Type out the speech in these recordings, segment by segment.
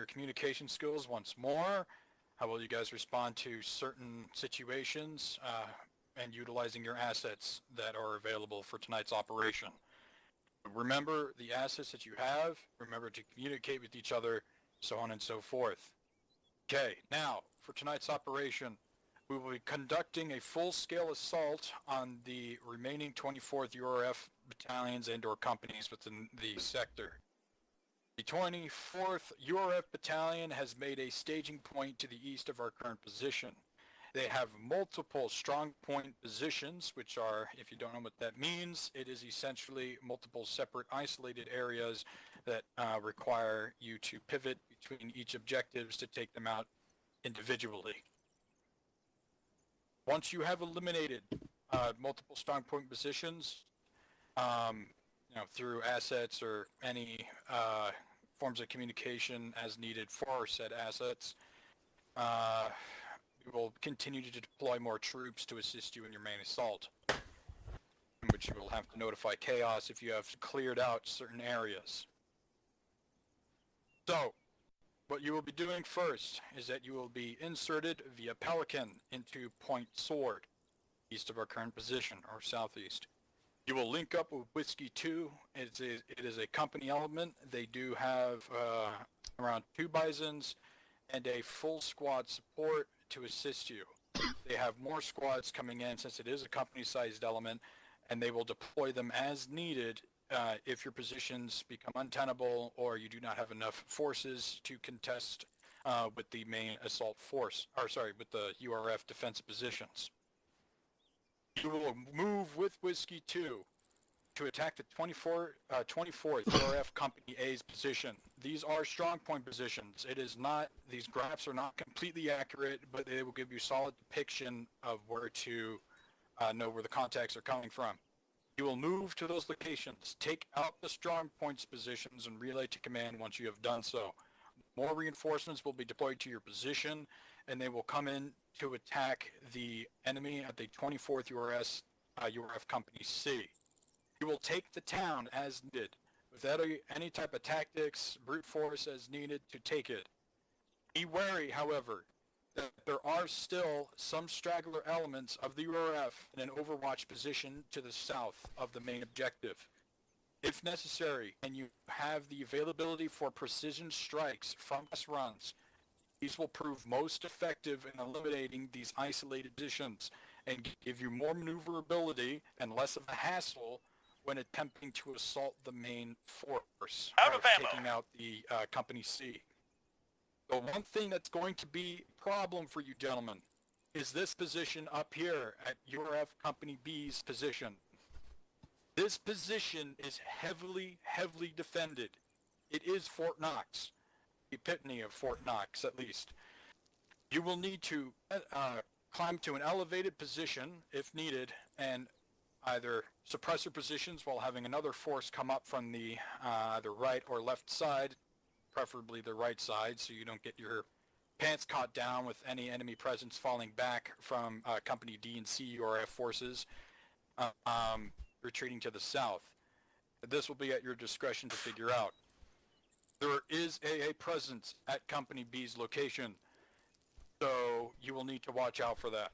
your communication skills once more. How will you guys respond to certain situations and utilizing your assets that are available for tonight's operation? Remember the assets that you have. Remember to communicate with each other, so on and so forth. Okay, now for tonight's operation, we will be conducting a full-scale assault on the remaining 24th URF battalions and/or companies within the sector. The 24th URF Battalion has made a staging point to the east of our current position. They have multiple strong point positions, which are, if you don't know what that means, it is essentially multiple separate isolated areas that require you to pivot between each objectives to take them out individually. Once you have eliminated multiple strong point positions, through assets or any forms of communication as needed for said assets, we will continue to deploy more troops to assist you in your main assault, in which you will have to notify Chaos if you have cleared out certain areas. So, what you will be doing first is that you will be inserted via Pelican into Point Sword, east of our current position, or southeast. You will link up with Whiskey 2. It is a company element. They do have around 2 Bisons and a full squad support to assist you. They have more squads coming in since it is a company-sized element, and they will deploy them as needed if your positions become untenable or you do not have enough forces to contest with the main assault force, with the URF defensive positions. You will move with Whiskey 2 to attack the 24th URF Company A's position. These are strong point positions. It is not, these graphs are not completely accurate, but they will give you solid depiction of where to know where the contacts are coming from. You will move to those locations, take out the strong points positions, and relay to command once you have done so. More reinforcements will be deployed to your position, and they will come in to attack the enemy at the 24th URF Company C. You will take the town as needed, without any type of tactics, brute force as needed to take it. Be wary, however, that there are still some straggler elements of the URF in an overwatch position to the south of the main objective. If necessary, and you have the availability for precision strikes from test runs, these will prove most effective in eliminating these isolated positions and give you more maneuverability and less of a hassle when attempting to assault the main force, taking out the Company C. The one thing that's going to be a problem for you gentlemen is this position up here at URF Company B's position. This position is heavily defended. It is Fort Knox, the epitome of Fort Knox at least. You will need to climb to an elevated position if needed and either suppressor positions while having another force come up from the either right or left side, preferably the right side, so you don't get your pants caught down with any enemy presence falling back from Company D and C URF forces retreating to the south. This will be at your discretion to figure out. There is AA presence at Company B's location, so you will need to watch out for that.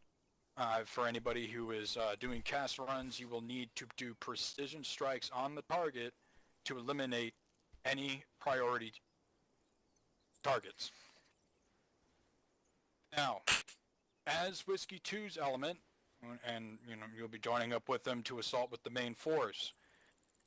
For anybody who is doing cast runs, you will need to do precision strikes on the target to eliminate any priority targets. Now, as Whiskey 2's element, and you'll be joining up with them to assault with the main force,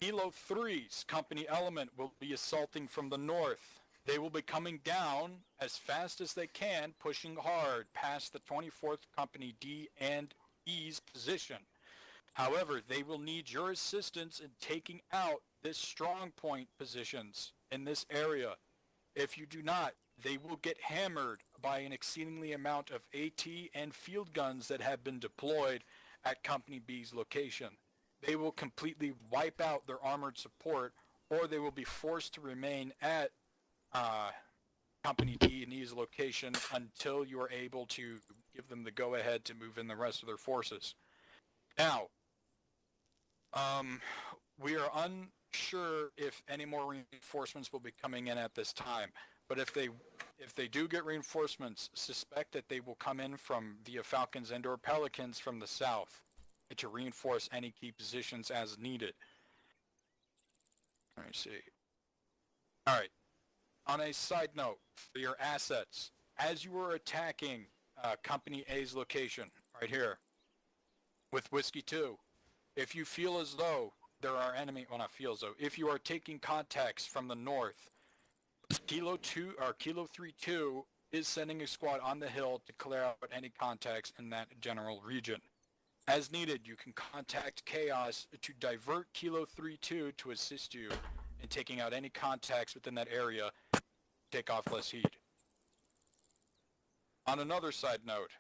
Kilo 3's company element will be assaulting from the north. They will be coming down as fast as they can, pushing hard past the 24th Company D and E's position. However, they will need your assistance in taking out this strong point positions in this area. If you do not, they will get hammered by an exceedingly amount of AT and field guns that have been deployed at Company B's location. They will completely wipe out their armored support, or they will be forced to remain at Company D and E's location until you are able to give them the go-ahead to move in the rest of their forces. Now, we are unsure if any more reinforcements will be coming in at this time, But if they do get reinforcements, suspect that they will come in from via Falcons and/or Pelicans from the south to reinforce any key positions as needed. Let me see. All right. On a side note, for your assets, as you are attacking Company A's location, right here, with Whiskey 2, if you feel as though there are enemy, well, not feel as though, if you are taking contacts from the north, Kilo 3-2 is sending a squad on the hill to clear out any contacts in that general region. As needed, you can contact Chaos to divert Kilo 3-2 to assist you in taking out any contacts within that area. Take off less heat. On another side note,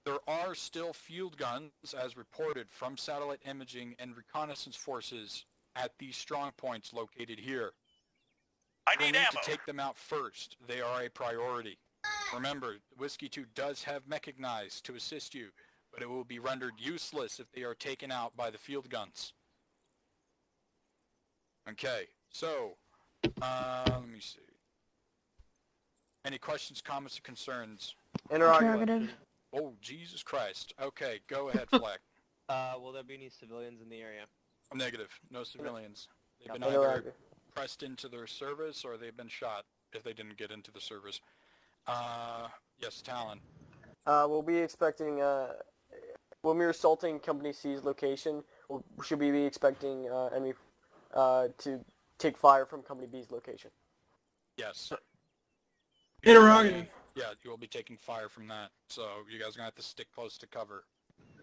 there are still field guns, as reported from satellite imaging and reconnaissance forces at these strong points located here. I You'll need ammo. to take them out first. They are a priority. Remember, Whiskey 2 does have mechanized to assist you, but it will be rendered useless if they are taken out by the field guns. Okay, so, let me see. Any questions, comments, or concerns? Interrogative. Oh, Jesus Christ. Okay, go ahead, Fleck. Will there be any civilians in the area? Negative. No civilians. They've been Interrogative. either pressed into their service or they've been shot if they didn't get into the service. Yes, Talon. We'll be expecting, when we're assaulting Company C's location, should we be expecting enemy to take fire from Company B's location? Yes. Interrogative. Yeah, you will be taking fire from that. So you guys are going to have to stick close to cover.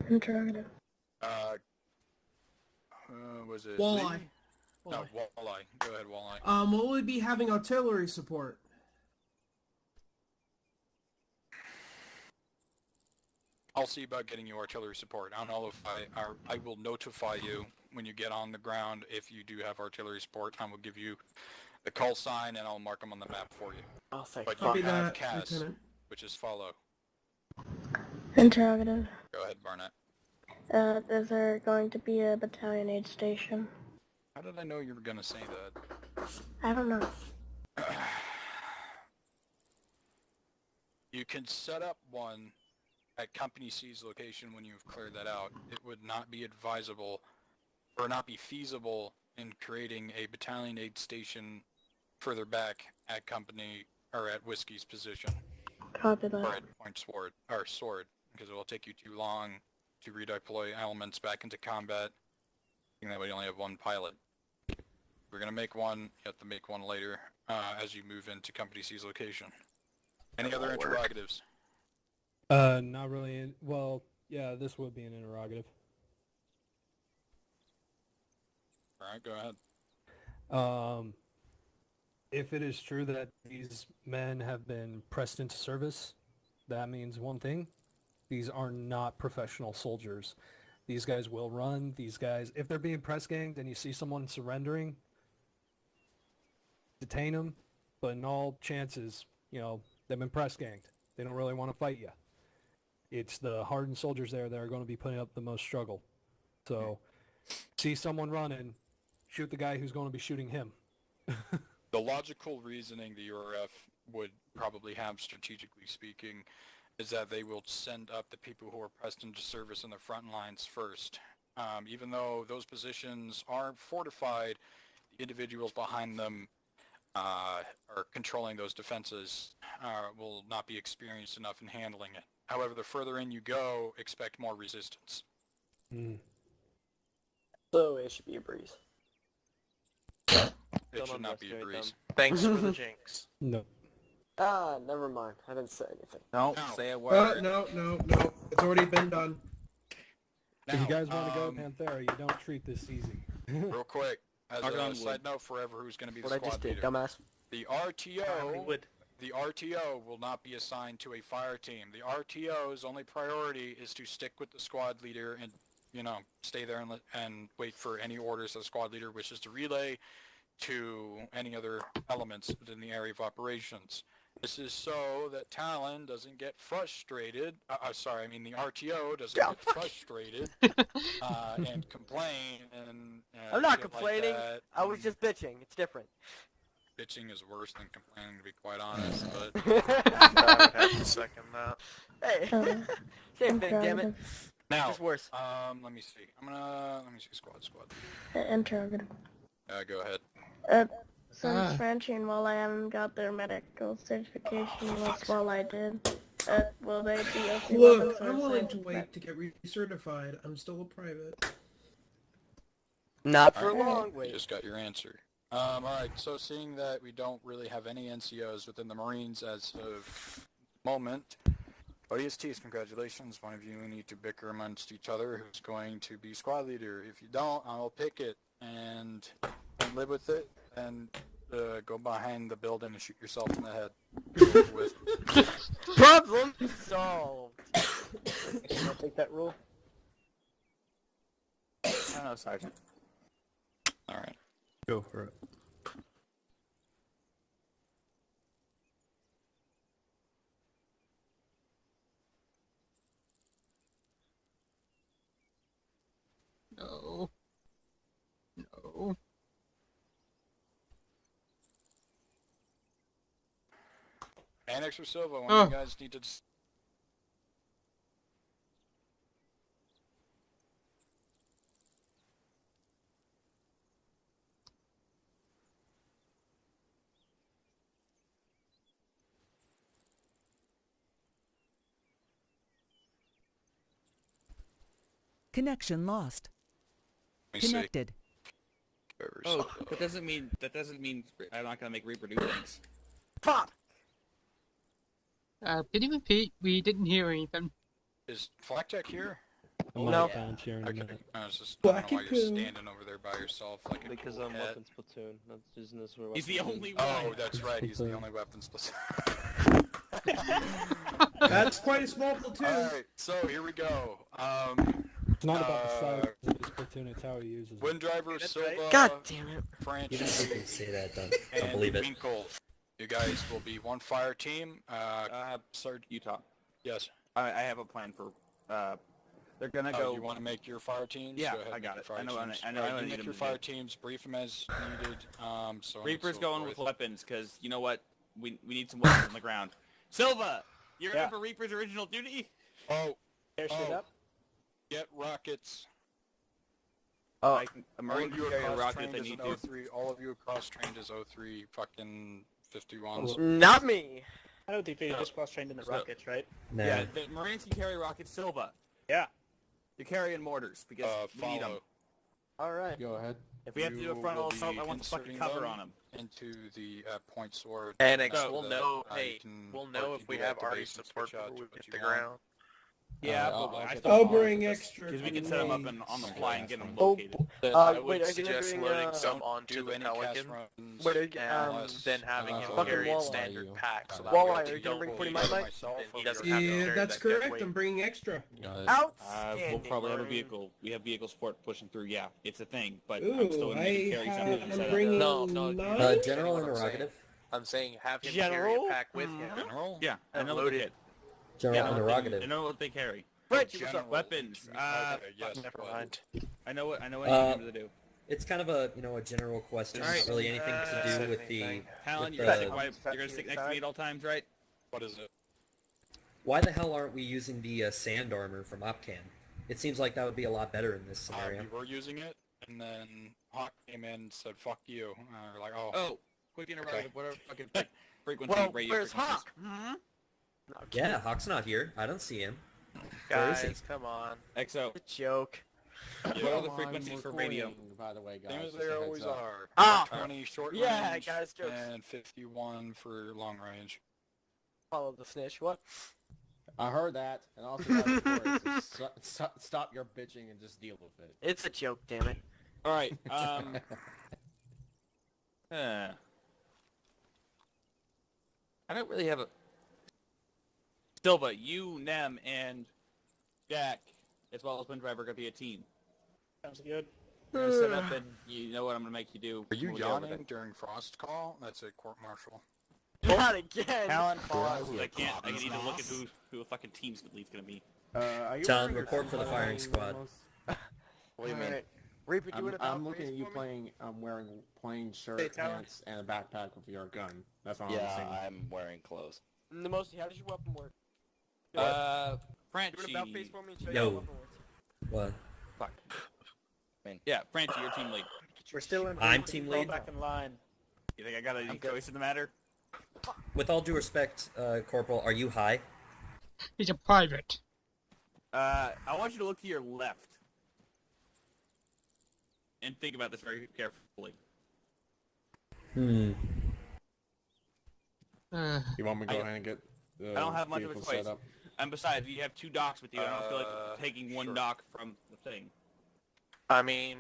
Interrogative. Was it Walleye. Lee? No, Walleye. Go ahead, Walleye. Will we be having artillery support? I'll see about getting you artillery support. I don't know if I will notify you when you get on the ground if you do have artillery support. I will give you the call sign and I'll mark them on the map for you. Oh, thank But Copy you have that, CAS, Lieutenant. which is follow. Interrogative. Go ahead, Barnett. Is there going to be a battalion aid station? How did I know you were going to say that? I don't know. You can set up one at Company C's location when you've cleared that out. It would not be advisable or not be feasible in creating a battalion aid station further back at Company or at Whiskey's position. Copy Or that. at Point Sword, because it will take you too long to redeploy elements back into combat. And that way you only have one pilot. We're going to make one, you have to make one later as you move into Company C's location. Any other interrogatives? Not really. Well, yeah, this would be an interrogative. Alright, go ahead. If it is true that these men have been pressed into service, that means one thing. These are not professional soldiers. These guys will run. These guys, if they're being press ganged and you see someone surrendering, detain them. But in all chances, you know, they've been press ganged. They don't really want to fight you. It's the hardened soldiers there that are going to be putting up the most struggle. So, see someone running, shoot the guy who's going to be shooting him. The logical reasoning the URF would probably have, strategically speaking, is that they will send up the people who are pressed into service in the front lines first. Even though those positions are fortified, the individuals behind them or controlling those defenses will not be experienced enough in handling it. However, the further in you go, expect more resistance. So it should be a breeze. It should not be a breeze. Thanks for the jinx. No. Ah, never mind. I didn't say anything. Don't No. say a word. No. It's already been done. If you Now, guys want to go Panthera, you don't treat this easy. real quick, as Knock a on side wood. note for who's going to be the What I squad just did, leader. dumbass. The RTO, Wood. the RTO will not be assigned to a fire team. The RTO's only priority is to stick with the squad leader and, you know, stay there and wait for any orders that the squad leader wishes to relay to any other elements within the area of operations. This is so that Talon doesn't get frustrated. The RTO doesn't get frustrated and complain and I'm not shit like complaining. that. I was just bitching. It's different. bitching is worse than complaining, to be quite honest, but... I would have to second that. Hey, Uh, same thing, damn it. interrogative. Now, Just worse. let me see. Let me see, squad. Interrogative. Go ahead. Since Franchi and Walleye haven't got their medical certification was Walleye did, will they be okay Look, I'm willing to wait to get recertified. I'm still a private. Not for Alright, long, You wait. just got your answer. Alright, so seeing that we don't really have any NCOs within the Marines as of moment, ODSTs, congratulations. One of you need to bicker amongst each other who's going to be squad leader. If you don't, I'll pick it and live with it and go behind the building and shoot yourself in the head. with Problem solved. I'll take that rule. I don't know, Sergeant. Alright. Go for it. No. No. Annex or Silva, one of you guys need to... Connection lost. Let me see. Connected. Oh, that doesn't mean I'm not gonna make reproduce things. Fuck! Can you repeat? We didn't hear anything. Is Blackjack here? I'm No. not down here in a Okay. minute. I was just, I don't know why you're Blacky-poo. standing over there by yourself like a Because cool I'm cat. weapons platoon. That's isn't this where He's the weapons only platoon- one. Oh, that's right, he's the only weapons platoon. That's quite a small platoon. Alright, so here we go. It's not about the size of this platoon, it's how he uses it. Wind Driver, That's Silva, right. God damn it. Franchi, say that, don't and believe it. Winkle. You guys will be one fire team. Sergeant Utah. Yes. I have a plan for. They're gonna Oh, go. you want to make your fire teams? Yeah, Go ahead I and got make it. your I know, fire teams. I know, Alright, I you need make them your to fire do. teams, brief them as needed. So on and Reaper's so going forth. with weapons, because you know what? We need some weapons on the ground. Silva, you're Yeah. in for Reaper's original duty. Oh, Air shit Oh. up. get rockets. Oh, A All Marine of you can carry a are rocket cross-trained if as they an need to. O3. All of you are cross-trained as O3 fucking 51s. not me. I don't think they No. just cross-trained in the So- rockets, right? No. Yeah, the Marines can carry rockets. Silva. Yeah. You're carrying mortars because we need them. Follow Alright. Go ahead. If we have to do a You frontal will be assault, I want the fucking inserting cover them. on them. into the point sword. Annex, so we'll that, know. you Hey, can- we'll or know you if can we do it at have the army base and support switch out before we to what hit you the want. ground. Yeah, I'll but I get still I'll want to bring because- extra. Because we from can set them up me. on the fly and get them Oh, located. I wait, would are you suggest doing, loading some Don't onto do the any cast Pelican, runs Wait, and unless, then having him fucking carry a Walleye. standard pack. So that Walleye, way are if you you gonna don't bring believe 49 it, mic? myself then he over doesn't here. have to Yeah, carry that's that dead correct. weight. I'm bringing extra. Outstanding. We'll probably have a Marine. vehicle. We have vehicle support pushing through. Yeah, it's a thing. But I'm Ooh, still gonna need to carry something and I'm set bringing No, nine. General What I'm saying. interrogative. I'm saying have him carry General? a pack with him. General? Yeah, I And know load what they it. get. General Yeah, I interrogative. know what they carry. Frenchie, what's General. up? Weapons. Okay, yes, Never but- mind. I know what I need them to do. It's kind of a a general question. Alright. Not really anything to do Said with the anything. Talon, with you're gonna, the- you're gonna stick next to me at all times, right? What is it? why the hell aren't we using the sand armor from OPTRE? It seems like that would be a lot better in this scenario. We were using it, and then Hawk came in and said, fuck you. We're like, oh. Oh, quick interrogative. Okay. Whatever fucking frequency, Well, radio where's frequencies. Hawk? Yeah, Hawk's not here. I don't see him. Where is he? Guys, come on. XO. Joke. What are the frequencies for radio? By the way, Same as they always are. Ah! 20 short Yeah, range, guys, jokes. and 51 for long range. Follow the snitch. What? I heard that, and also got reports, so stop your bitching and just deal with it. It's a joke, damn it. All right. I don't really have a. Silva, you, Nem, and Jack, as well as Wind Driver, are gonna be a team. Sounds good. We're gonna set up, and you know what I'm gonna make you do. Are you when we get over yawning during Frost Call? That's a court-martial. Not again. there. Talon, fall out. I can't. I need to look at who a fucking team's lead's gonna be. Are you John, wearing your report for the firing seatbelt squad. almost? What do you mean? Alright. Reaper, do it about I'm looking face at you for me. playing. I'm wearing plain shirt, Hey, Tyler. pants, and a backpack with your gun. That's all I'm Yeah, saying. I'm wearing clothes. Nemosi, how does your weapon work? Franchi. Do it about face for me and show you Yo. how weapon works. What? Fuck. Yeah, Franchi, you're team lead. We're still in. I'm team Fall lead. back in line. You think I got any choice in the matter? With all due respect, Corporal, are you high? He's a private. I want you to look to your left. And think about this very carefully. Hmm. You want me to go ahead and get the I don't have much of a vehicle choice. set up? And besides, you have 2 docks with you. I don't feel like taking one sure. dock from the thing. I mean,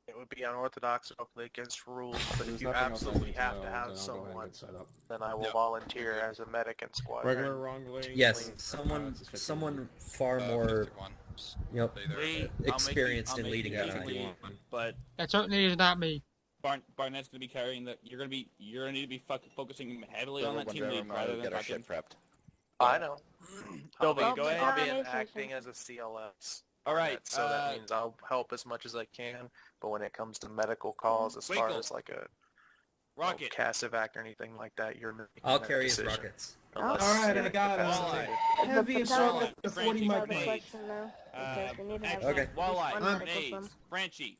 it would be unorthodox to play against rules, but There's if you nothing else I absolutely need to have know, to then have I'll go ahead and someone, get set up. then I will Yep. volunteer as a medic and squad. Regular wrongly. Yes, clean, someone far more, 51. yep, Stay there. Wait, experienced in I'll make leading you a team team. lead, but That certainly is not me. Barnett's gonna be carrying the. You're gonna need to be focusing heavily on that team Whenever lead rather than get our fucking. shit prepped. I know. Sylvie, Oh, go my ahead. I'll be God. acting as a CLS. All right. So that means I'll help as much as I can, but when it comes to medical calls, as far Winkle. as like a Rocket. Cassivac or anything like that, you're making I'll that carry his decision. rockets. Unless Alright, you're I got incapacitated. heavy The assault battalion- the Franchi, 40 Now mic the Nate. question though, because we need to have Actually, Okay. at least one Walleye, medical with Nate, them. Franchi,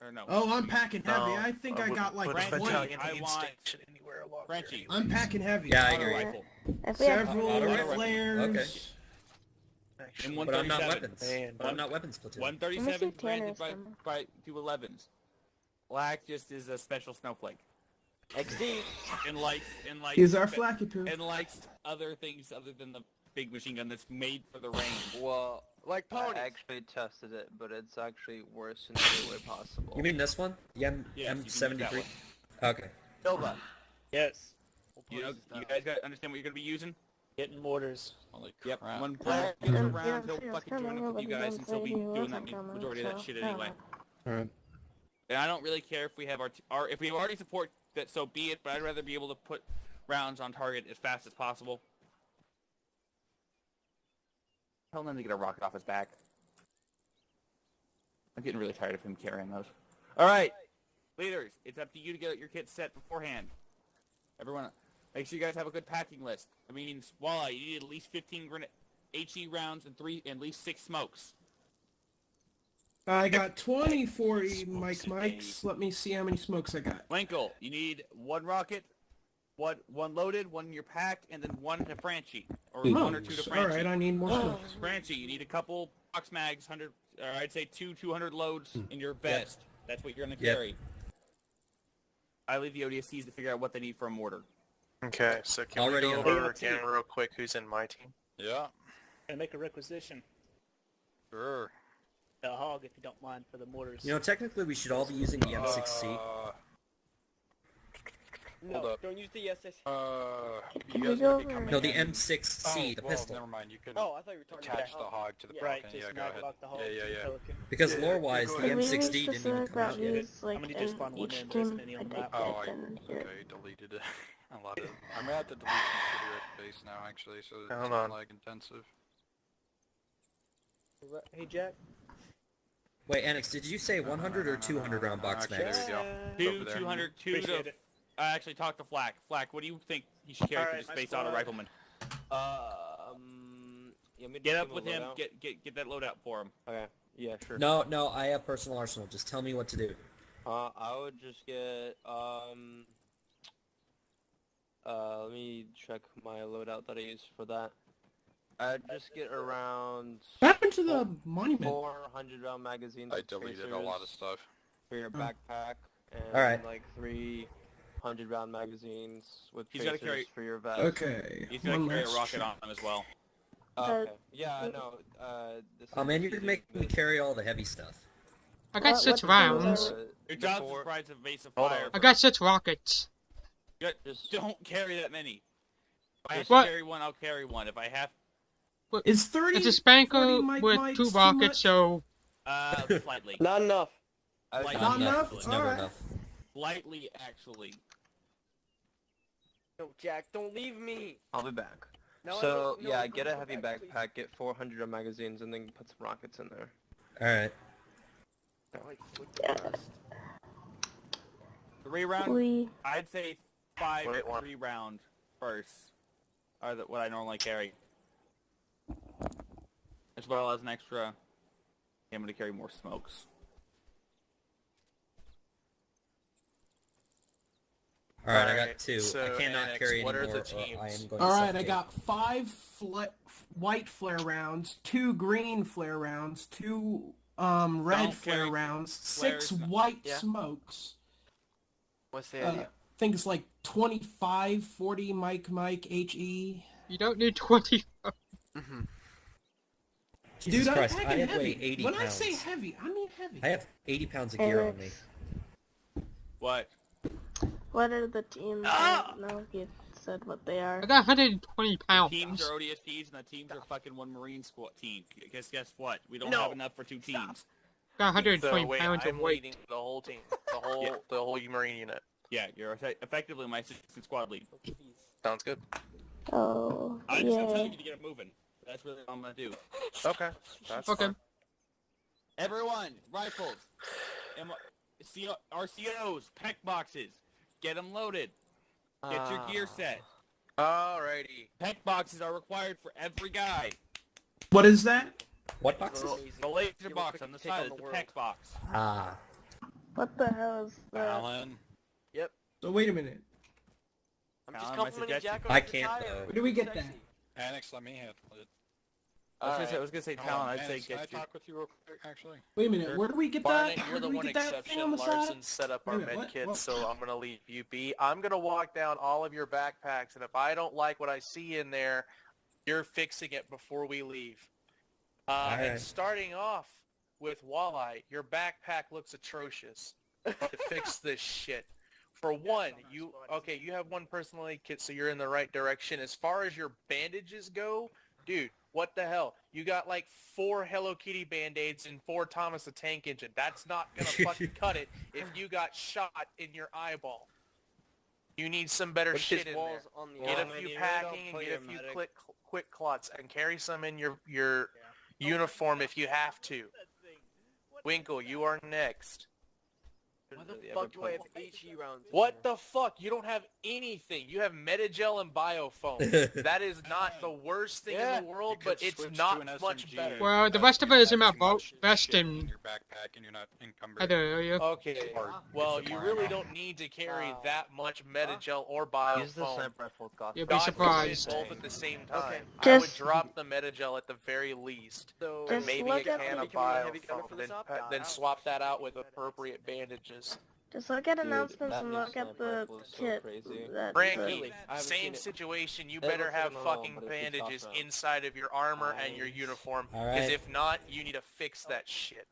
or no? Oh, I'm packing heavy. No, I think I wouldn't got like put a 20. battalion I aid want- station anywhere along Franchi. I'm packing heavy. Yeah, I Auto hear you. rifle. If we have Several Auto rifle. flares. Okay. In But I'm not 137. weapons. Man, But I'm not weapons platoon. 137 Let me see granted Tanner's by 211s. Black just is a special snowflake. XD. And likes He's our flackatoon. and likes other things other than the big machine gun that's made for the range. Well, like ponies. I actually tested it, but it's actually worse in every way possible. You mean this one? The Yes, you can use that M73? one. Okay. Silva. Yes. You know, you guys got understand what you're gonna be using? Getting mortars. Holy Yep. crap. When Black gets Yeah, around, he'll see, I was fucking join kinda up with you hoping guys, he and he'll be wasn't doing that coming, majority of that so, shit yeah. anyway. Alright. And I don't really care if we have our if we already support that, so be it. But I'd rather be able to put rounds on target as fast as possible. Tell him to get a rocket off his back. I'm getting really tired of him carrying those. All right, leaders, it's up to you to get your kits set beforehand. Everyone, make sure you guys have a good packing list. I mean, Walleye, you need at least 15 HE rounds and at least 6 smokes. I got 20 40 mics. Let me see how many smokes I got. Winkle, you need 1 rocket, one loaded, 1 in your pack, and then 1 to Franchi, or 1 or 2 to Franchi. Alright, I need more smokes. Franchi, you need a couple box mags, 100, or I'd say 200 loads in your vest. That's what you're gonna Yep. carry. I leave the ODSCs to figure out what they need for a mortar. Okay, so can Already we on go over board. again real quick who's in my team? Yeah, Gonna make a requisition. sure. A hog, if you don't mind, for the mortars. You know, technically we should all be using the M6C. Hold up. Don't use the SS. You we guys go might be over- coming No, the in. M6C, the well, pistol. never mind. You can Oh, I thought you were talking attach the about hog to the Right, Pelican. just Yeah, go mag ahead. lock the hog Yeah, to yeah, the yeah. Pelican. Because Yeah, lore-wise, go the ahead. Did we M6D use the didn't even specific come out route yet. used, like, I'm gonna just in find one each in, there's team? many I on the did map. Oh, get in here. okay, deleted it. A lot of. I'm gonna have to delete some shitty base now, actually, so it's Hold not on. lag intensive. Hey, Jack. Wait, Annex, did you say 100 or 200 round box Actually, mags? there you go. Two, Over there. 200, 2 Appreciate to... it. I actually talked to Flack. Flack, what do you think he should carry for Alright, the my Space Auto squad. Rifleman? You want me to Get give up him with a him, loadout? get that loadout for him. Okay. Yeah, sure. No, I have personal arsenal. Just tell me what to do. I would just get let me check my loadout that I use for that. I'd just get around What happened to the monument? 400 round magazines. I with deleted a lot of tracers stuff. for your backpack, and Alright. like 300 round magazines with He's gotta tracers carry- for your vest. Okay. He's gonna one carry a last rocket check. on him as well. Okay. Yeah, I know. This Oh man, is you're making me carry all the heavy stuff. I got What- 6 what rounds. Your job's before- surprise of base of Hold fire. on. I got 6 rockets. Just Don't carry that many. If I have What? to carry one, I'll carry one. If I have, Is 30? It's a 40 spanker mic with mics 2 too rockets, much? so... slightly. not enough. Slightly, Not enough? It's never Alright. enough. Slightly, actually. No, Jack, don't leave me. I'll be back. No, So no, yeah, no, get a go heavy back, please. backpack, get 400 magazines, and then put some rockets in there. Alright. Three round. We I'd say 5 Wait, one. 3-round bursts are what I normally carry, as well as an extra. I'm going to carry more smokes. All right, I Alright, got 2. so, I cannot Annex, carry what are anymore. the or teams? I am going to All right, I suffocate. got 5 white flare rounds, 2 green flare rounds, 2 red Don't flare carry rounds, flares, 6 no. white Yeah. smokes. What's the idea? Things like 25, 40 Mike, HE. You don't need 20. Jesus Dude, Christ, I'm I packing have weigh heavy. 80 When pounds. I say heavy, I mean heavy. I have 80 pounds of gear on me. Alex, What? what are the teams? I don't know if you said what they are. I got 120 pounds. Teams are ODSTs, and the teams are fucking one Marine squad team. Guess what? We don't No. have enough for 2 teams. Got 120 So wait, pounds I'm of weight. leading the whole team, the whole Marine unit. Yeah, you're effectively my assistant squad lead. Sounds good. Oh, I'm just gonna tell yeah. you to get it moving. That's really all I'm gonna do. Okay, that's Okay. fine. Everyone, rifles, RCOs, pack boxes, get them loaded. Get your gear set. Alrighty. Pack boxes are required for every guy. What is that? What boxes? The laser box on the side is the pack box. Ah. What the hell is that? Alan. So wait a minute. I'm just complimenting Jack. I can't, though. Where do we get that? Annex, let me handle it. I was gonna say Hold Talon. on, I'd say Annex, can I get you. talk with you real quick, actually? Wait a minute. Where do we get that? Barnett, you're Where the do we one get that thing exception. on the Larson side? set up our Wait a minute, med what? kits, What? so I'm gonna leave you be. I'm gonna walk down all of your backpacks, and if I don't like what I see in there, you're fixing it before we leave. And Alright. starting off with Walleye, your backpack looks atrocious. To fix this shit. For one, you have 1 personal aid kit, so you're in the right direction. As far as your bandages go, dude, what the hell? You got like 4 Hello Kitty Band-Aids and 4 Thomas the Tank Engine. That's not gonna fucking cut it if you got shot in your eyeball. You need some better shit in there. Get a few packing and get a few quick clots and carry some in your uniform if you have to. Winkle, you are next. Why the fuck do I have HE rounds? What the fuck? You don't have anything. You have Metagel and Biofoam. That is not the worst thing in the world, You could but it's switch not to an much SMG. better. Well, the If rest of you it is in my have too boat much vest shit in and your backpack and you're not encumbered. other area. Okay, Or well, it's a you more really ammo. don't need to carry that much Metagel or Biofoam. You'll be God surprised. forbid both at the same time. I Just- would drop the Metagel at the very least. So And Just maybe look a at can the- of Biofoam, then swap that out with appropriate bandages. Just look at announcements and look at the kit. That Frankie, same situation. You better have fucking bandages inside of your armor and your uniform, because Alright. if not, you need to fix that shit.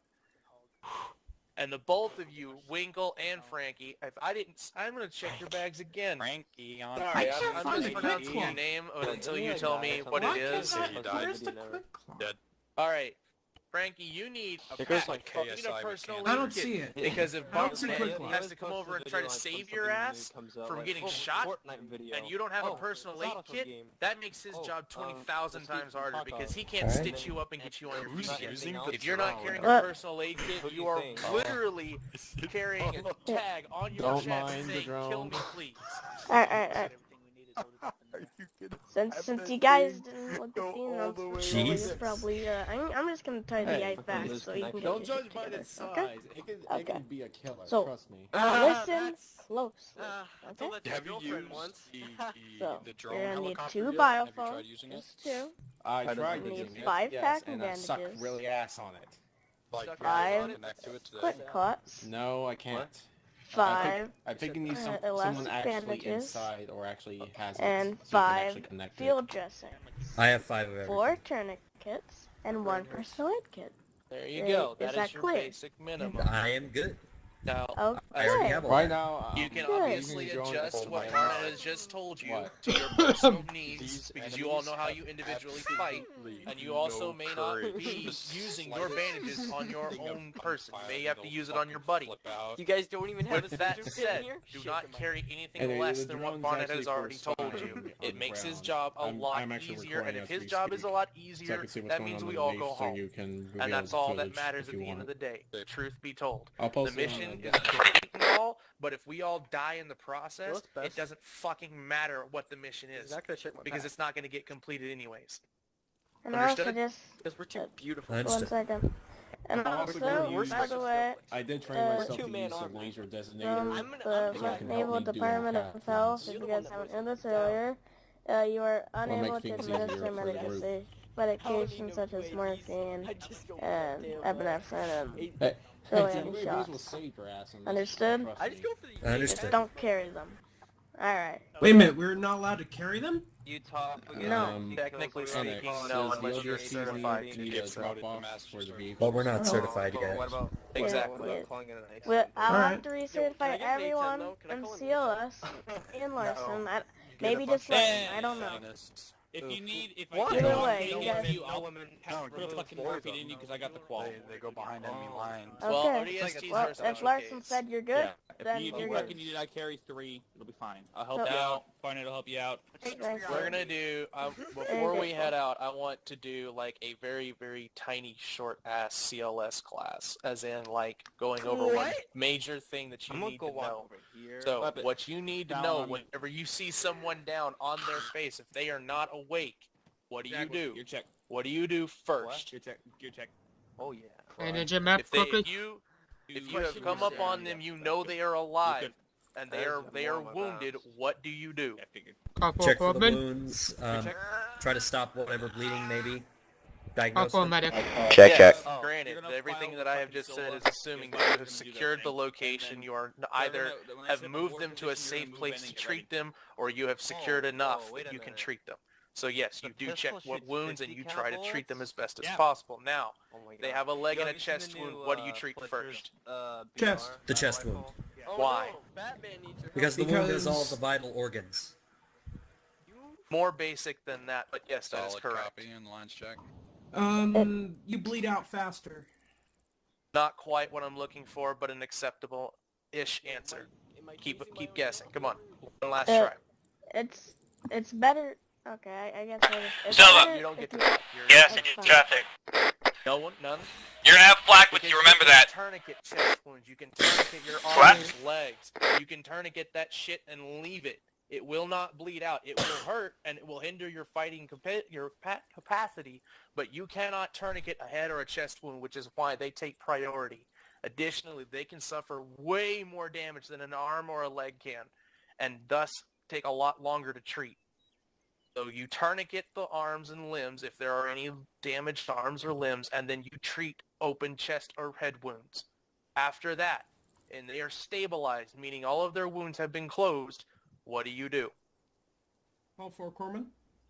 And the both of you, Winkle and Frankie, if I didn't, I'm gonna check your bags again. Frankie on Sorry, can't I'm find just the pronouncing quick your clock. name until you tell me what Why it can't is. I- You died. Where's the quick clock? Dead. All right, Frankie, you need a There goes pack. my You need KSI a personal mechanic. I aid don't kit, see it. because if I don't see Barnett quick clock. has to come over and try to save your ass from getting shot, and you don't have a personal aid kit, that makes his job 20,000 times harder, because he can't Alright. stitch you up and get you on your Who's feet. using If you're not drone? carrying a What? personal aid kit, you are literally carrying a tag on your Don't chest mind the saying, "Kill drone." me, please." Alright. Since you guys didn't look at the announcements, well, Jeez. you're probably I'm just gonna tie the eye back so you can get Don't your judge shit by together. the size. Okay? It Okay. can be a killer. So- Trust me. Listen closely. Okay? Have you used So the you're drone gonna need helicopter 2 yet? Have you tried Biophones. using it? Just 2. I tried You using need it. 5 yes, packing and I suck bandages. really ass on it. Like, you're able to 5 connect to it today? quick clots. No, I can't. 5 I think you need elastic someone actually bandages, inside or actually has it, and so you can 5 actually connect it. field dressing. I have 5 of everything. 4 tourniquets and 1 personal aid kit. There you Is go. that That is your clear? basic minimum. I am good. Now, I already Okay. have all Right that. now, you can Good. obviously Using drone adjust to what hold Barnett my- has just told you What? to your personal needs, These because you all know how you enemies individually have fight, absolutely and you also no may not courage. be The using your slightest bandages on your thing of own person. You may gunfire, have to they'll use it on your fucking buddy. flip out. You guys don't even have With a that sister kit said, in here? do Shit, not come on. carry anything And less the than what drone's Barnett has actually for already told spying you. or It makes his ground. job a lot I'm actually easier, and recording if as his we job is a speak, lot so I easier, can see what's that going means on we in all the go beef, so home. you can reveal And that's all that footage matters if at you the end of want. the day. Truth be told. I'll The post it on mission the is great and all, but if we all die in the process, what's best? it doesn't fucking matter what the mission is. He's not gonna check my Because pack. it's not going to get completed anyways. And also Understood? just Because we're too beautiful. I one understand. second. And I'm also also, gonna use- by the way, I did train Uh, myself to two-man use the army. laser from designator. the so I can help Naval me do Department of attack Health, things. if you guys haven't known this earlier, you are unable make to things administer easier for the group. medications such as morphine and epinephrine and Hey, fill dude, any these shots. will save your ass in this, Understood? trust I me. just go for the. I Just understand. don't carry them. Alright. Wait a minute, we're not allowed to carry them? No. Technically Onyx, speaking, says no, the unless you're ODSTs certified need to a get so. drop-off for the vehicle. But we're not certified yet. Exactly. Well, I'll Alright. have to recertify Can I get everyone Nathan, though? Can I in call him CLS in Larson. Maybe Get a just bunch of Larson, I don't know. Feminists. If you need, if What? I Either can way, take you it guys- to you, I'll No, put a fucking morphine in you because I got the qual. They go behind enemy lines. Well, Okay. ODSTs Well, are a if special Larson case. said you're good, Yeah, then if you're you reckon good. you need I carry 3, it'll be fine. I'll help So- you out. Find it, I'll help you out. Thanks, We're man. gonna do before we head out. I want to do like a very, very tiny, short ass CLS class, as in like going over one What? major thing that you need to know. here. So Flip it. what you need to Down know on me. whenever you see someone down on their face, if they are not awake, what do you do? Your check. What do you do first? Your check. Your check. Oh yeah. Manage your map If quickly. you have come up on them, you know they are alive and they are wounded. What do you do? Yeah, figured. Call for Check for the equipment. wounds. Try to stop whatever bleeding, maybe. Diagnose Call for them. medic. Yes, Oh. granted, You're gonna everything file that the I have fucking just said solo, is assuming because you we're have gonna do that secured the thing, location, and you are then either when I have say moved before them to a position, you're safe gonna move place in to and get treat ready. them, or you have secured enough wait that a you can minute. treat them. So yes, The you do pistol check what shoots wounds and 50 you try to cal treat them bullets? as best as Yeah. possible. Now, Oh my god. they have a leg Yo, and a have you seen chest the wound. new, What do you treat Fletcher's, first? Chest. The chest wound. Oh, Why? no, Batman needs your Because the help. wound is all of Because- the vital organs. More basic than that, but yes, that is Solid correct. copy and lines check. You bleed out faster. Not quite what I'm looking for, but an acceptable-ish answer. Keep guessing. Come on, one last try. It's better. Okay, I guess it's Shut up. better You don't get if to you- talk. Yes, it's fine. traffic. No one, none. You're gonna have flak with Because you, remember can that. Tourniquet chest wounds. You can tourniquet your arms, legs. You can tourniquet that shit and leave it. It will not bleed out. It will hurt and it will hinder your fighting capacity, but you cannot tourniquet a head or a chest wound, which is why they take priority. Additionally, they can suffer way more damage than an arm or a leg can, and thus take a lot longer to treat. So you tourniquet the arms and limbs if there are any damaged arms or limbs, and then you treat open chest or head wounds. After that, and they are stabilized, meaning all of their wounds have been closed, what do you do? Call for a corpsman.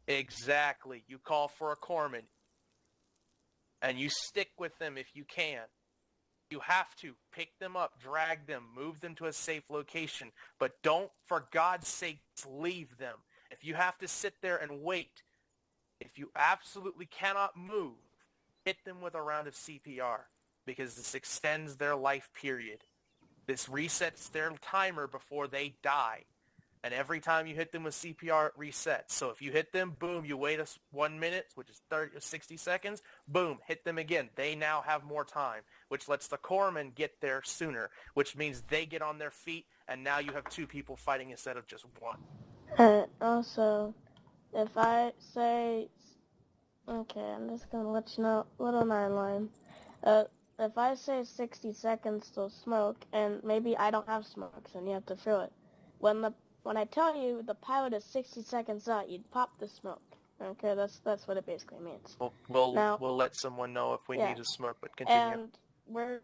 Exactly. You call for a corpsman. And you stick with them if you can. You have to pick them up, drag them, move them to a safe location, but don't, for God's sake, leave them. If you have to sit there and wait, if you absolutely cannot move, hit them with a round of CPR, because this extends their life period. This resets their timer before they die. And every time you hit them with CPR, it resets. So if you hit them, boom, you wait 1 minute, which is 30 or 60 seconds, boom, hit them again. They now have more time, which lets the corpsman get there sooner, which means they get on their feet, and now you have 2 people fighting instead of just 1. Also, if I say, okay, I'm just gonna let you know, little 9-line. If I say 60 seconds till smoke, and maybe I don't have smoke, so you have to fill it. When I tell you the pilot is 60 seconds out, you'd pop the smoke. Okay, that's what it basically means. We'll let someone know if we need a smoke, but continue. And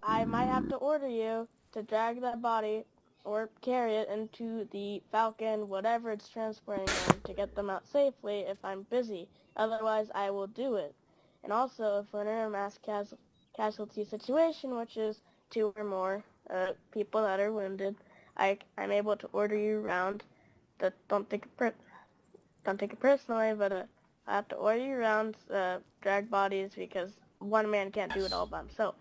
I might have to order you to drag that body or carry it into the Falcon, whatever it's transporting on, to get them out safely if I'm busy. Otherwise, I will do it. And also, if we're in a mass casualty situation, which is 2 or more people that are wounded, I'm able to order you around. Don't take it personally, but I have to order you around, drag bodies, because one man can't do it all by himself.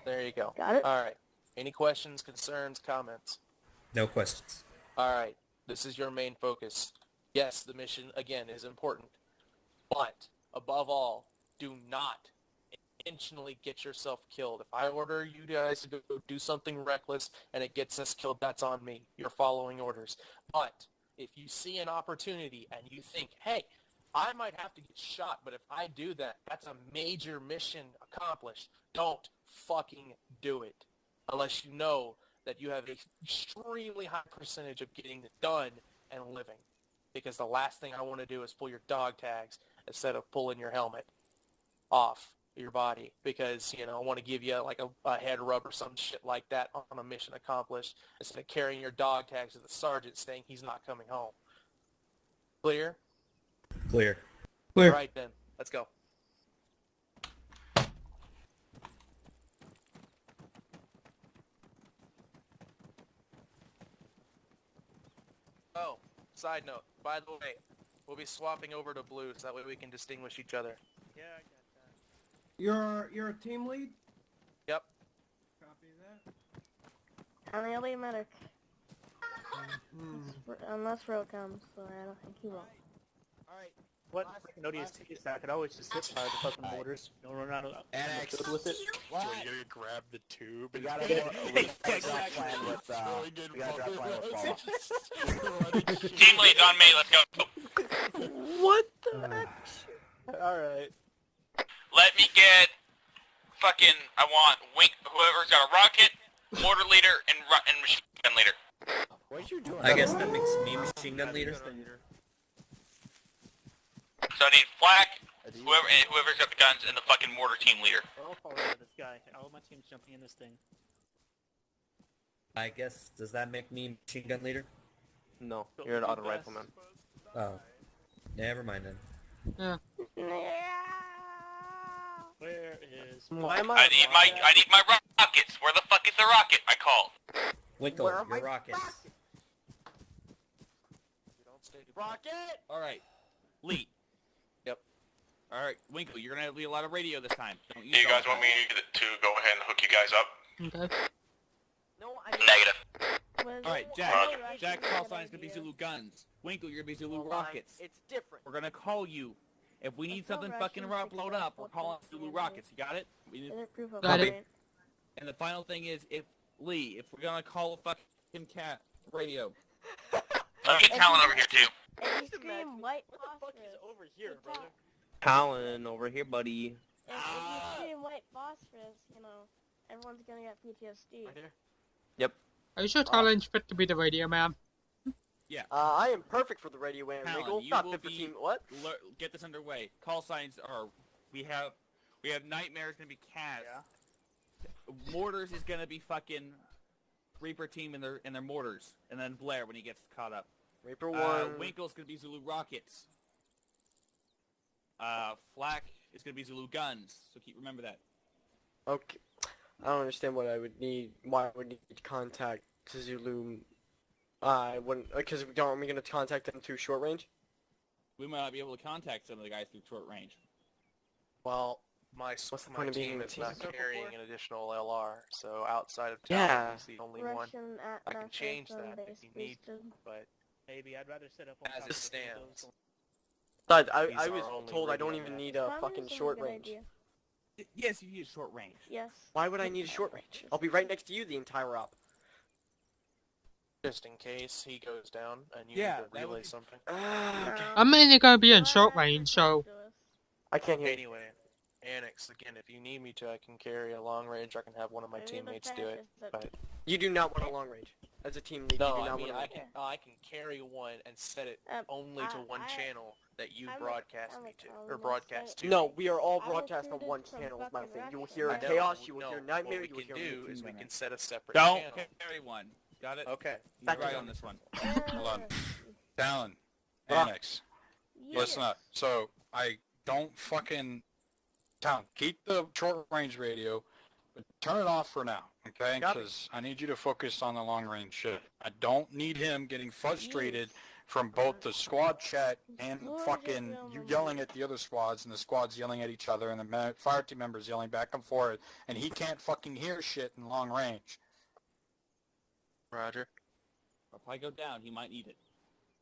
There you go. Got it? All right. Any questions, concerns, comments? No questions. All right. This is your main focus. Yes, the mission, again, is important. But, above all, do not intentionally get yourself killed. If I order you guys to go do something reckless and it gets us killed, that's on me. You're following orders. But if you see an opportunity and you think, hey, I might have to get shot, but if I do that, that's a major mission accomplished. Don't fucking do it. Unless you know that you have an extremely high percentage of getting it done and living. Because the last thing I want to do is pull your dog tags instead of pulling your helmet off your body. Because, you know, I want to give you like a head rub or some shit like that on a mission accomplished instead of carrying your dog tags to the sergeant saying he's not coming home. Clear? Clear. All right then. Let's go. Oh, side note. By the way, we'll be swapping over to blue so that way we can distinguish each other. Yeah, I got that. You're a team lead? Yep. Copy that. I'm the lead medic. Unless Ro comes, so I don't think he will. Alright. What freaking ODST is that? I could always just hit fire the fucking borders. Don't run out of good with it. What? You gotta grab the tube and... We gotta drop plan with Team lead's on me, let's go. What the heck? Alright. Let me get fucking, I want whoever's got a rocket, mortar leader, and machine gun leader. What you doing? I guess that makes me machine gun leader. So I need Flak, whoever's got the guns, and the fucking mortar team leader. We're all following this guy. All of my team's jumping in this thing. I guess, does that make me machine gun leader? No, you're an auto rifleman. Oh. Never mind then. Yeah. Where is... Why am I need my rockets. Where the fuck is the rocket? I called. Winkle, your rockets. Rocket! Alright. Lee. Yep. Alright, Winkle, you're gonna need a lot of radio this time. Do you guys want me to go ahead and hook you guys up? Okay. No, Negative. Alright, Jack. Roger. Jack's call sign's gonna be Zulu guns. Winkle, you're gonna be Zulu rockets. It's different. We're gonna call you. If we need It's not something fucking blown up, we're calling Zulu rockets. You got it? We need... Is it proof of Got it. payment? And the final thing is, if we're gonna call a fucking cat radio. Let me get Talon over here too. If you scream white What the fuck phosphorus, is over here, brother? Talon, over here, buddy. if you scream white phosphorus, you know, everyone's gonna get PTSD. Right here. Are you sure Talon's fit to be the radio man? Yeah. I am perfect for the radio man. Talon, Wiggle. you Not will 15. What? Get this underway. Call signs are, we have Nightmare's gonna be Kaz. Yeah. Mortars is gonna be fucking Reaper team in their mortars, and then Blair when he gets caught up. Reaper 1. Winkle's gonna be Zulu rockets. Flak is gonna be Zulu guns. So remember that. Okay. I don't understand what I would need. Why I would need to contact Zulu. I wouldn't, because aren't we going to contact them through short range? We might not be able to contact some of the guys through short range. Well, my What's the point of being team in the is team? not carrying an additional LR, so outside of Talon, Yeah. he's the only one. Russian at I can National change Zone that if base you need to, boosted. but Maybe I'd rather set up on as top it of stands, Besides, I These was are only told I radio don't even man. need a Probably fucking is a short good range. idea. Yes, you need short range. Yes. Why would I need a short range? I'll be right next to you the entire op. just in case he goes down and you Yeah, need that to relay would be- something. Okay. I'm mainly gonna be in short range, so I can't hear you. Anyway, Annex, again, if you need me to, I can carry a long range, or I can have one of my teammates do it. But You do not want a long range. As a team lead, no, you do I not mean, want I can carry one and set it only to one channel that you I'm a- broadcast I'm a me to, Talon, or let's broadcast say. to. No, me. we are all I broadcast on recruited one from channel, is my fucking thing. You will Russia. hear I know, Chaos, you will no, hear what Nightmare, we you will can hear do is we Machine can set a separate Don't channel. carry one. Got it? Okay. He's Back right to on this one. Hold on. Talon. Ah. Annex. Listen up. So, I don't fucking... Talon, keep the short range radio, but turn it off for now, okay? Got it. Because I need you to focus on the long range shit. I don't need him getting frustrated from both the squad chat and fucking you yelling at the other squads and the squads yelling at each other and the fire team members yelling back and forth, and he can't fucking hear shit in long range. Roger. If I go down, he might need it.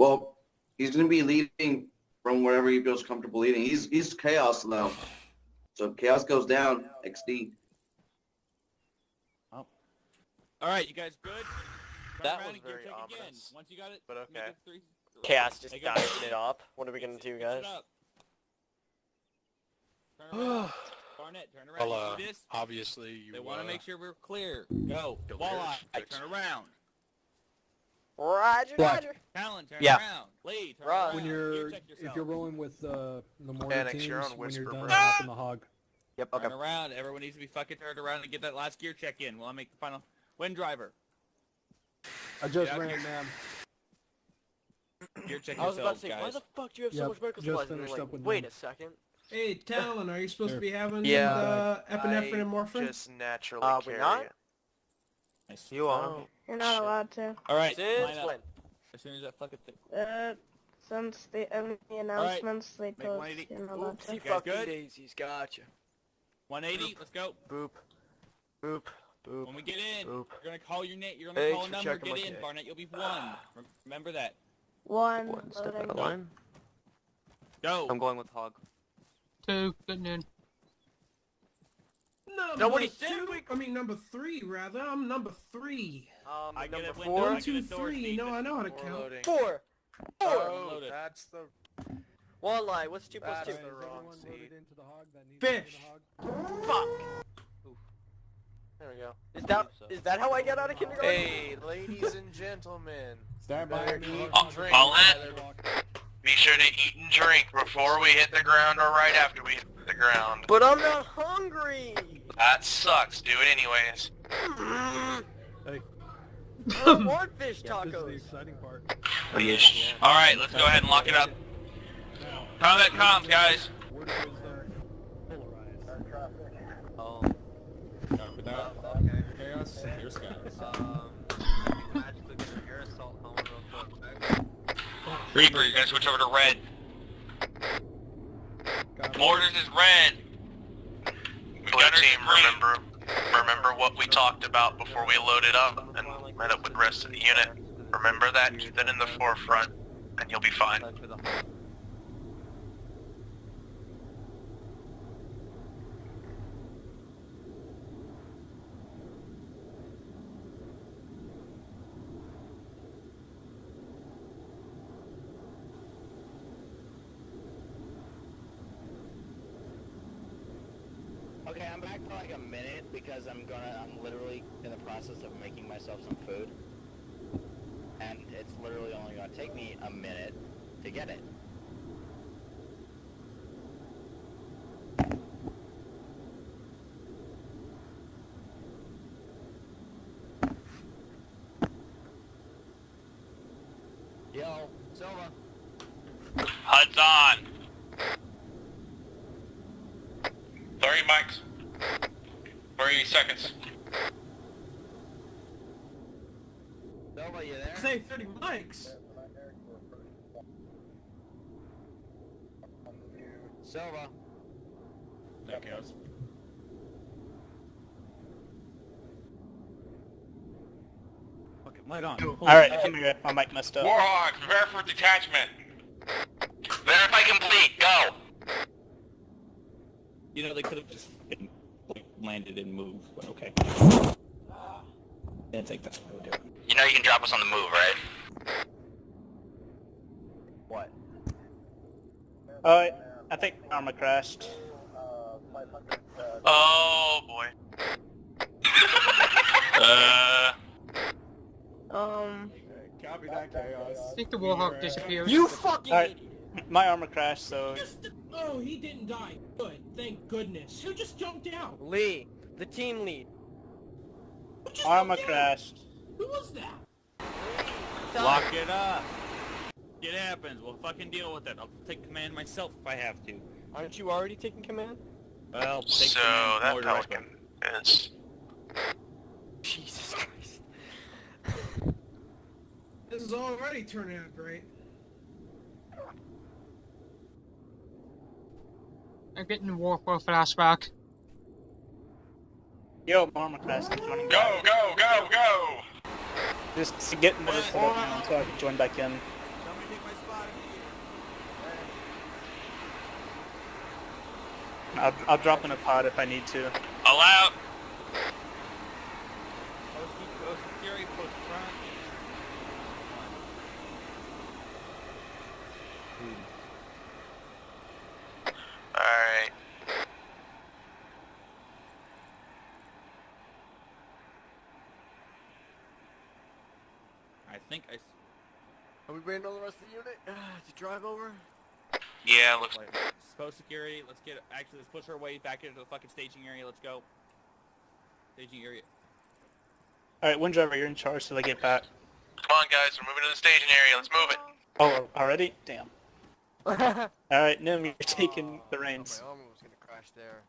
Well, he's going to be leading from wherever he feels comfortable leading. He's Chaos, though. So if Chaos goes down, XD. Oh. All right, you guys good? That Turn around was and gear very check again. ominous. Once you got it, But make okay. it 3. Chaos just Make it- dicing it up. What are we gonna do, Fix guys? it up. Turn around. Barnett, turn around. Well, You see this? obviously you They want to make sure we're clear. Go. Walleye, turn around. Roger, Roger. Talon, turn Yeah. around. Lee, turn Right. around. When Gear you're check if yourself. you're rolling with the mortar Annex teams, your own when you're whisper, done, bro. hop in the hog. Yep. Okay. Turn around. Everyone needs to be fucking turned around and get that last gear check in while I make the final wind driver. I just Yeah, ran, okay. man. Gear check I was about yourselves, to say, why guys. the fuck do you have so Yep, much medical just supplies? And finished you're up with like, wait them. a second. Hey, Talon, are you supposed to be having Yeah. epinephrine and morphine? Just naturally We're carry not? it. Nice. You are. You're not allowed to. All right, Since line up. when? As soon as that fucking thing. Since the announcements, they Make told 180. you're not allowed to. Oopsie You guys fucking good? daisies, gotcha. 180. Let's go. Boop. Boop. Boop. When we get in, Boop. you're gonna call your name. You're gonna Thanks call a for number. checking Get my in, kit. Barnett. You'll be 1. Remember that. One step loading. out of line. Go. I'm going with hog. 2, getting in. Nobody Number said 2? I mean, number 3, rather. I'm number 3. I get Number it. 4. I 1, get 2, it, Thor, 3. Steve. No, I know how to We're count. loading. 4. Oh, Loaded. that's the Walleye, what's 2 plus 2? That's the wrong seed. Loaded into the hog that needs to be in Fish. the hog. Fuck. There we go. Is that how I get out of kindergarten? Hey, ladies and gentlemen, Stand by better me. eat Oh, and drink. all in. Better- Be sure to eat and drink before we hit the ground or right after we hit the ground. But I'm not hungry. That sucks. Do it anyways. Hey, I don't want fish this is the tacos. exciting part. All right, let's go ahead and lock it up. How that comms, guys? Word is polarized. Oh. Copy that. Okay. Chaos, your skies. Magically get your air assault helmet real quick. Reaper, you're gonna switch over to red. Got it. Mortars is red. Blue team, remember what we talked about before we loaded up and met up with the rest of the unit. Remember that, keep that in the forefront, and you'll be fine. For the Okay, I'm back for like a minute because I'm literally in the process of making myself some food. And it's literally only gonna take me a minute to get it. Yo, Silva. HUD's on. 30 mics. 30 seconds. Silva, you there? Say 30 mics. Silva. There goes. Fucking light on. Alright, I think my mic messed up. Warhawk, prepare for detachment. Verify complete, go. You know, they could have just like landed and moved, but okay. I think that's what I would do. You know you can drop us on the move, right? What? I think Arma crashed. Oh boy. Copy that, Chaos. I think the Warhawk disappeared. You fucking Alright, idiot. my armor crashed, so Oh, he didn't die. Good. Thank goodness. Who just jumped out? Lee, the team lead. Who just Arma jumped out? crashed. Who was that? Lock it up. It happens. We'll fucking deal with it. I'll take command myself if I have to. Aren't you already taking command? Well, take So command that more Pelican directly. is... Jesus Christ. This is already turning out great. I'm getting the Warhawk flashback. Yo, my armor crashed. I'm joining Go, back. go, go, go! Just to get more set up now so I can join back in. Somebody I'll drop in a pod if I need to. All out. Post security, post front. Alright. I think I... Are we waiting on the rest of the unit to drive over? Yeah, looks like... Post security, let's get... Actually, let's push our way back into the fucking staging area, let's go. Staging area. Alright, Wind Driver, you're in charge till I get back. Come on, guys, we're moving to the staging area. Let's move it. Oh, already? Damn. Alright, Nim, you're taking the reins. My armor was gonna crash there.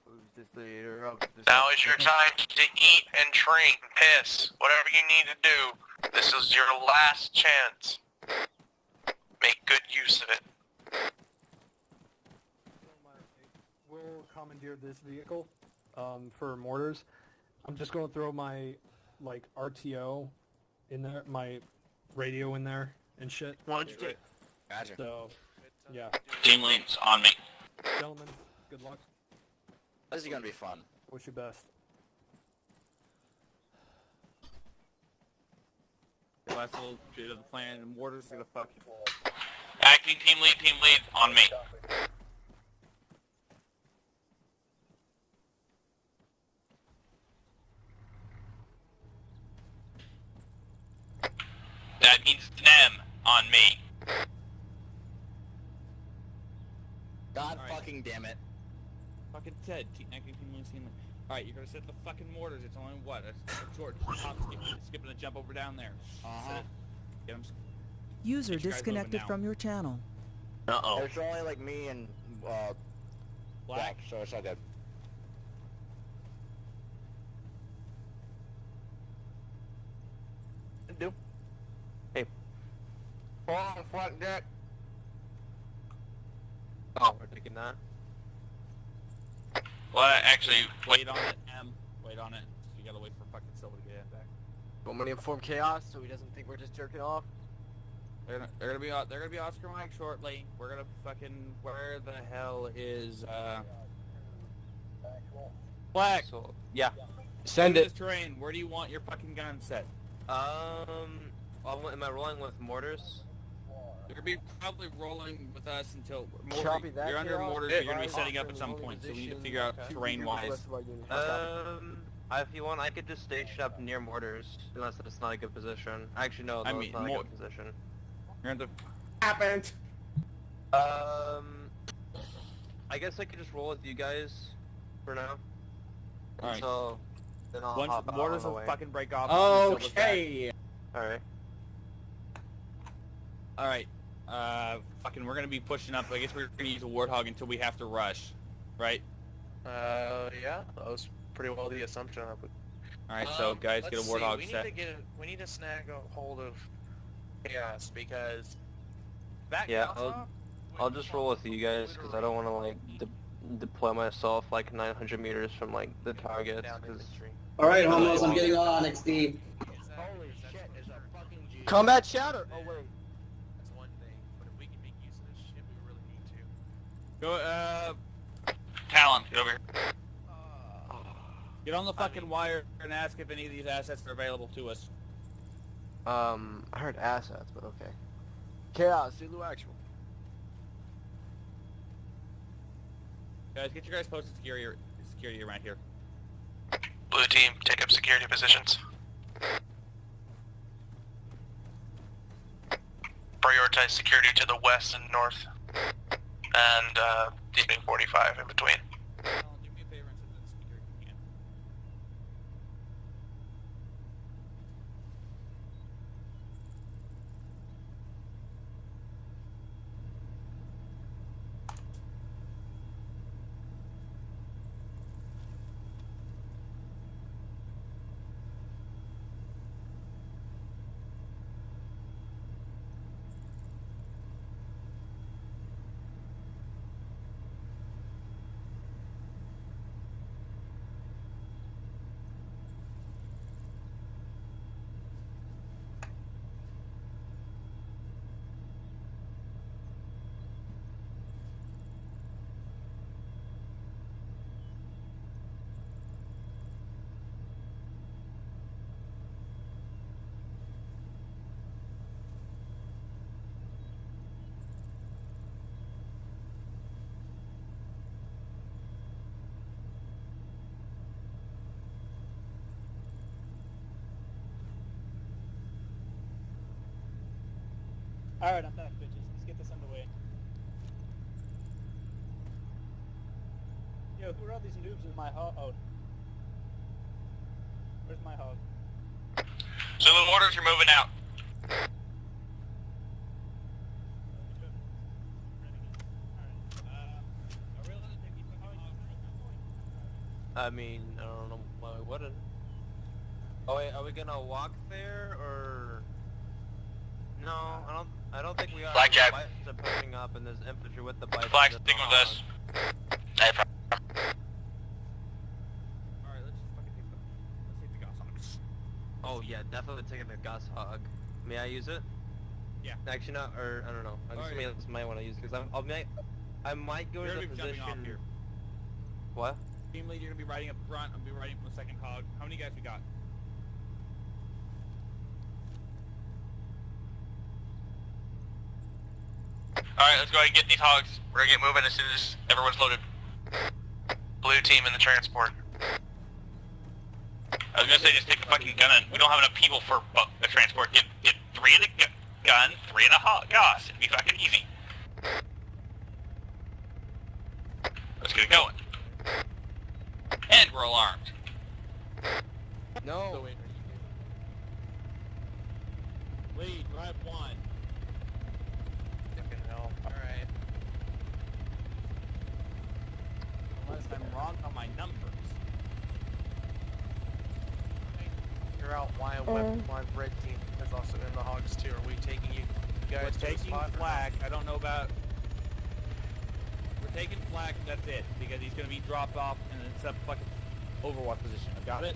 Who's this leader of this? Now is your time to eat and drink, piss, whatever you need to do. This is your last chance. Make good use of it. We'll commandeer this vehicle for mortars. I'm just going to throw my like RTO in there, my radio in there and shit. Gotcha. So, yeah. Team leads on me. Gentlemen, good luck. This is gonna be fun. Wish you best. Last little bit of the plan, and mortars are gonna fucking... Acting team lead on me. That means them on me. God fucking damn it. Fucking said, acting team lead, Alright, you're gonna set the fucking mortars, it's only what? A short hop skipping a jump over down there. Set it. Get 'em. User Get you guys moving disconnected now. from your channel. Uh-oh. There's only like me and, Black. so it's all good. Do. Hey. Hold on, front deck. Oh, we're taking that. Well, actually, Wait on it, M. Wait on it. You gotta wait for fucking Silver to get in back. Want me to inform Chaos so he doesn't think we're just jerking off? They're gonna be Oscar Mike shortly. We're gonna fucking... Where the hell is, Black! So, yeah. Send This terrain, where do you want your fucking gun set? Am I rolling with mortars? You're gonna be probably rolling with us until... Copy that, You're under Chaos. mortars, you're gonna be setting up at some point, so we need to figure out terrain-wise. If you want, I could just station up near mortars, unless it's not a good position. Actually, no, I it's mean, not a more- good position. You're in the... Happened! I guess I could just roll with you guys for now. Alright. So, then I'll Once hop out mortars on the will way. fucking break off... Okay! Alright. Alright. Fucking we're gonna be pushing up. I guess we're gonna use a Warthog until we have to rush. Right? Yeah, that was pretty well the assumption. Alright, so guys, get a let's see, Warthog set. We need to snag a hold of Chaos because that Yeah, Chaos I'll just roll with you guys, because I don't want to, like, deploy myself, like, 900 meters from, like, the targets, because... Alright, homos, I'm getting on XD. Holy shit, is a fucking G. Combat chatter! Oh, wait. That's one thing, but if we can make use of this shit, we really need to. Go, Talon, get over here. get on the fucking wire and ask if any of these assets are available to us. I heard assets, but okay. Chaos, Zulu actual. Guys, get your guys posted security around here. Blue team, take up security positions. Prioritize security to the west and north. And, deeping 45 in between. Do me a favor and send the speaker if you can. Alright, I'm back, bitches. Let's get this underway. Yo, who are all these noobs in my hog? Oh. Where's my hog? Zulu orders, you're moving out. I mean, I don't know why we wouldn't. Oh wait, are we gonna walk there or? No, I don't think we are. Blackjack. The bikes are pushing up, and there's infantry with the bikes. Black, and stick the with us. Hey, Alright, let's just fucking take the Goshawks. Oh yeah, definitely taking the Gus hog. May I use it? Yeah. Actually not, or I don't know. I'm assuming else might want to use it because I might go We're to gonna the be jumping position. off here. What? Team lead, you're gonna be riding up front. I'll be riding from the second hog. How many guys we got? Alright, let's go ahead and get these hogs. We're gonna get moving as soon as everyone's loaded. Blue team in the transport. I was gonna say just take the fucking gun in. We don't have enough people for the transport. Get 3 in the gun, 3 in a hog. Gosh, it'd be fucking easy. Let's get it going. And we're all armed. No. Lead, drive 1. Fucking hell. Alright. Unless I'm wrong on my numbers. Figure out why my red team is also in the hogs too. Are we taking you guys We're to the taking spot or flag. I don't know about... We're taking flag, that's it. Because he's gonna be dropped off in a sub fucking overwatch position. I got it?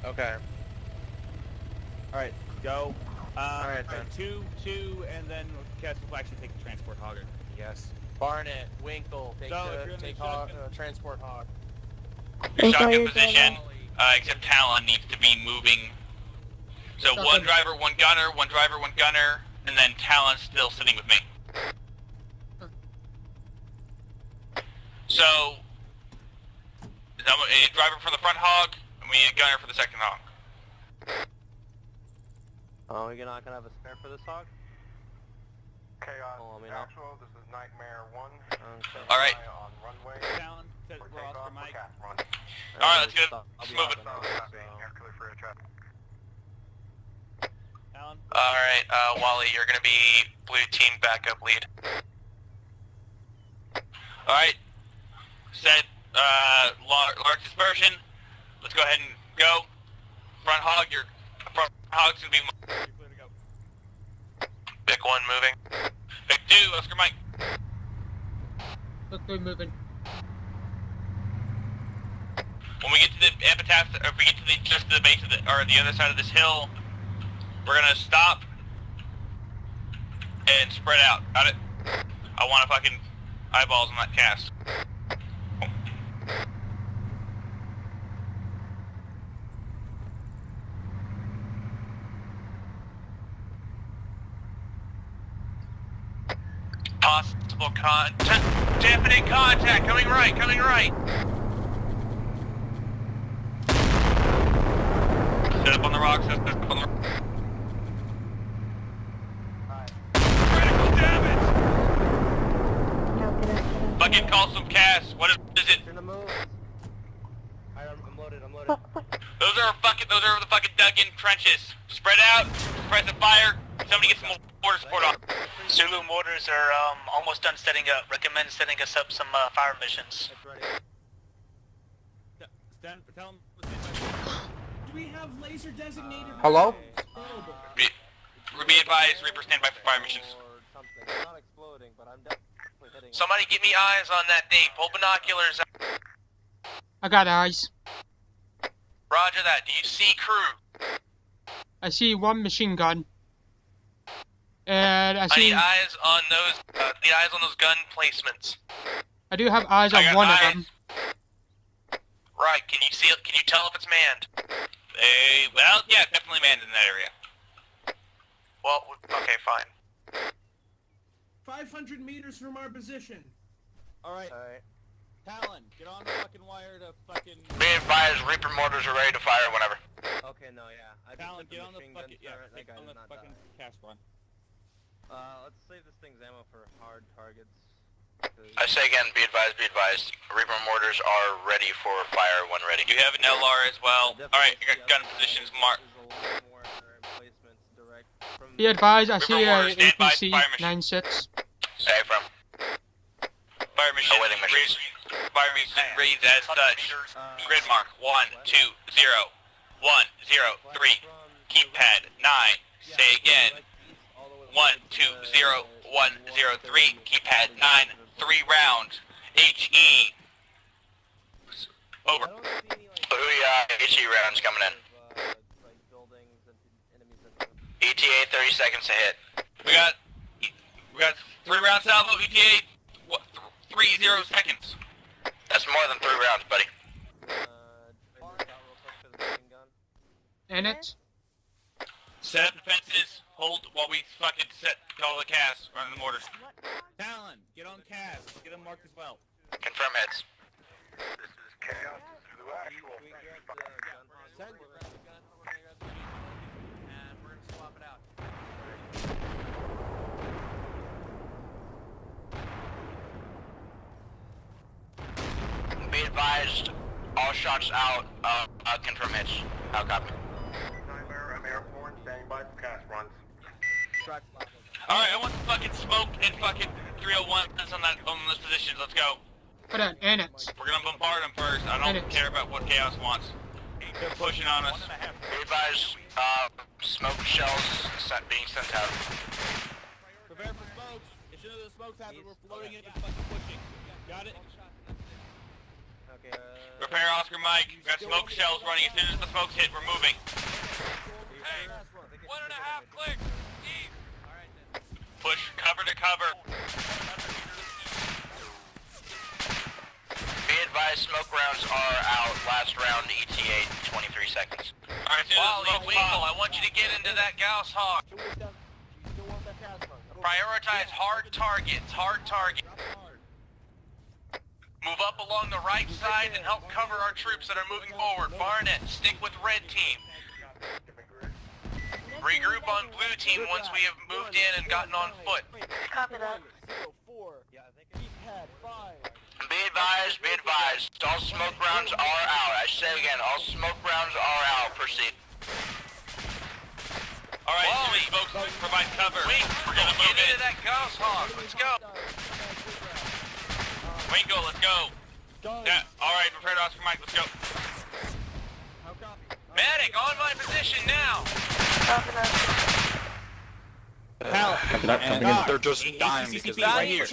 not? Okay. Alright, go. Alright then. 2, and then Cass will actually take the transport hogger. Yes. Barnett, Winkle, take So, if you're in the hog, shotgun- transport hog. Your shotgun position, except Talon needs to be moving. So one driver, one gunner, and then Talon's still sitting with me. So, a driver for the front hog, and we need a gunner for the second hog. Oh, you're not gonna have a spare for this hog? Chaos Oh, I mean, Actual, this is Nightmare 1. Okay. Alright. On runway. Talon, set For we're Oscar takeoff, Mike. Cat, run. Alright, let's get it. I'll Let's be move it. hopping out, Copy, so- air clear for air traffic. Talon. Alright, Wally, you're gonna be blue team backup lead. Alright. Set, large dispersion. Let's go ahead and go. Front hog's gonna be... You're clear to go. Vic 1 moving. Vic 2, Oscar Mike. Look, we're moving. When we get to the epitaph, or if we get to just to the base of the other side of this hill, we're gonna stop and spread out. Got it? I want fucking eyeballs on that cast. Possible contact. Definite contact. Coming right. Coming right. Set up on the rocks. Set up on the. Critical damage. Fucking call some cast. What is it? Turn the move. I'm loaded. Those are the fucking dug-in trenches. Spread out. Press the fire. Somebody get some more border support on. Zulu mortars are almost done setting up. Recommend setting us up some fire missions. It's ready. Tell him. Do we have laser designated? Hello? Be advised, Reaper stand by for fire missions. Or something. It's not exploding, but I'm definitely hitting. Somebody get me eyes on that thing. Pull binoculars out. I got eyes. Roger that. Do you see crew? I see one machine gun. And I I see... need eyes on those. Gun placements. I do have eyes I on got one eyes. of them. Right. Can you see it? Can you tell if it's manned? Well, yeah, definitely manned in that area. Well, okay, fine. 500 meters from our position. Alright. Talon, get on the fucking wire to fucking... Be advised, Reaper mortars are ready to fire whenever. Okay, no, yeah. I just Talon, hit the get on the machine gun fucking... Yeah, turret, that get guy on did the not fucking die. cast run. Let's save this thing's ammo for hard targets. I say again, be advised, be advised. Reaper mortars are ready for fire when ready. You have an LR as well. Alright, you got gun positions marked. Be advised, I see a mortar, stand by, APC fire mission. 96. Say from. Fire mission reads, fire mission reads as such. Grid mark 1, 2, 0, 1, 0, 3. Keypad 9. Say again. 1, 2, 0, 1, 0, 3. Keypad 9. 3 rounds. HE. Over. Who HE rounds coming in? ETA 30 seconds to hit. We got 3 rounds salvo, ETA 30 seconds. That's more than 3 rounds, buddy. In it. Set up defenses. Hold while we fucking set all the cast. Run the mortars. Talon, get on cast. Get them marked as well. Confirm hits. This is Chaos to actual. And we're gonna swap it out. Be advised, all shots out. Confirm hits. How copy? Nightmare, I'm airborne, standing by for cast runs. Alright, I want the fucking smoke and fucking 301 on those positions. Let's go. Put it in it. We're gonna bombard them first. I don't care about what Chaos wants. They're pushing on us. Be advised, smoke shells being sent out. Prepare for smokes. As soon as the smokes happen, we're floating it and fucking pushing. Got it? Okay, Prepare Oscar Mike. We got smoke shells running. As soon as the smokes hit, we're moving. Hey, 1.5 clicks. Push cover to cover. Be advised, smoke rounds are out. Last round, ETA 23 seconds. Alright, Winkle, I want you to get into that Gauss Hawk. Prioritize hard targets, hard target. Move up along the right side and help cover our troops that are moving forward. Barnett, stick with red team. Regroup on blue team once we have moved in and gotten on foot. Copy that. Be advised, all smoke rounds are out. I say again, all smoke rounds are out. Proceed. Alright, smoke provide cover. We're gonna move into that Gauss Hawk. Let's go. Wingo, let's go. Yeah, alright, prepare to Oscar Mike, let's go. Medic, on my position now. And they're just dying because they're right here.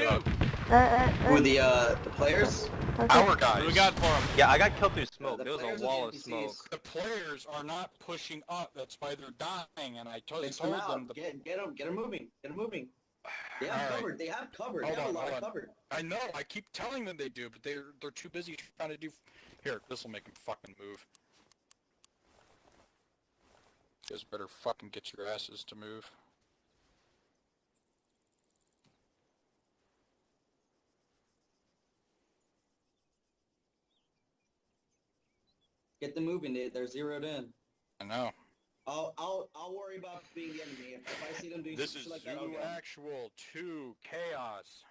Who the players? Our guys. What do we got for them? Yeah, I got killed through smoke. There was a wall of NPCs. smoke. The players are not pushing up. That's why they're dying. And I told They them. out. Get them moving. Get them moving. They have All right. covered. They have covered. Hold They have on, a lot hold of on. covered. I know. I keep telling them they do, but they're too busy trying to do. Here, this will make them fucking move. You guys better fucking get your asses to move. Get them moving. They're zeroed in. I know. I'll worry about being the enemy. If I see them doing This shit is like that, Zulu I'll go. Actual to Chaos.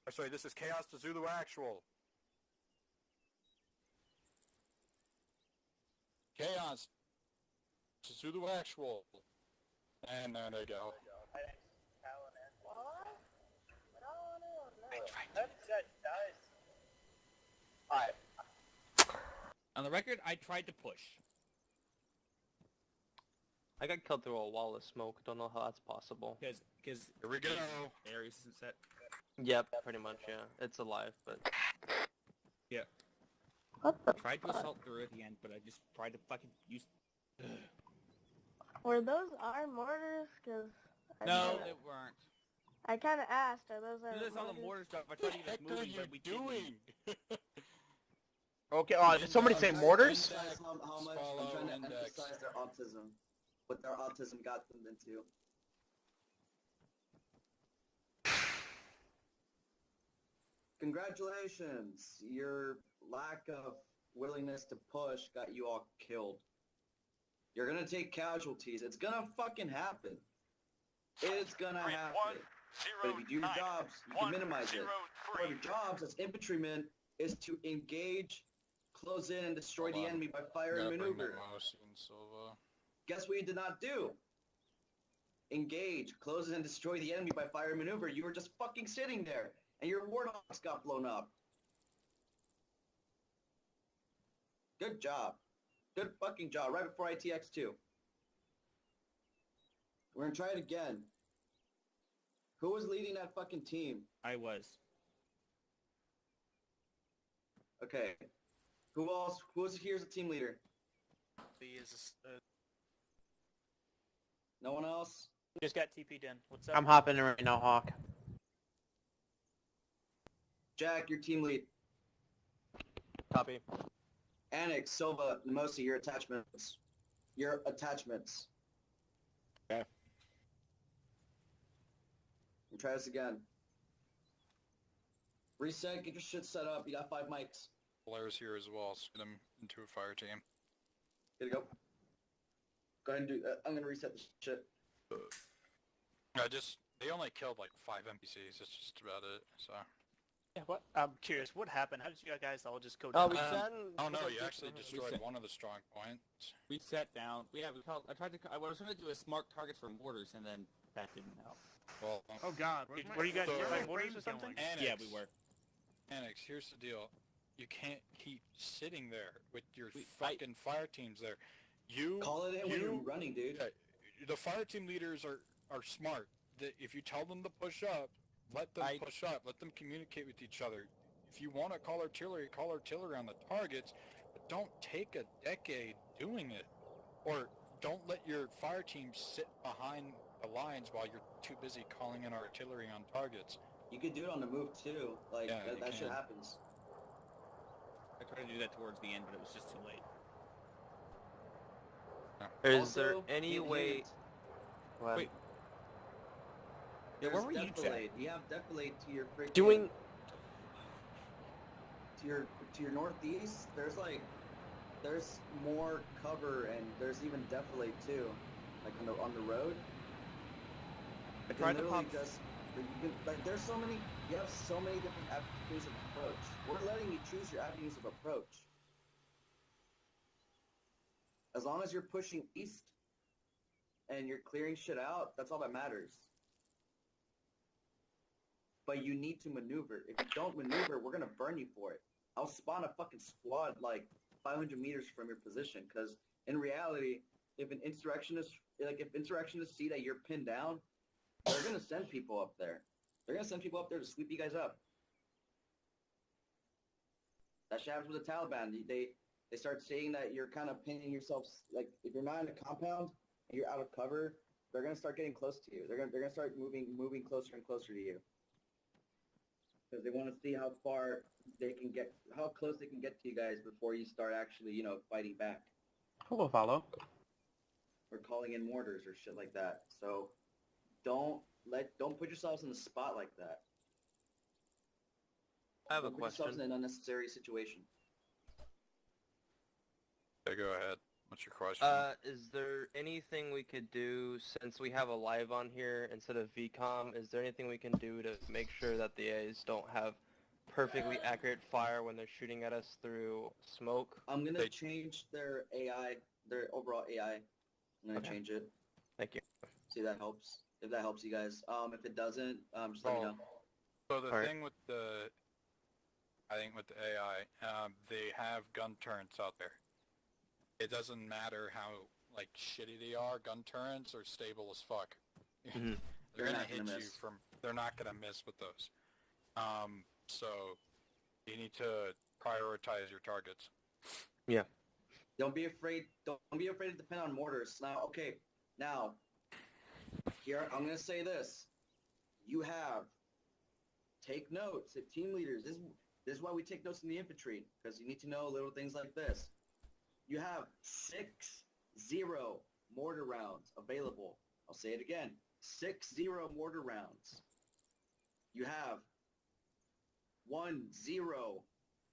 Sorry, this is Chaos to Zulu Actual. Chaos to Zulu Actual. And there they go. Alright. On the record, I tried to push. I got killed through a wall of smoke. Don't know how that's possible. Because Here we go. Ares isn't set. Yep, pretty much, yeah. It's alive, but... Yeah. What the Tried to fuck? assault through at the end, but I just tried to fucking use... Were those our mortars? Cause No, they weren't. I kind of asked, are those our This is all the mortar stuff. I tried to get us moving, but we didn't. Okay, did somebody say mortars? Emphasize how much I'm trying to emphasize their autism. What their autism got them into. Congratulations! Your lack of willingness to push got you all killed. You're gonna take casualties. It's gonna fucking happen. It's gonna happen. But if you do your jobs, you can minimize it. Part of your jobs as infantrymen is to engage, close in, and destroy the enemy by fire and maneuver. Guess what you did not do? Engage, close in, and destroy the enemy by fire and maneuver. You were just fucking sitting there, and your warthogs got blown up. Good job. Good fucking job. Right before ITX 2. We're gonna try it again. Who was leading that fucking team? I was. Okay. Who else? Who was here as a team leader? No one else? Just got TP'd in. What's up? I'm hopping in right now, Hawk. Jack, your team lead. Copy. Annex, Silva, Nemosi, your attachments. Your attachments. Okay. We'll try this again. Reset, get your shit set up. You got 5 mics. Blair's here as well. Spin him into a fire team. Here you go. Go ahead and do. I'm gonna reset the shit. They only killed like 5 NPCs. That's just about it. So. Yeah, what? I'm curious. What happened? How did you guys all just go Oh, down? we sat. Oh no, you actually destroyed one of the strong points. We sat down. I was trying to do a smart targets for mortars, and then that didn't help. Well, Oh God, were you guys hit by mortars or something? Annex, Yeah, we were. Annex, here's the deal. You can't keep sitting there with your fucking fire teams there. You Call it in when you're running, dude. The fire team leaders are smart. If you tell them to push up, let them push up. Let them communicate with each other. If you want to call artillery on the targets, but don't take a decade doing it. Or don't let your fire team sit behind the lines while you're too busy calling in artillery on targets. You could do it on the move too. Like Yeah, that shit can. happens. I tried to do that towards the end, but it was just too late. Is there any way? Wait. There's where were you, defilade. You have defilade to your freaking. Doing. To your northeast. There's more cover and there's even defilade too, like on the road. I tried to pump. There's so many. You have so many different avenues of approach. We're letting you choose your avenues of approach. As long as you're pushing east and you're clearing shit out, that's all that matters. But you need to maneuver. If you don't maneuver, we're gonna burn you for it. I'll spawn a fucking squad like 500 meters from your position, because in reality, if insurrectionists see that you're pinned down, they're gonna send people up there. They're gonna send people up there to sweep you guys up. That shit happens with the Taliban. They start saying that you're kind of pinning yourself. Like if you're not in a compound and you're out of cover, they're gonna start getting close to you. They're gonna start moving closer and closer to you, because they want to see how far they can get, how close they can get to you guys before you start actually, fighting back. Hello, follow. Or calling in mortars or shit like that. So don't put yourselves in the spot like that. I have a Don't put yourselves question. in an unnecessary situation. Yeah, go ahead. What's your question? Is there anything we could do, since we have a live on here instead of VCOM, is there anything we can do to make sure that the AIs don't have perfectly accurate fire when they're shooting at us through smoke? I'm gonna change their AI, their overall AI. I'm gonna change it. Thank you. See if that helps. If that helps you guys. If it doesn't, just let me know. So the thing with I think with the AI, they have gun turrets out there. It doesn't matter how shitty they are. Gun turrets are stable as fuck. Mm-hmm. They're gonna hit you from. They're not gonna miss with those. So you need to prioritize your targets. Yeah. Don't be afraid. Don't be afraid to depend on mortars. Now, here I'm gonna say this. You have. Take notes. If team leaders, this is why we take notes in the infantry, because you need to know little things like this. You have 60 mortar rounds available. I'll say it again. 60 mortar rounds. You have 10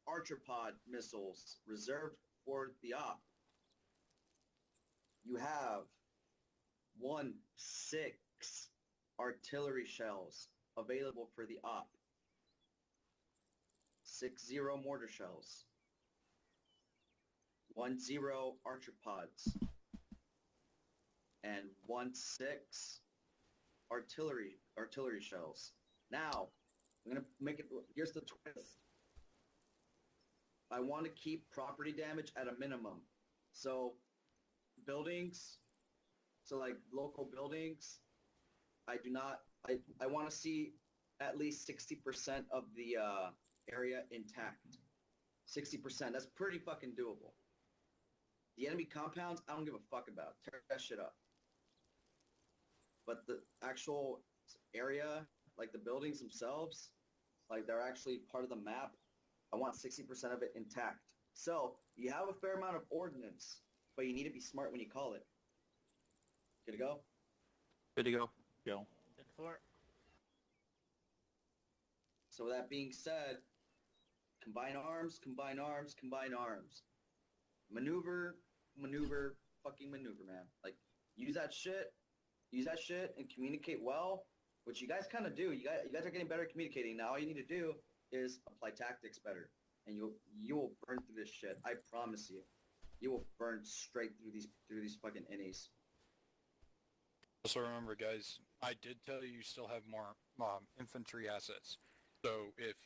Archer pod missiles reserved for the op. You have 16 artillery shells available for the op. 60 mortar shells. 10 archer pods. And 16 artillery shells. Now, I'm gonna make it. Here's the twist. I want to keep property damage at a minimum. So, buildings. So like local buildings. I do not. I want to see at least 60% of the area intact. 60%. That's pretty fucking doable. The enemy compounds, I don't give a fuck about. Tear that shit up. But the actual area, like the buildings themselves, like they're actually part of the map, I want 60% of it intact. So, you have a fair amount of ordnance, but you need to be smart when you call it. Good to go? Good to go. Go. Good for it. So with that being said, combine arms, combine arms, combine arms. Maneuver, fucking maneuver, man. Like, use that shit and communicate well, which you guys kind of do. You guys are getting better at communicating. Now all you need to do is apply tactics better, and you will burn through this shit. I promise you. You will burn straight through these fucking innies. Also remember, guys, I did tell you still have more infantry assets. So if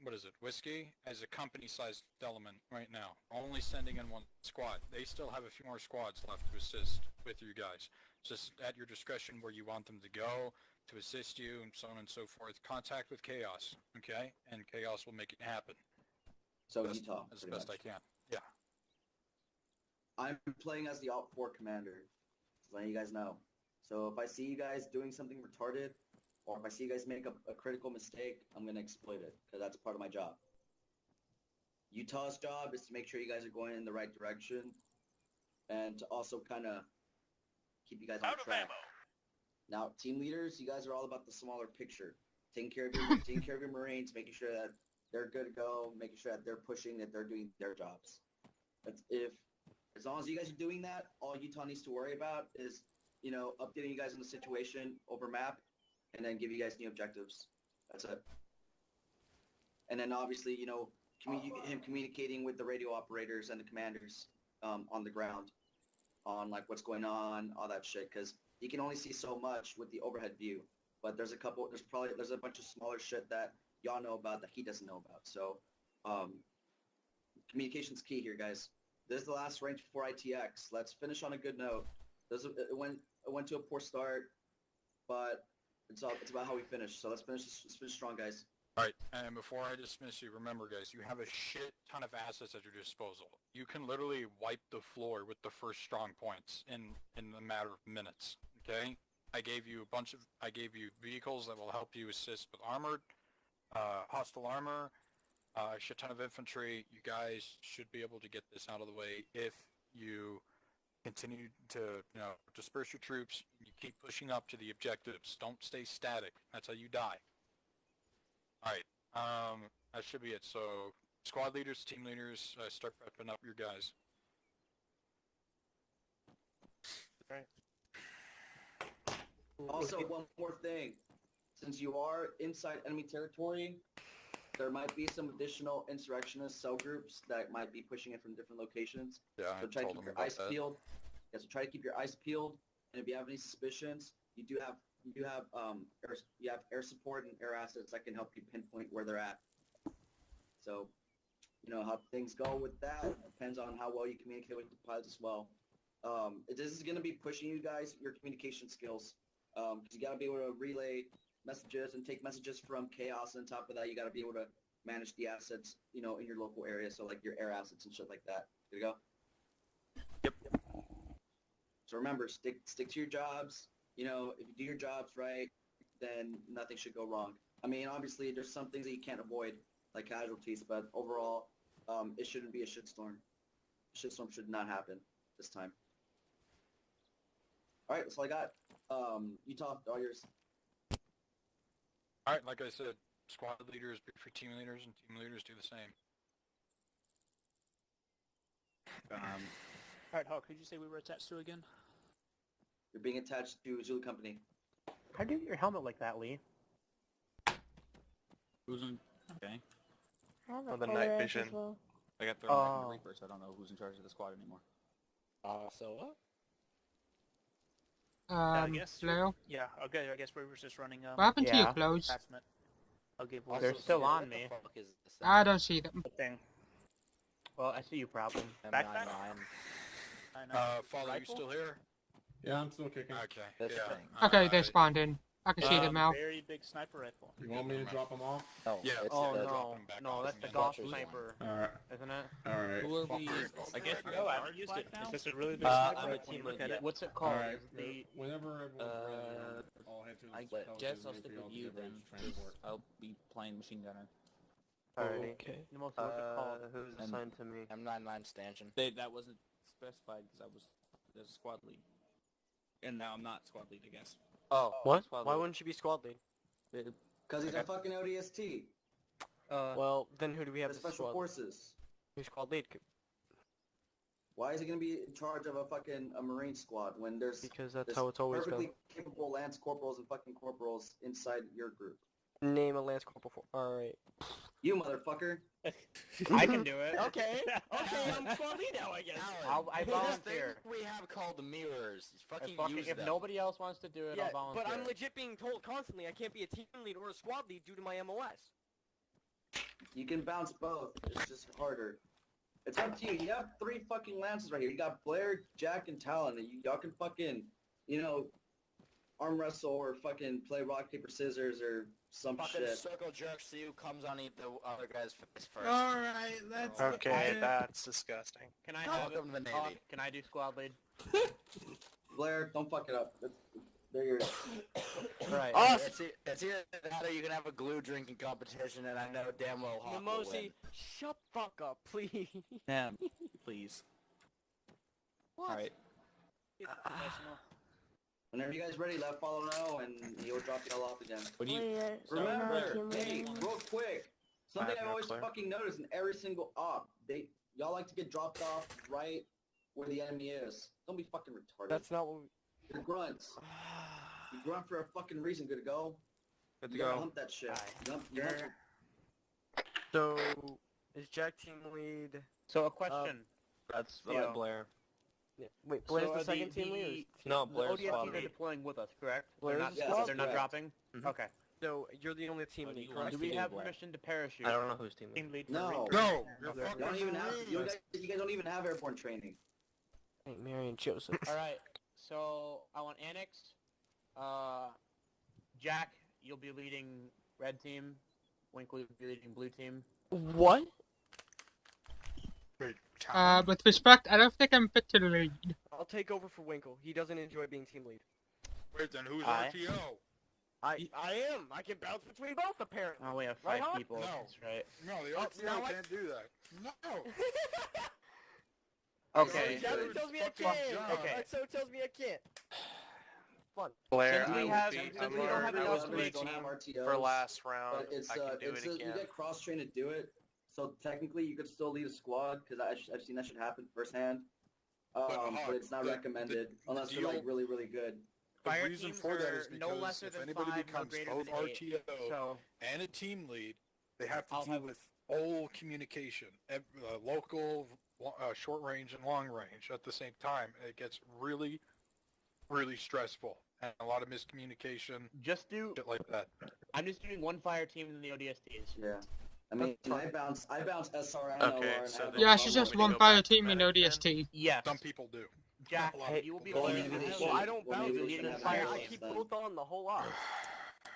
what is it, Whiskey, as a company-sized element right now, only sending in one squad. They still have a few more squads left to assist with you guys. Just at your discretion where you want them to go, to assist you, and so on and so forth. Contact with Chaos, okay? And Chaos will make it happen. So Utah, as best I can. Yeah. I'm playing as the Op 4 commander, just letting you guys know. So if I see you guys doing something retarded, or if I see you guys make a critical mistake, I'm going to exploit it, because that's part of my job. Utah's job is to make sure you guys are going in the right direction, and to also kind of keep you guys on track. Now, team leaders, you guys are all about the smaller picture. Taking care of your Marines, making sure that they're good to go, making sure that they're pushing, that they're doing their jobs. As long as you guys are doing that, all Utah needs to worry about is, updating you guys on the situation over map, and then give you guys new objectives. That's it. And then obviously, him communicating with the radio operators and the commanders on the ground on like what's going on, all that shit, because you can only see so much with the overhead view. But there's a bunch of smaller shit that y'all know about that he doesn't know about. So communication's key here, guys. This is the last range before ITX. Let's finish on a good note. It went to a poor start, but it's about how we finish. So let's finish strong, guys. All right, and before I dismiss you, remember, guys, you have a shit ton of assets at your disposal. You can literally wipe the floor with the first strong points in a matter of minutes. Okay, I gave you vehicles that will help you assist with armored, hostile armor, a shit ton of infantry. You guys should be able to get this out of the way if you continue to disperse your troops. You keep pushing up to the objectives. Don't stay static. That's how you die. All right, that should be it. So, squad leaders, team leaders, start prepping up your guys. Right. Also, one more thing. Since you are inside enemy territory, there might be some additional insurrectionist cell groups that might be pushing in from different locations. Yeah, so try to keep your eyes peeled. Yeah, so try to keep your eyes peeled. And if you have any suspicions, you have air support and air assets that can help you pinpoint where they're at. So, how things go with that depends on how well you communicate with the pilots as well. This is going to be pushing you guys, your communication skills, because you got to be able to relay messages and take messages from Chaos. And on top of that, you got to be able to manage the assets, in your local area. So like your air assets and shit like that. Good to go? Yep. So remember, stick to your jobs. If you do your jobs right, then nothing should go wrong. I mean, obviously, there's some things that you can't avoid, like casualties, but overall, it shouldn't be a shitstorm. A shitstorm should not happen this time. All right, that's all I got. Utah, all yours. All right, like I said, squad leaders be for team leaders, and team leaders do the same. All right, Hawk, who'd you say we were attached to again? You're being attached to Zulu Company. How do you get your helmet like that, Lee? Who's in? Okay. I have a Oh, the polar night axe vision. as well. I got thrown back in the Oh. Reaper, so I don't know who's in charge of the squad anymore. So what? I guess. Hello? Yeah. Okay. I guess we were just running. What happened to your Yeah. clothes? Attachment. Okay. Well, Also, they're still Sierra, on what me. the fuck is this I don't see them. Good thing. Well, I see you, problem. M99? Backpack. I know. Father, you Rifle? still here? Yeah, I'm still kicking. Okay. This yeah. thing. Okay, they spawned in. I can see them now. Very big sniper rifle. You want me to drop them off? No, Yeah. it's Oh the, no, no, that's the the golf Butcher's sniper, Alright. isn't it? Alright. Who are we? I guess no, I haven't used it. It's just a really big I'm sniper a rifle. team Look lead, at yeah. it. What's it called? Alright. Is the Whenever everyone's ready, I'll head to the I Pelican guess I'll and stick for y'all with to you get ready then. to transport. I'll be playing machine gunner. Alrighty. Okay. the most what's it called? Who's And- assigned to me? M99 stanchion. That wasn't specified because I was the squad lead, and now I'm not squad lead, I guess. Oh, What? Squad Why lead. wouldn't you be squad lead? Because he's a fucking ODST. Well, then who do we have The as Special squad? Forces. Who's squad lead? Why is he going to be in charge of a Marine squad when there's Because that's there's how it's always perfectly been. capable Lance Corporals and fucking Corporals inside your group? Name a Lance Corporal for. Alright. You motherfucker. I can do it. Okay, I'm squad lead now, I guess. I volunteer. We have called the mirrors. Fucking use If them. nobody else wants to do it, I'll volunteer. but I'm legit being told constantly I can't be a team lead or a squad lead due to my MOS. You can bounce both. It's just harder. It's up to you. You have 3 fucking Lances right here. You got Blair, Jack, and Talon. Y'all can fucking, arm wrestle or fucking play rock, paper, scissors or some Fucking shit. circle jerk, see who comes on the other guy's face first. Alright, that's Okay, that's disgusting. Can I have Welcome to the Navy. Can I do squad lead? Blair, don't fuck it up. They're yours. Right. Us! It's either that or you can have a glue drinking competition, and I know damn well Hawk will win. Mimosi, shut the fuck up, please. Damn, please. What? All right. Whenever you guys ready, let follow know, and he'll drop y'all off again. What do you? Wait, Remember, team lead hey, anymore. real quick, something I have I've no always clue. fucking noticed in every single op, y'all like to get dropped off right where the enemy is. Don't be fucking retarded. That's not what we... You're grunts. You grunt for a fucking reason. Good to go. Good to You gotta go. hump that shit. You hump So, is Jack team lead... So a question. That's Yeah. Blair. Yeah. Wait, Blair's So the are second team lead? No, The Blair's squad ODSTs are lead. deploying with us, correct? Blair's they're the not, squad they're not lead. dropping? Okay. So, you're the only team What do lead, you correct? want Do we to have Blair? permission to parachute? I don't know who's team lead. Team lead for No. Reaper. No, you're Okay. fucking You don't even have. Marines. You guys don't even have airborne training. St. Mary and Joseph. Alright, so I want Annex. Jack, you'll be leading red team. Winkle, you'll be leading blue team. What? With respect, I don't think I'm fit to lead. I'll take over for Winkle. He doesn't enjoy being team lead. Wait, then who's I- RTO? I am. I can bounce between both, apparently. Oh, we have Right, 5 Hawk? people. No. That's right. No, the Oh, RTO now I- can't do that. No. Okay. Jasmine tells me I Fucking can't. job. Okay. So tells me I can't. Fun. Blair, Since we I will have- be, since I'm we don't have I enough was to blue make- don't have team RTOs, for last round. but it's I can do it's it you again. get cross trained to do it. So technically, you could still lead a squad because I've seen that shit happen firsthand. But it's not recommended unless they're like really really good. The Fire reason teams for that are is no because lesser if than anybody 5, no becomes greater both than 8. RTO So, and a team lead, they have to I'll deal have- with all communication, local, short range, and long range at the same time. It gets really, really stressful, and a lot of miscommunication, just do... shit like that. I'm just doing one fire team in the ODSTs. Yeah. I mean, I bounce SRN, Okay, OR, and so I have then- Yeah, no she's problem just with one go fire back to team in medic then? ODST. Yes. Some people do. Jack, A lot of you will be people Well, leading... maybe they Well, I should. don't Well, bounce. maybe they Leading should have fire. an I alliance keep then. both on the whole lot.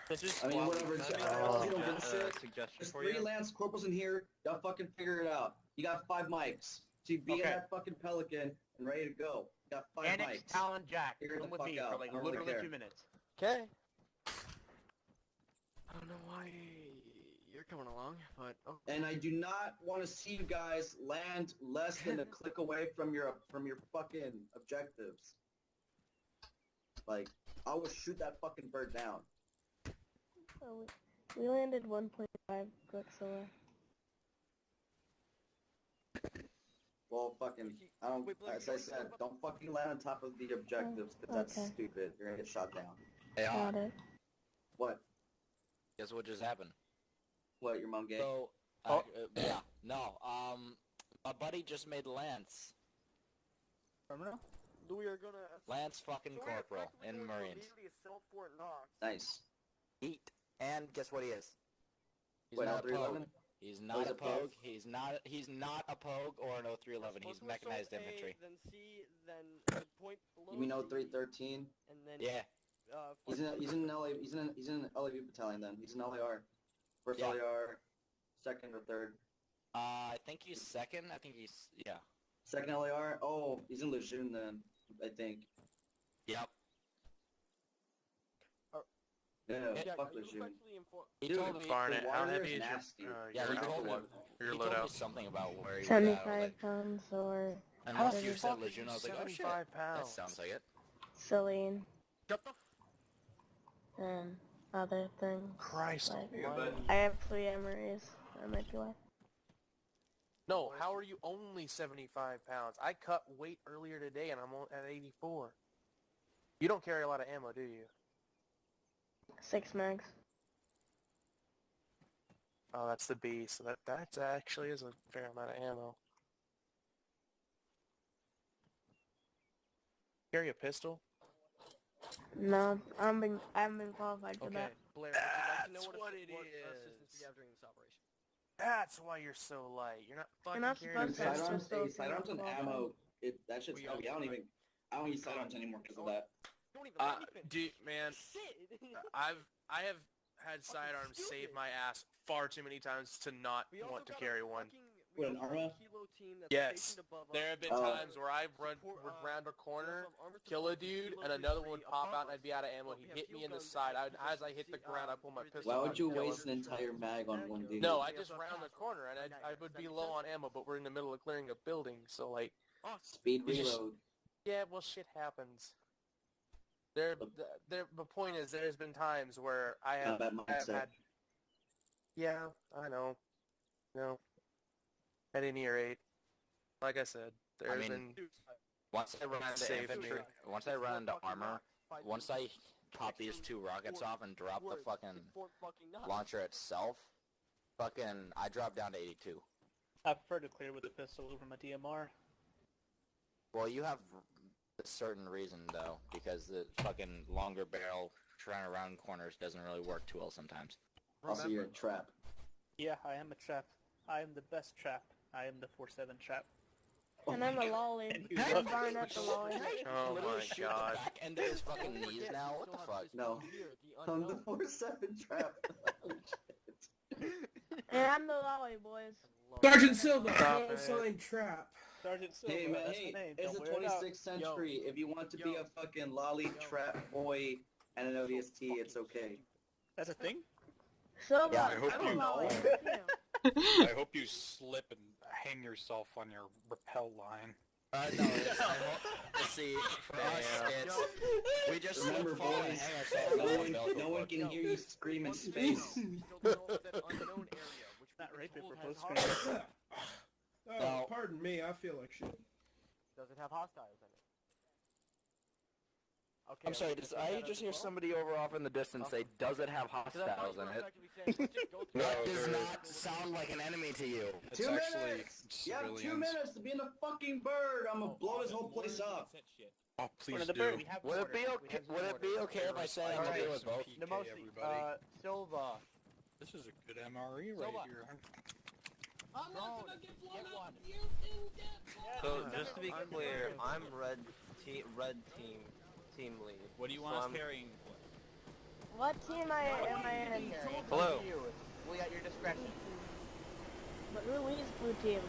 This is I mean, squad whatever. lead. It's Can I everyone else, you don't have give a a shit. suggestion There's for 3 you? Lance Corporals in here. Y'all fucking figure it out. You got 5 mics. So you be in Okay. that fucking Pelican and ready to go. You got 5 Annex, mics. Talon, Jack. Figure Come the with fuck me out. for like I don't really literally care. 2 minutes. Okay. I don't know why you're coming along, but okay. And I do not want to see you guys land less than a click away from your fucking objectives. Like, I will shoot that fucking bird down. Oh, we landed 1.5 clicks away. Well, fucking, I don't, as I said, don't fucking land on top of the objectives, because that's Okay. stupid. You're gonna get shot down. Hey, Got it. What? guess what just happened? What, your mom gay? So, yeah, no, my buddy just made Lance. Criminal? We are gonna... Lance fucking Corporal in Marines. Nice. Eat. And guess what he is? He's Wait, not a 0311? pogue. He's not a pogue. He's not a pogue or an 0311. He's mechanized infantry. Then C, then the point below You mean C, 0313? and then... Yeah. He's in an LAV battalion then. He's an LAR. First Yeah. LAR, second or third. I think he's second. I think he's, yeah. Second LAR? Oh, he's in Lejeune then, I think. Yep. Yeah, fuck Lejeune. He Dude, told me, Barnett, the how water heavy is is your, nasty. yeah, he told me, your he told me loadout? something about where he was at. 75 pounds or And How once the you fuck said are Lejeune, you I was like, oh shit, 75 that pounds? sounds like it. Celine Shut the and other things. Christ Like, almighty. I have 3 MREs. That might be why. No, how are you only 75 pounds? I cut weight earlier today and I'm at 84. You don't carry a lot of ammo, do you? 6 mags. Oh, that's the B, so that actually is a fair amount of ammo. Carry a pistol? No, I haven't been qualified for Okay, that. Blair, That's would you like to know what it assistance is. we have during this operation? That's why you're so light. You're not fucking not carrying a supposed to have pistol. pistols. Sidearms and Well, ammo, that shit's heavy. I don't use sidearms anymore because of that. Don't even let me finish. Dude, man, Shit! I have had sidearms save my ass far too many times to not We also want to got carry a one. we What, an also got a Arma? Kilo team that's Yes, stationed above us. there have been Oh. times where I've run around a corner, kill a dude, and another one would pop out and I'd be out of ammo. He'd hit me in the side. As I hit the ground, I pull my pistol Why out would and you kill waste him. an entire mag on one dude? No, I just round the corner and I would be low on ammo, but we're in the middle of clearing a building, so like, Speed You just- reload. yeah, well, shit happens. The point is, there's been times where I have Mindset. had. Yeah, I know. No. At any rate, like I said, there's been. Once I run into Save infantry, me. once I run into armor, once I pop these 2 rockets off and drop the fucking launcher itself, fucking, I drop down to 82. I prefer to clear with a pistol over my DMR. Well, you have a certain reason, though, because the fucking longer barrel trying around corners doesn't really work too well sometimes. Also, you're a trap. Yeah, I am a trap. I am the best trap. I am the 4-7 trap. And I'm a lolly. Hey! I'm buying at the lolly. Oh my god. Back end of his fucking knees now? What the fuck? No. I'm the 4-7 trap. And I'm the lolly, boys. Sergeant Silva, Stop no it. sign trap. Sergeant Silva, Hey man, that's hey, the name. it's Don't the wear it out. 26th century. If you want to be a fucking lolly trap boy and an ODST, it's okay. That's a thing? Silva, Yeah, I hope I'm a you- lolly. I hope you slip and hang yourself on your rappel line. No, let's see, for us, it's, we just Remember, fall and boys, hang ourselves on the umbilical no one cord. can hear you scream in space. Not rape it for post-screen. Oh, No. pardon me, I feel like shit. Does it have hostiles in it? Okay, I'm sorry, I just hear somebody over off in the distance say, does it have hostiles in it? That does not sound like an enemy to you. It's 2 actually minutes! You have 2 civilians. minutes to be in a fucking bird! I'm gonna blow this whole place up! Oh, please the do. bird. Would it be okay? Would it be okay if I said I'm gonna deal with both? everybody. Silva. This is a good MRE right Silva. here. I'm not gonna get blown up. So just to be clear, I'm red team lead. What do you So want us I'm- carrying? What team am I in? Hello. We at your discretion. But who leads blue team?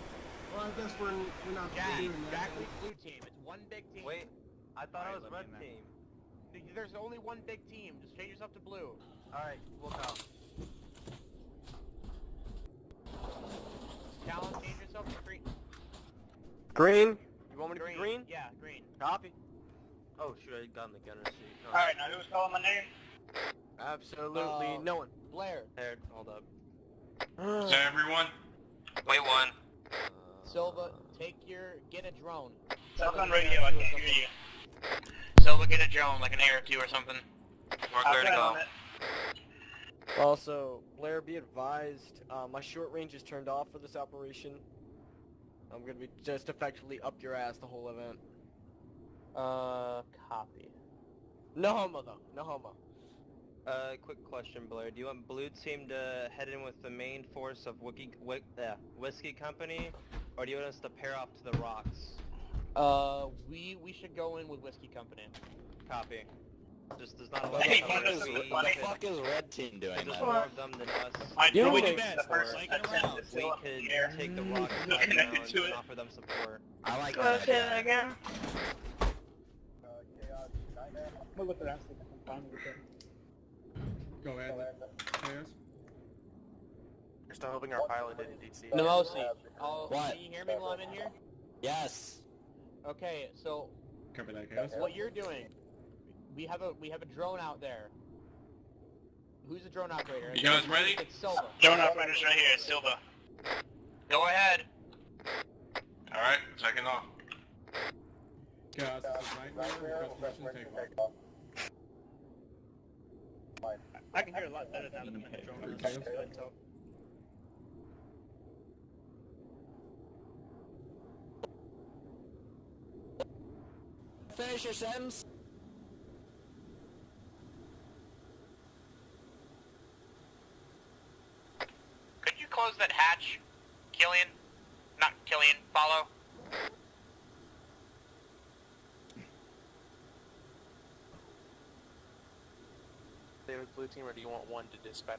Well, I guess we're not doing that. Jack leads blue team. It's one big team. Wait, I thought I was Alright, let red me in team. There's only one big team. Just change yourself to blue. Alright, we'll go. Talon, change yourself to green. Green? You want me to be green? Yeah, green. Copy. Oh shoot, I got in the gunner seat. Oh. Alright, now who's calling my name? Absolutely no one. Blair. There, hold up. So everyone, wait one. Silva, get a drone. Talk on radio, I can't hear you. Silva, get a drone, like an air or two or something. We're clear to go. Also, Blair, be advised, my short range is turned off for this operation. I'm gonna be just effectively up your ass the whole event. Copy. No homo though, no homo. Quick question, Blair. Do you want Blue Team to head in with the main force of Whiskey Company, or do you want us to pair off to the rocks? We should go in with Whiskey Company. Copy. Just there's not a lot What of the fuck is Red Team doing There's then? more of them than us. You What know, you bet? Like it around. We could take the rocks back down and offer them support. I like Wanna that say idea. that again? We'll look around. I'm fine with it. Go ahead. Chaos. You're still hoping our pilot didn't DC. Nemosi, What? can you hear me while I'm in here? Yes. Okay, so Copy that, Chaos. what you're doing, we have a drone out there. Who's the drone operator? You guys ready? It's Silva. Drone operator's right here, it's Silva. Go ahead. Alright, second off. Chaos, this is Nightmare. Request permission to take off. I can hear a lot better now that I'm in the drone. Okay. So. Finish your sentence. Could you close that hatch, Killian? Not Killian, follow. David, Blue Team, or do you want one to dispatch?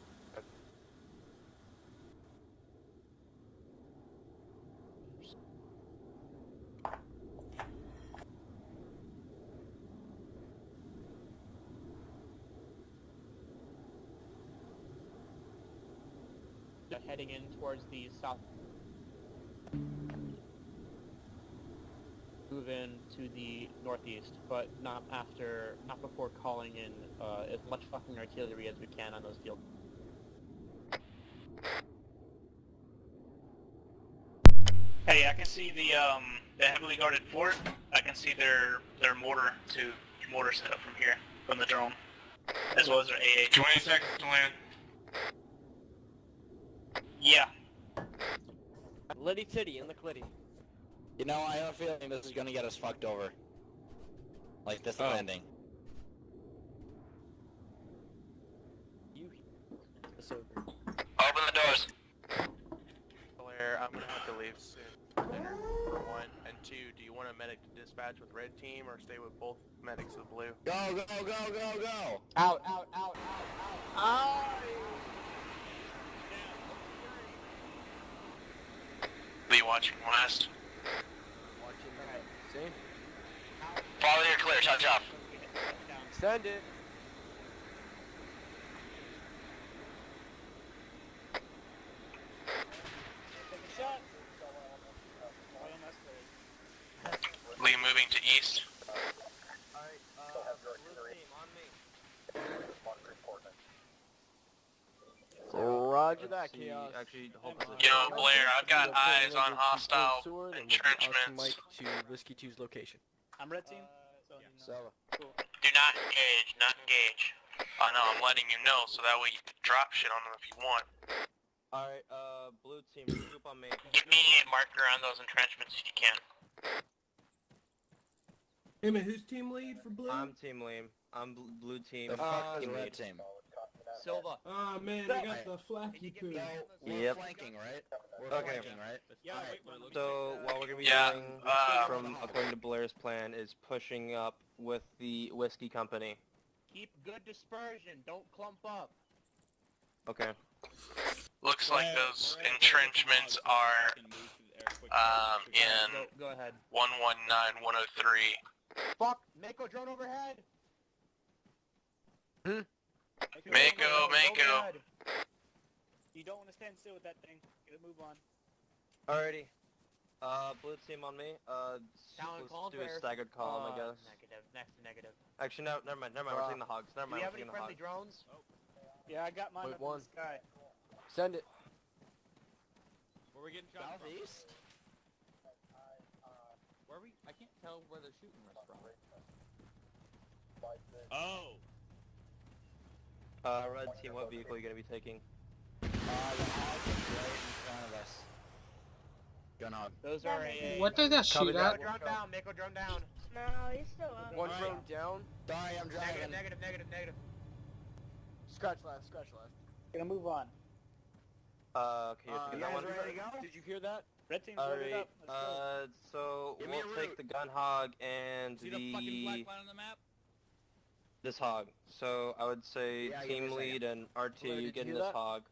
Heading in towards the south. Move in to the northeast, but not before calling in as much fucking artillery as we can on those fields. Hey, I can see the heavily guarded fort. I can see their mortar setup from here, from the drone, as well as their AA. 20 seconds to land. Yeah. Liddy titty in the clitty. You know, I have a feeling this is gonna get us fucked over. Like this landing. Open the doors. Blair, I'm gonna have to leave soon for dinner, for one. And two, do you want a medic to dispatch with red team or stay with both medics with blue? Go, go, go, go, go! Out, out, out, out, out. Lee watching west. See? Follow your clear, shot job. Send it. Lee moving to east. Roger that, Chaos. Actually, hold position. Yo, Blair, I've got eyes on hostile Sword, and entrenchments. Mike to Whiskey 2's location. I'm red team. So, Do not engage, not engage. I know, I'm letting you know, so that way you can drop shit on them if you want. Alright, Blue Team, group on me. Give me a marker on those entrenchments if you can. Hey man, who's team lead for blue? I'm Team Lame. I'm Blue Team. the fuck is Red Team? Silva. Ah man, I got the flaky poo. We're Yep. flanking, right? We're Okay. flanking, right? Yeah, So, what we're gonna be Yeah, doing, according to Blair's plan, is pushing up with the Whiskey Company. Keep good dispersion. Don't clump up. Okay. Looks like those entrenchments are in Go ahead. 119103. Fuck! Mako drone overhead! Mako, Mako. You don't want to stand still with that thing. Gotta move on. Alrighty. Blue Team on me. Down Let's column do a for air. staggered column, I guess. Negative. Next to negative. Actually, no, never mind, we're taking the hogs. Never Do mind, you we're have any taking the friendly hogs. drones? Yeah, I got mine Wait, up in one. the sky. Send it. Where we getting shot Southeast? know where they're shooting us from. Oh. Red team, what vehicle are you gonna be taking? The hog is right in front of us. Gun hog. Those are a... What did that shoot at? Drone down, Mako drone down. No, he's still up. One drone down. Sorry, I'm driving. Negative. Scratch last. Gonna move on. Okay, you're taking that one? ready to go? Did you hear that? Red team's loaded Alright, up. so Give me we'll a take route. the gun hog and See the fucking black line on the map? this hog. So I would say Yeah, give me team a second. lead and RT, Blair, you did get you in hear this that? hog.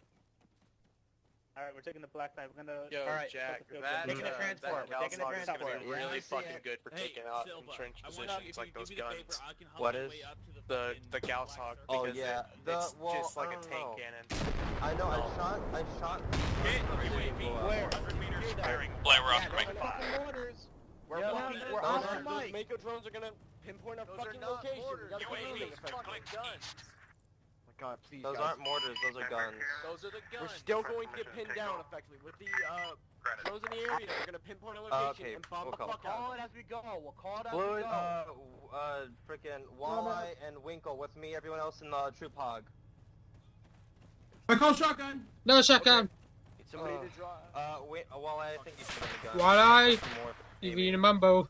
Alright, we're taking the black knife. We're gonna... Yo, Alright, Jack, we're that, taking the transport. that We're taking the Calzog is gonna transport. be Yeah, really I see fucking it. good for Hey, taking out Silva, entrenched I want positions like those give me the guns. paper, I can help What my is? way up to the The fucking Gauss black hog, circle. Oh, because yeah, it's just like a I don't tank know. cannon. I know, I shot. Hit, UAV, Where? 100 meters firing. Blair, we're Yeah, off those Mike are 5. fucking mortars. We're Yeah, fucking... those We're are- on those Mike. Mako drones are gonna pinpoint our Those are fucking not location. mortars. We gotta UAVs, move it. fucking guns. Oh my god, please, Those guys. aren't mortars, those are guns. Those are the guns. We're still going to get pinned down effectively with the drones in the area. They're gonna pinpoint a location Okay, and bomb we'll the call fuck out Call of it it. as we go. We'll call it as Blue, we go. frickin' Walleye and Winkle with me, everyone else in the troop hog. I call shotgun. No shotgun. Need somebody to draw. Walleye, I think you should have the gun. Walleye, More you aiming. need a mumbo.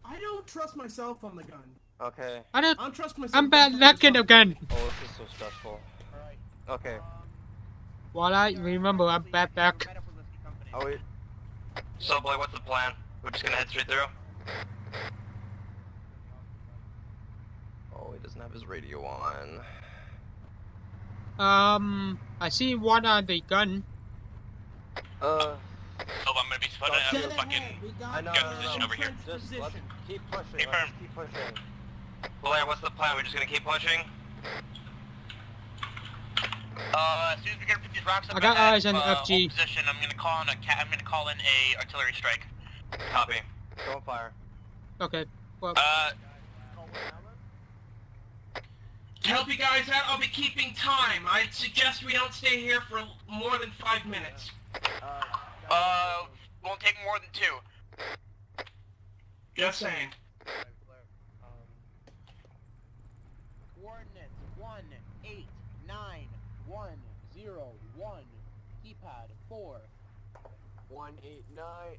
I don't trust myself on the gun. Okay. I don't. trust myself. I'm bad luck in the gun. Oh, this is so stressful. Okay. Walleye, remember I'm bad luck. Oh, wait. So, boy, what's the plan? We're just gonna head straight through? Oh, he doesn't have his radio on. I see one on the gun. So I'm gonna be putting up a fucking I know, gun position over here. Just let's keep pushing. Keep Let's firm. keep pushing. Blair, what's the plan? We're just gonna keep pushing? As soon as we get these rocks up I got ahead, eyes on the FG. hold position, I'm gonna call in a artillery strike. Copy. Don't fire. Okay. Well, To help you guys out, I'll be keeping time. I'd suggest we don't stay here for more than 5 minutes. Won't take more than 2. Just saying. Coordinates 189-101. Keypad 4. 189.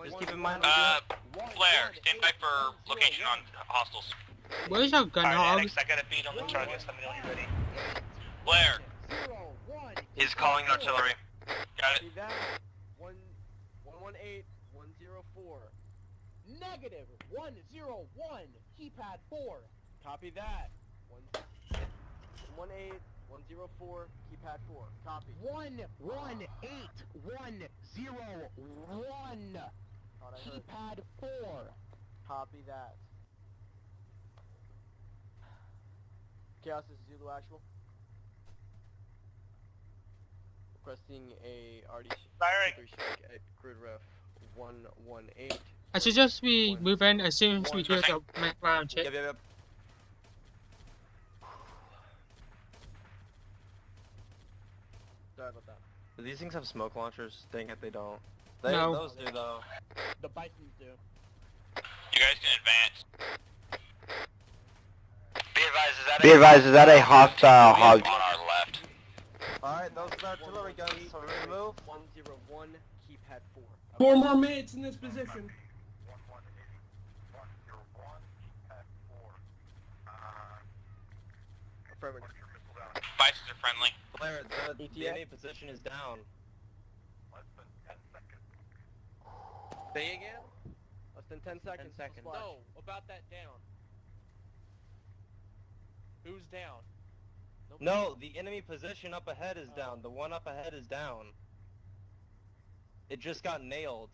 Just keep in mind. Blair, stand by for location on hostiles. where's our gun hog? I got a beat on the target, let me know when you're ready. Blair, he's calling artillery. Got it. See that? 118, 104. Negative 101. Keypad 4. Copy that. 118, 104. Keypad 4. Copy. 118-101. Thought I heard. Keypad 4. Copy that. Chaos is Zulu actual. Requesting a RD Firing. strike at grid ref 118. I suggest we move in as soon as we hear the round check. Yep. Sorry about that. Do these things have smoke launchers? Dang it, they don't. They, No. Those do, though. The Bisons do. You guys can advance. Be advised, is that a hostile hog? On our left. Alright, those are artillery guns, so we're gonna move. 101. Keypad 4. 4 more minutes in this position. Affirmative. Bisons are friendly. Blair, the enemy position is down. Say again? Less than 10 seconds. 10 seconds. Splash. No, about that down. Who's down? No, the enemy position up ahead is down. The one up ahead is down. It just got nailed.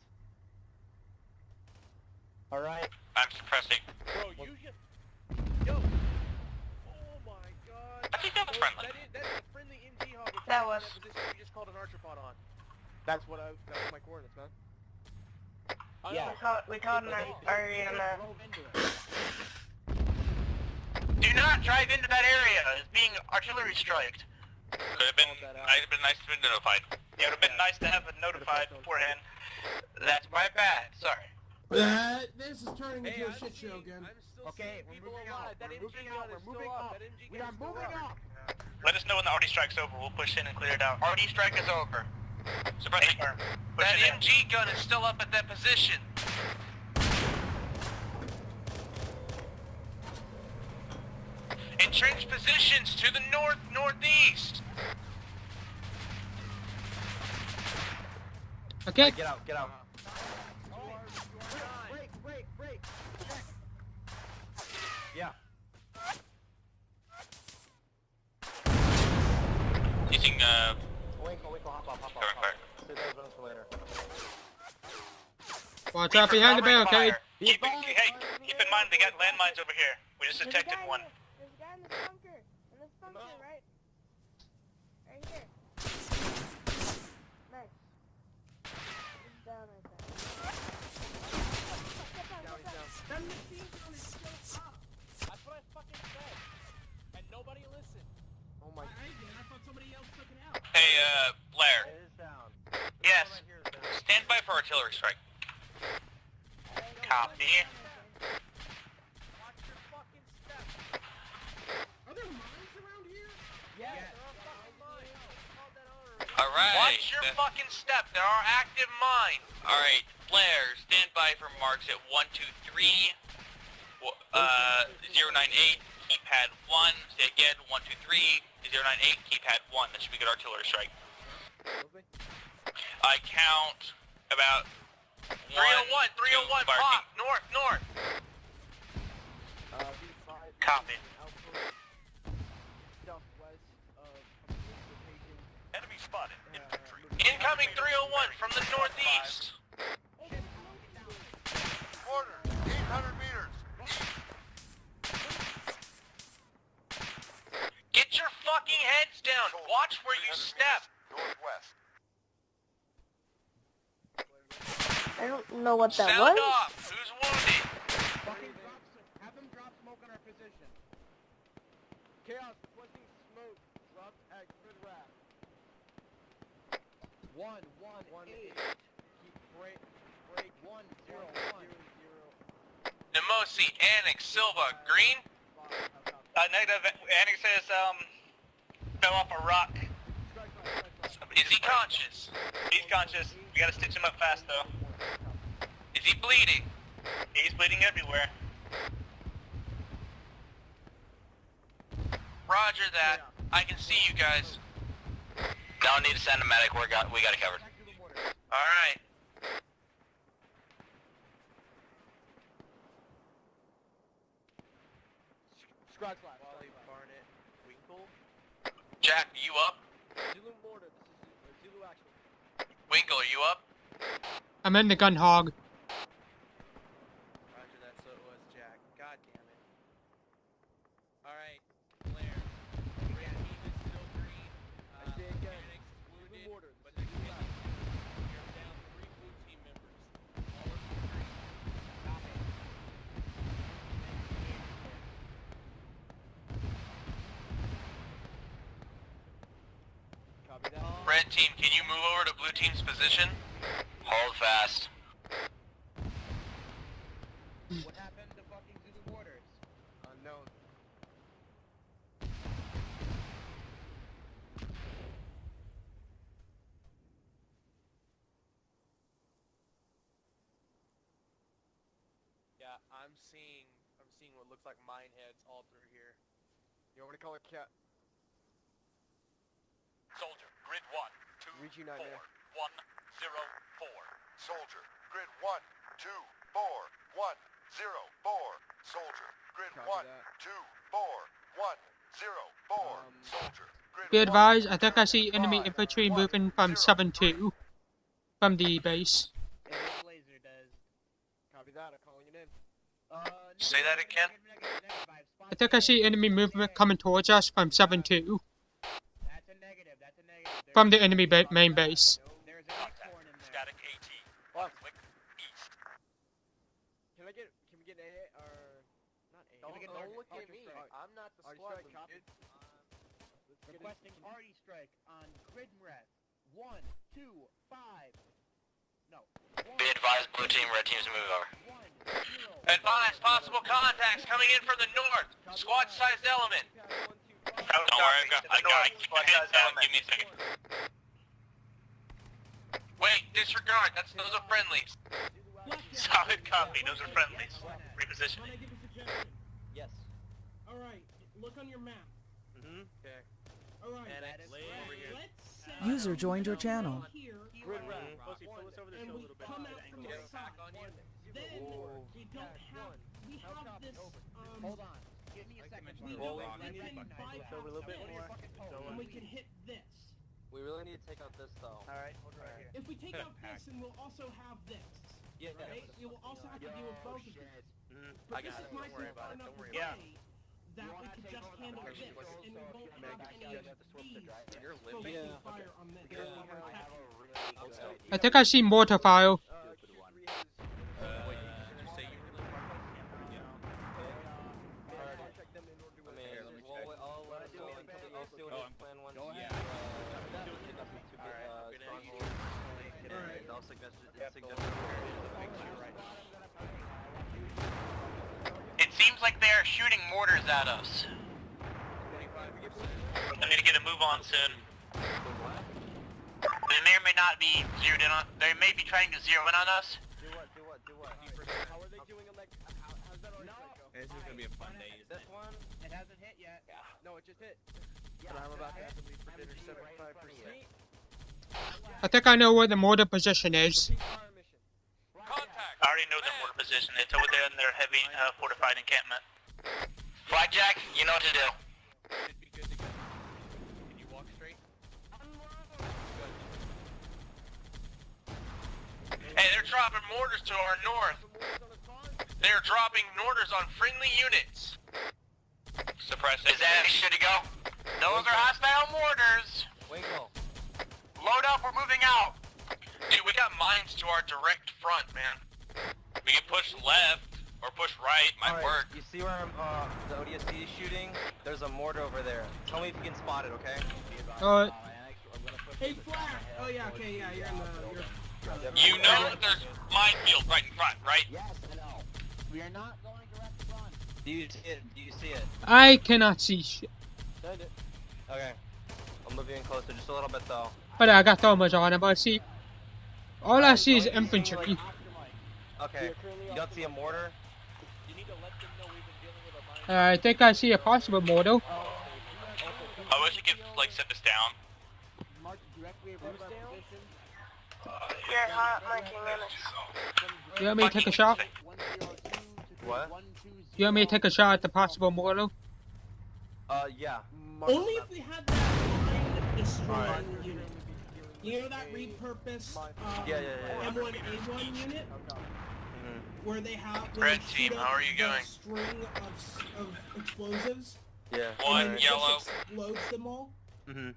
Alright. I'm suppressing. Bro, you just... Yo! Oh my god! I think that was friendly. That is a friendly MG hog. That was. Position you just called an arthropod on. That's what that's my coordinates, man. Yeah. We called an Ariana. Do not drive into that area. It's being artillery striked. Could have been. I'd have been nice to be notified. Yeah, it would have been nice to have it notified beforehand. That's my bad. Sorry. This is turning into a shit show again. Okay, we're moving out. We're moving out. We're moving up. We are moving up. Let us know when the RD strike's over. We'll push in and clear it out. RD strike is over. Suppressing. That MG gun is still up at that position. Entrenched positions to the northeast. Okay. Get out, get out. Break. Yeah. Using, Winkle, hop off. Save those ones for later. Watch out behind the barricade. Keep in mind they got landmines over here. We just detected one. There's a guy in this bunker. Right? Right here. Nice. He's down right there. That machine gun is still up. That's what I fucking said. And nobody listened. Oh my. I thought somebody else took it out. Hey, Blair. It is down. Yes. Stand by for artillery strike. Copy. Watch your fucking step. Are there mines around here? Yes. There are fucking mines. Alright. Watch your fucking step. There are active mines. Alright, Blair, stand by for marks at 123, 098, keypad 1. Say again, 123, 098, keypad 1. That should be good artillery strike. I count about 301, pop, north. Copy. Enemy spotted. Infantry. Incoming 301 from the northeast. Order, 800 meters. Get your fucking heads down. Watch where you step. Northwest. I don't know what that Sound was. off. Who's wounded? Have them drop smoke on our position. Chaos, requesting smoke dropped at grid raft. 118. Keep break 101. Nemosi, Annex, Silva, Green. Negative. Annex says, fell off a rock. Is he conscious? He's conscious. We gotta stitch him up fast, though. Is he bleeding? He's bleeding everywhere. Roger that. I can see you guys. Don't need to send a medic. We got it covered. Alright. Scratch last. Wally, Barnett, Winkle. Jack, are you up? Zulu mortar, this is Zulu action. Winkle, are you up? I'm in the gun hog. Roger that, so it was Jack. God damn it. Alright, Blair. Red team is still green. I say again, Annex is Zulu wounded, mortar, but this they're is Zulu action. You're down 3 blue team members. All of them green. Copy. Copy that. Red team, can you move over to blue team's position? Hold fast. What happened to fucking Zulu borders? Unknown. Yeah, I'm seeing what looks like mine heads all through here. You want me to call it cat? Soldier, grid 1, 2, Reach you 4, 1, 0, 9 4. Soldier, grid 1, 2, 4, 1, 0, 4. Soldier, grid Copy 1, that. 2, 4, 1, 0, 4. Soldier, grid Be 1, advised, I think I 2, see enemy 5, infantry 1, moving from 0, 7-2 from the base. And his laser does. Copy that, I'm calling it in. Say that again? I think I see enemy movement coming towards us from 7-2 That's a negative, from the enemy main base. There's an X-horn in there. Static AT. What? Click east. Can we get an A or not A? Don't look at me. I'm not the Arty squad strike, leader. Requesting arty strike on grid rest. 1, 2, 5. No. Be advised, blue team, red team's move over. Advise possible contacts coming in from the north. Squad-sized element. Don't worry, I got heads down. Give me a second. Wait, disregard. Those are friendlies. Solid copy. Those are friendlies. Repositioning. Yes. Alright, look on your map. Mm-hmm. Okay. Alright, User joined your channel. Grid wrap. Pussy, pull us over the and hill a we little bit. come out from the side. Then we don't have, we have this, Hold on. Give me a second. we Well, don't, we and need then to bypass over a little bit this, more. and we can hit this. We really need to take out this though. Alright, hold right here. If we take out this, and we'll also have this. Yeah. Right? We will also have to deal with both of these. I But this got is it. my Don't worry far about it. enough Don't worry away about it. that we could just handle this, and we won't have any bees focusing fire on this. I think I see mortar fire. It seems like they are shooting mortars at us. I need to get a move on soon. They may or may not be zeroed in on. They may be trying to zero in on us. Do what? How are they doing them? Like, how's that already going? This is gonna be a fun day. This one? It hasn't hit yet. Yeah. No, it just hit. But I'm about to have to leave for dinner 75%. I think I know where the mortar position is. I already know their mortar position. It's over there in their heavy fortified encampment. Blackjack, you know what to do. Should be good to go. Can you walk straight? Hey, they're dropping mortars to our north. They're dropping mortars on friendly units. Suppress it. Is that should to go? Those are hostile mortars. Winkle. Load up, we're moving out. Dude, we got mines to our direct front, man. We can push left or push right, might work. You see where the ODST is shooting? There's a mortar over there. Tell me if you can spot it, okay? Hey, Flash! Oh yeah, okay, yeah, you're in the... You know that there's minefield right in front, right? Yes, I know. We are not going direct front. Do you see it? Do you see it? I cannot see shit. Send it. Okay. I'll move you in closer just a little bit though. But I got thermals on, but I see... All I see is infantry. Okay. You don't see a mortar? I think I see a possible mortar. I wish I could, like, set this down. You're hot, marking minutes. You want me to take a shot? What? You want me to take a shot at the possible mortar? Yeah. Only if we had that line destroyed unit. You know that repurposed M1A1 unit? Where they have Red team, how are you going? String of explosives. Yeah. One and yellow. Just explodes them all. Mm-hmm.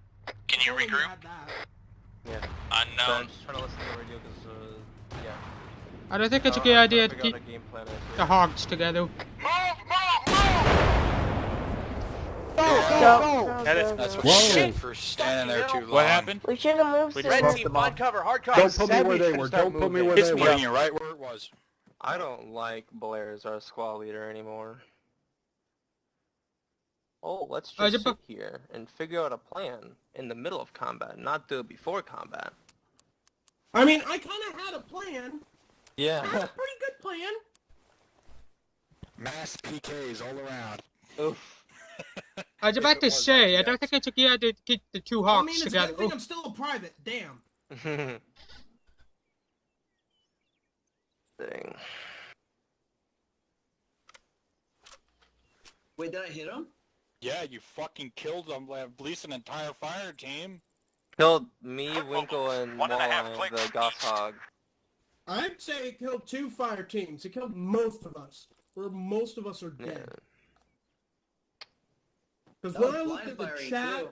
Can you Only regroup? had that. Yeah. Unknown. I'm just trying to listen to the radio because, yeah. I don't think it's a good idea to Figure out keep what our game plan is here. the hogs together. Move! Go. That's what shit for standing there too long. What happened? We should have moved Red sooner. team, on cover, hard cover. Don't put me where they were. Don't put me where It's they were. putting you right where it was. I don't like Blair as our squad leader anymore. Oh, let's just sit here and figure out a plan in the middle of combat, not do it before combat. I mean, I kind of had a plan. Yeah. I had a pretty good plan. Mass PKs all around. Oof. I was about to say, I don't think it's a good idea to keep the two I hogs mean, it's a together. good thing I'm still a private. Damn. Dang. Wait, did I hit him? Yeah, you fucking killed them. At least an entire fire team. Killed me, Winkle, and Walleye, the Goshawk. I'd say it killed 2 fire teams. It killed most of us. Where most of us are dead. Because when I looked at the chat,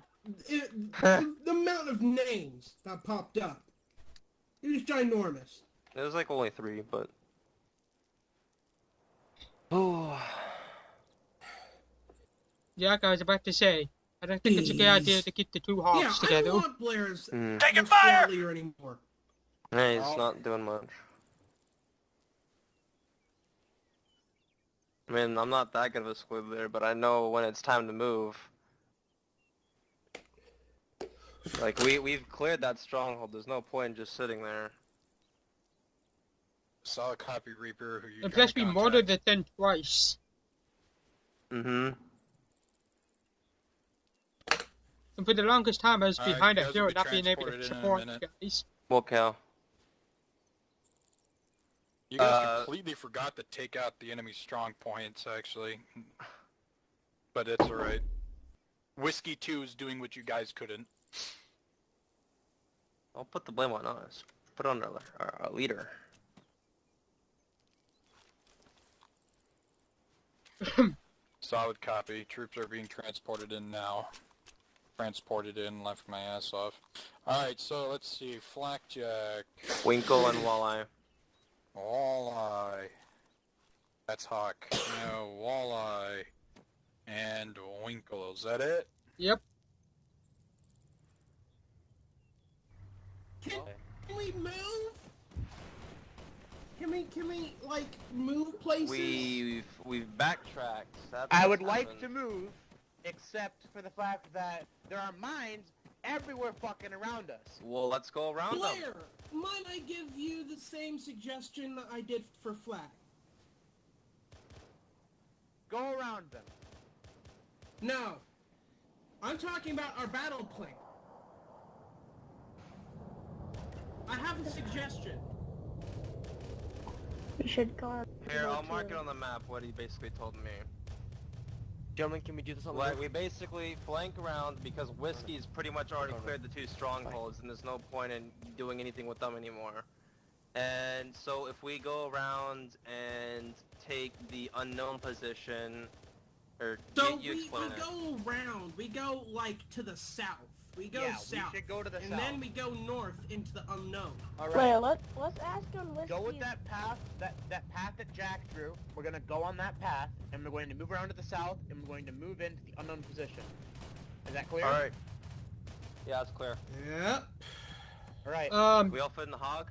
the amount of names that popped up, it was ginormous. It was like only 3, but... Oh. Yeah, I was about to say, I don't think it's a good idea to keep the two halves Yeah, I together. don't want Blair's Taking fire! leader anymore. Yeah, he's not doing much. I mean, I'm not that good of a squid leader, but I know when it's time to move. Like, we've cleared that stronghold. There's no point in just sitting there. Solid copy, Reaper. Who you And plus, we murdered the thing twice. Mm-hmm. And for the longest time, I was Alright, behind you a guys hero, will be not being able transported to in a support minute. you guys. What cow? You guys completely forgot to take out the enemy strong points, actually. But it's alright. Whiskey 2 is doing what you guys couldn't. I'll put the blame on us. Put it on our leader. Solid copy. Troops are being transported in now. Transported in, left my ass off. Alright, so let's see. Flakjack. Winkle and Walleye. Walleye. That's Hawk. No, Walleye. And Winkle. Is that it? Yep. Can we move? Can we like move places? We've backtracked. That's I what's would like happened. to move, except for the fact that there are mines everywhere fucking around us. Well, let's go around them. Blair, might I give you the same suggestion that I did for Flag? Go around them. No. I'm talking about our battle plan. I have a suggestion. We should go. Here, I'll mark it on the map what he basically told me. Gentlemen, can we do this on the Like, roof? we basically flank around because Whiskey's pretty much already cleared the two strongholds and there's no point in doing anything with them anymore. And so if we go around and take the unknown position, or So you we explain it. go around. We go like to the south. We go Yeah, south. we should go to the and south. then we go north into the unknown. Blair, let's ask him. Go with that path, that path that Jack drew. We're gonna go on that path, and we're going to move around to the south, and we're going to move into the unknown position. Is that clear? Alright. Yeah, it's clear. Yep. Alright. We all fit in the hog?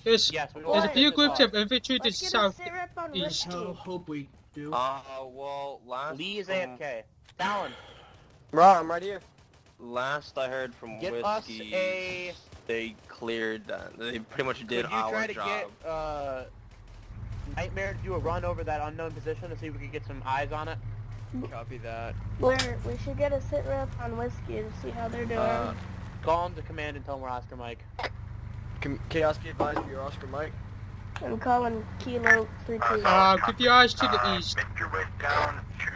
There's, Yes, we there's a all few fit groups in of infantry to the Let's get a south sit rep on east. Whiskey. I hope we do. Well, last... Lee is AFK. Fallon. Right, I'm right here. Last I heard from Get us Whiskey, a... they cleared that. They pretty much Could did you our try to job. get, Nightmare to do a run over that unknown position to see if we can get some eyes on it? Copy that. Blair, we should get a sit rep on Whiskey to see how they're doing. Call him to command and tell him we're Oscar Mike. Chaos be advised for your Oscar Mike. I'm calling Kilo 32. Keep your eyes to the east. Make your way down to...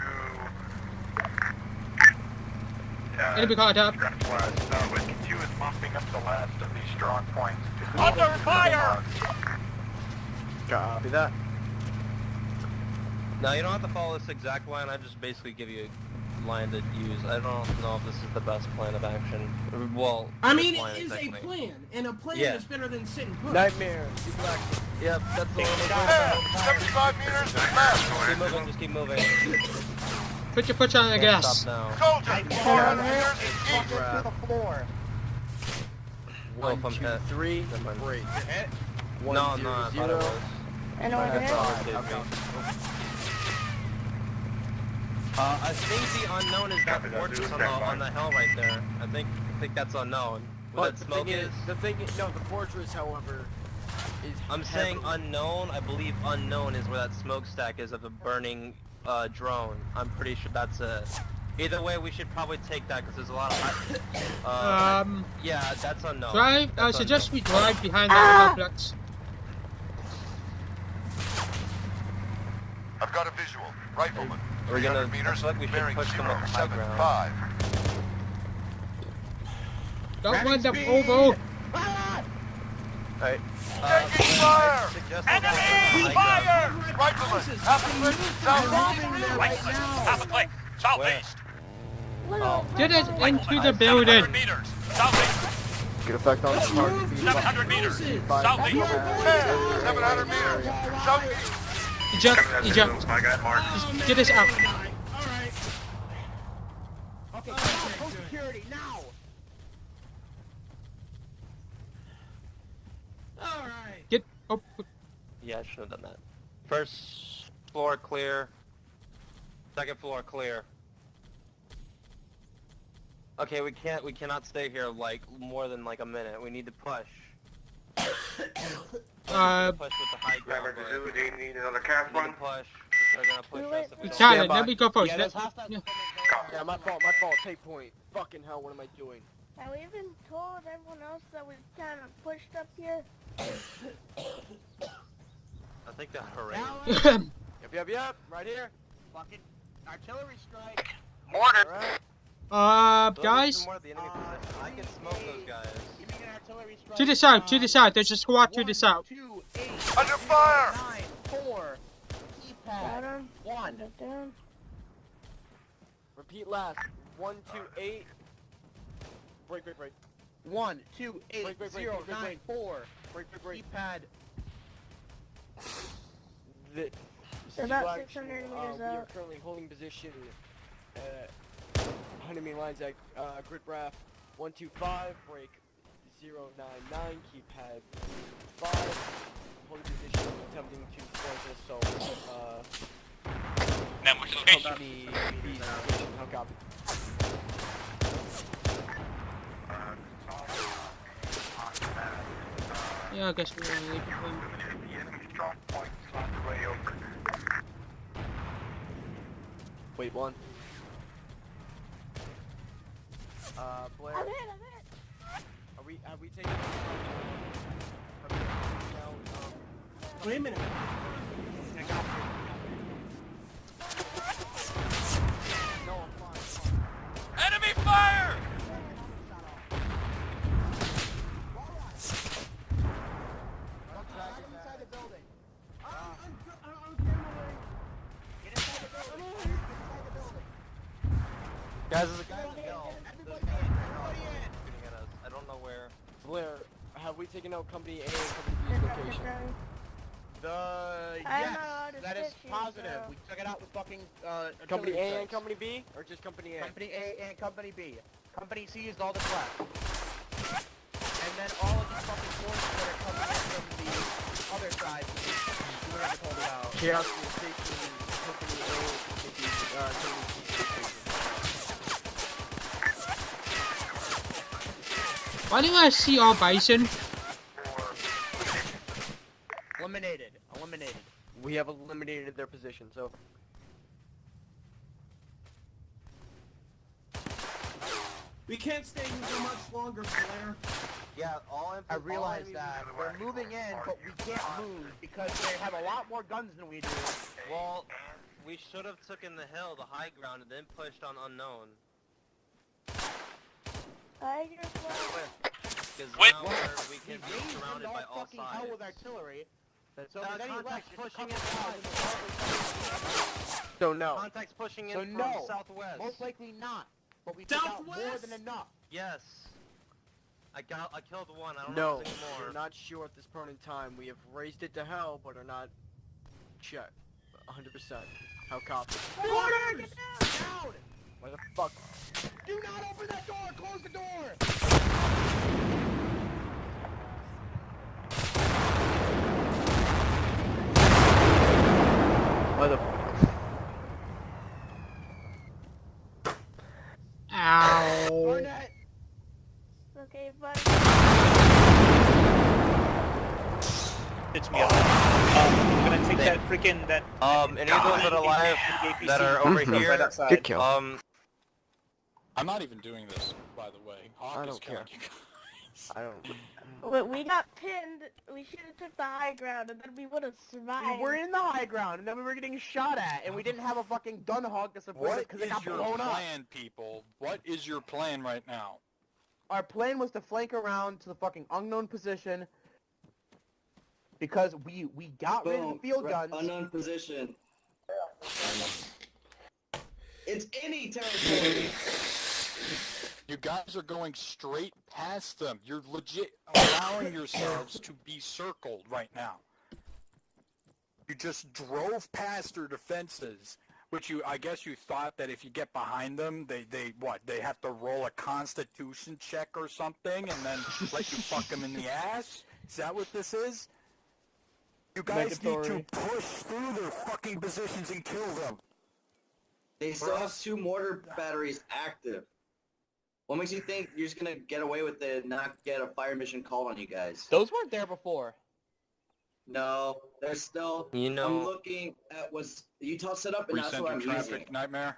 Enemy contact. Whiskey 2 is mopping up the last of these strong points. Under fire! Copy that. No, you don't have to follow this exact line. I just basically give you a line to use. I don't know if this is the best plan of action. Well, I mean, plan, it is a technically. plan, and a plan Yeah. is better than sitting put. Nightmare. You black. Yep, that's the only Hey, 75 meters left. Keep moving, just keep moving. Put your foot on the gas. Stop now. Soldiers, 400 meters east. To the floor. 1, from 2, pit. 3, Never mind. break. Hit. 1, No, 0, no, I thought 0. it was. Anyone That's hit? all it did me. I think the unknown is that fortress on the hill right there. I think that's unknown. Where But that the smoke thing is. is, the thing is, no, the fortress, however, is I'm saying heavily- unknown. I believe unknown is where that smokestack is of a burning drone. I'm pretty sure that's it. Either way, we should probably take that because there's a lot of. Yeah, that's unknown. Drive. I That's suggest unknown. we drive behind that complex. I've got a visual. Rifleman. We're gonna. 300 meters, I feel like we should bearing push them up high ground. 075. Don't run them over. Alright. Taking fire! Enemy fire! Rifleman, half a click, southeast. Rifleman, half a click, southeast. Get it into the 700 building. meters, southeast. Good effect on the target. 700 meters, southeast. 700 meters, southeast. Eject. I got marked. Just get us out. Alright. security, now! Alright. Get. Oh. Yeah, I should have done that. First floor clear. Second floor clear. Okay, we cannot stay here like more than like a minute. We need to push. Push with the high ground. Do you need another cast We need one? to push. They're gonna push us if we don't. Silent, let me go first. Yeah, Let- those hostiles yeah. Yeah, my fault, take point. Fucking hell, what am I doing? Have we even told everyone else that we kind of pushed up here? I think that hooray. Yep, right here. Fucking artillery strike. Ordered. Guys, More of the enemy position. I can smoke those guys. Give me an artillery strike. to the side, to the side. There's a squad to the south. 2, 8, Under fire! 9, 4. Got Keypad. him. 1. Down. Repeat last. 1, 2, 8. Break. 1, 2, 8, Break. 0, 9, 4. Break. Keypad. They're about 600 meters We are out. currently holding position behind enemy lines at grid raft 125, break 099, keypad 5, holding position, attempting to flank us, so Then we just company B station, how copy? Yeah, I guess we're gonna leave it then. Wait, one. Blair. I'm hit. Have we taken Wait a minute. No, I'm fine. Enemy fire! Inside the building. Guys, there's a guy in the hill. Everybody in. Shooting at us. I don't know where. Blair, have we taken out company A and company B's location? Yes, that is positive. We took it out with fucking Company artillery A and strikes. company B, or just company A? Company A and Company B. Company C is all that's left. And then all of these fucking forces that are coming in from the other side, we never told about. Chaos station, company A, company B, company C station. Why do I see all bison? Eliminated. We have eliminated their position, so. We can't stay here for much longer, Blair. Yeah, I realize that. We're moving in, but we can't move because they have a lot more guns than we do. Well, we should have taken the hill, the high ground, and then pushed on unknown. Because now we can be surrounded by all fucking hell sides. with artillery. So Now if there's any contact's left, just pushing come in out south. So no. Contact's pushing in So from no. southwest. Most likely not. But we took out more Southwest? than enough. Yes. I killed one. I don't know No, if there's any we're more. not sure at this point in time. We have raised it to hell, but are not checked 100%. How copy? Order! Get down! Why the fuck? Do not open that door! Close the door! Why the? Ow. Barnett! Okay, buddy. It's me. I'm gonna take that freaking that. Any of those that are alive that are over here, right outside. Good kill. I'm not even doing this, by the way. Hawk I is don't killing care. you guys. I don't. We got pinned. We should have took the high ground, and then we would have survived. We were in the high ground, and then we were getting shot at, and we didn't have a fucking gun hog to support What it because it is got your blown up. plan, people? What is your plan right now? Our plan was to flank around to the fucking unknown position because we got rid of the field guns. Unknown position. It's any territory. You guys are going straight past them. You're legit allowing yourselves to be circled right now. You just drove past their defenses I guess you thought that if you get behind them, they have to roll a constitution check or something and then let you fuck them in the ass? Is that what this is? You guys need to push through their fucking positions and kill them. They still have 2 mortar batteries active. What makes you think you're just gonna get away with it and not get a fire mission called on you guys? Those weren't there before. No, they're still. You know, I'm looking at what's Utah set up, and that's what I'm traffic using. nightmare.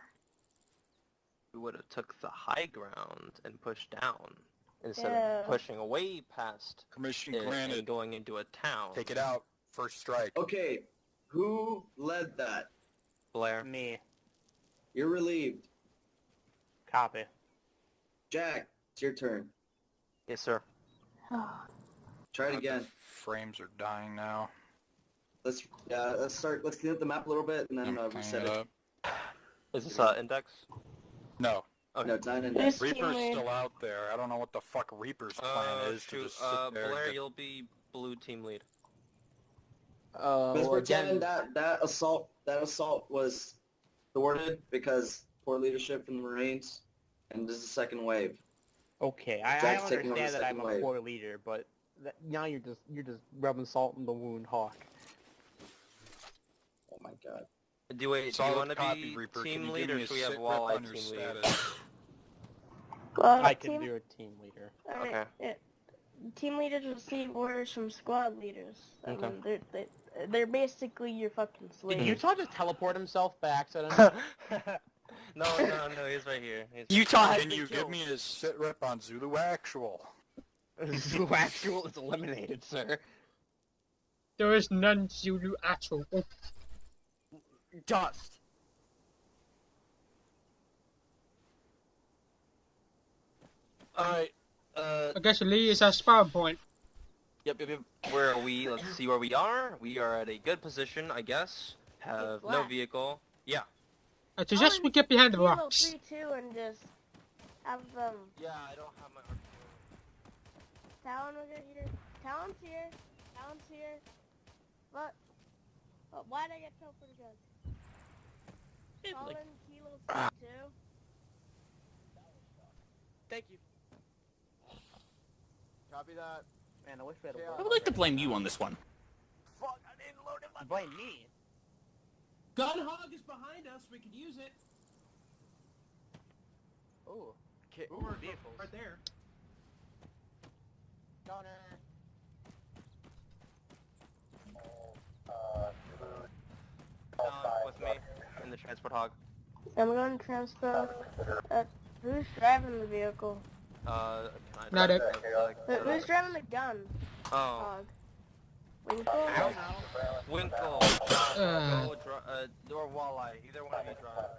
we would have took the high ground and pushed down instead of pushing away past Permission it granted. and going into a town. Take it out. First strike. Okay, who led that? Blair. Me. You're relieved. Copy. Jack, it's your turn. Yes, sir. Try it again. Frames are dying now. Let's start. Let's clean up the map a little bit and then reset it. up. Is this index? No. Okay. No, it's not index. Reaper's still out there. I don't know what the fuck Reaper's plan is to just sit there. Blair, you'll be blue team lead. Let's pretend that assault was thwarted because poor leadership from the Marines, and this is the second wave. Okay, I Jack's taking over understand the that I'm second a wave. poor leader, but now you're just rubbing salt in the wound, Hawk. Oh my god. Do you want to be Reaper. team Can you lead give or me a should we have sit rep Walleye on your team lead? status? I can do a team leader. Okay. Team leaders receive orders from squad leaders. I Okay. mean, they're basically your fucking slaves. Did Utah just teleport himself by accident? No, he's right here. Can you give me a sit rep on Zulu Actual? Zulu Actual is eliminated, sir. There is none Zulu at all. Dust. Alright, I guess Lee is our spawn point. Yep. Where are we? Let's see where we are. We are at a good position, I guess. Have no vehicle. Yeah. I suggest we get behind the Kilo rocks. 3-2 and just have them. Yeah, I don't have my Talon over here. Talon's here. Talon's here. But why'd I get killed for the gun? Talon, Kilo 3-2. Thank you. Copy that. Man, I wish we had I would like to blame you on this one. Fuck, I didn't load it. Blame me. Gun hog is behind us. We could use it. Oh, vehicles. Right there. Gunner. with me in the transport hog. I'm going to transfer. Who's driving the vehicle? Not it. Who's driving the gun? Oh. Hog. Winkle? I don't know. Winkle, or Walleye. Either one of you drive.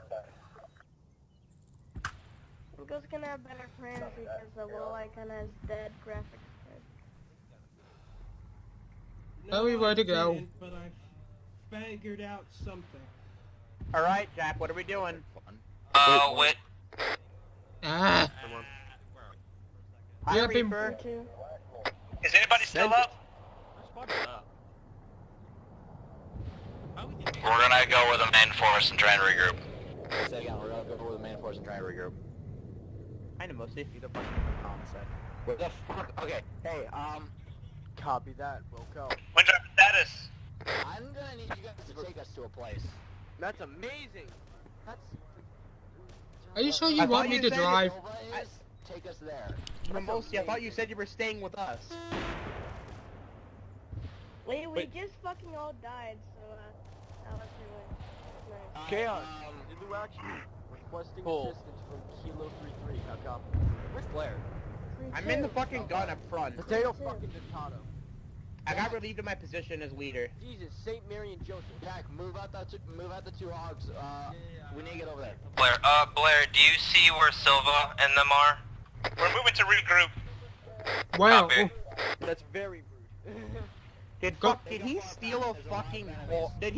Winkle's gonna have better plans because the Walleye kinda has dead graphics card. Tell me where to go. didn't, but I figured out something. All right, Jack. What are we doing? Wait. Ah. Hi, Yeah, been- Reaper. Is anybody still up? We're gonna go with the main force and try and regroup. Say again, we're gonna go over the main force and try and regroup. Kind of mostly either fucking concept. What the fuck? Okay, hey, Copy that, Wilco. When's our status? I'm gonna need you guys to take us to a place. That's amazing. That's. Are you sure you I want thought me you to said drive? Take us there. Mimosi, I thought you said you were staying with us. We Wait. just fucking all died, so that was really nice. Chaos. Zulu Action. Requesting Cool. assistance from Kilo 3-3. How copy? Where's Blair? I'm in the fucking gun up front. Potato fucking Dotado. I got relieved of my position as leader. Jesus, St. Mary and Joseph. Jack, move out the two hogs. We need to get over there. Blair, do you see where Silva and them are? We're moving to regroup. Wow. Copy. That's very rude. Did he steal a fucking did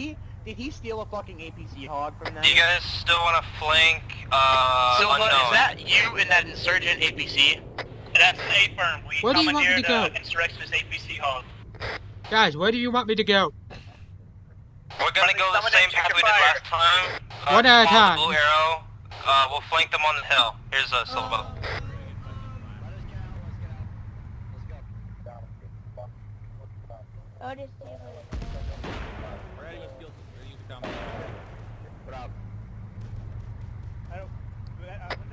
he steal a fucking APC hog from them? Do you guys still want to flank, Silva, unknown? Is that you and that insurgent APC? That's a firm. We Where do you want me to commandeered go? insurrectionist APC hog. Guys, where do you want me to go? We're gonna go the same path we did last time. One at a time. Blue arrow. We'll flank them on the hill. Here's a Silva. Oh, just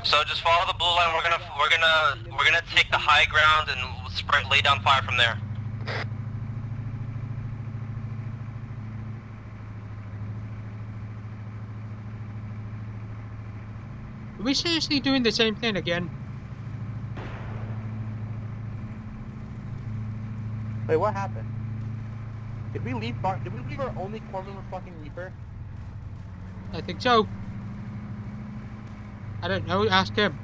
So just follow the blue line. We're gonna take the high ground and lay down fire from there. Are we seriously doing the same thing again? Wait, what happened? Did we leave our only corpsman fucking Reaper? I think so. I don't know, ask him.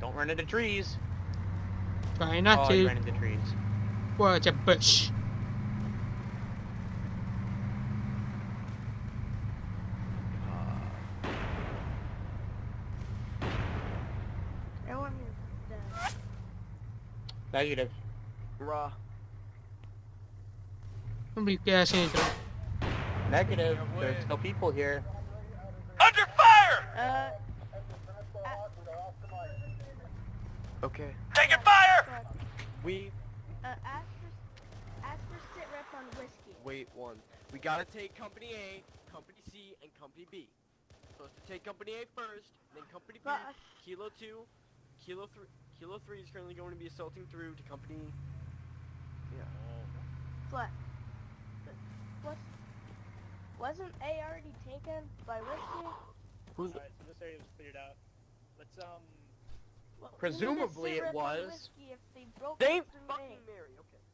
Don't run into trees. Try not to. You ran into trees. Well, it's a bush. Negative. Raw. Somebody gas into it. Negative. There's no people here. Under fire! Okay. Taking fire! We ask for sit rep on whiskey. wait one. We gotta take Company A, Company C, and Company B. So to take Company A first, then Company B, Kilo 2, Kilo 3. Kilo 3 is currently going to be assaulting through to Company... Yeah. What? Wasn't A already taken by whiskey? Alright, so this area was cleared out. Let's, Presumably it was. If they broke Dave through fucking A, Mary, okay.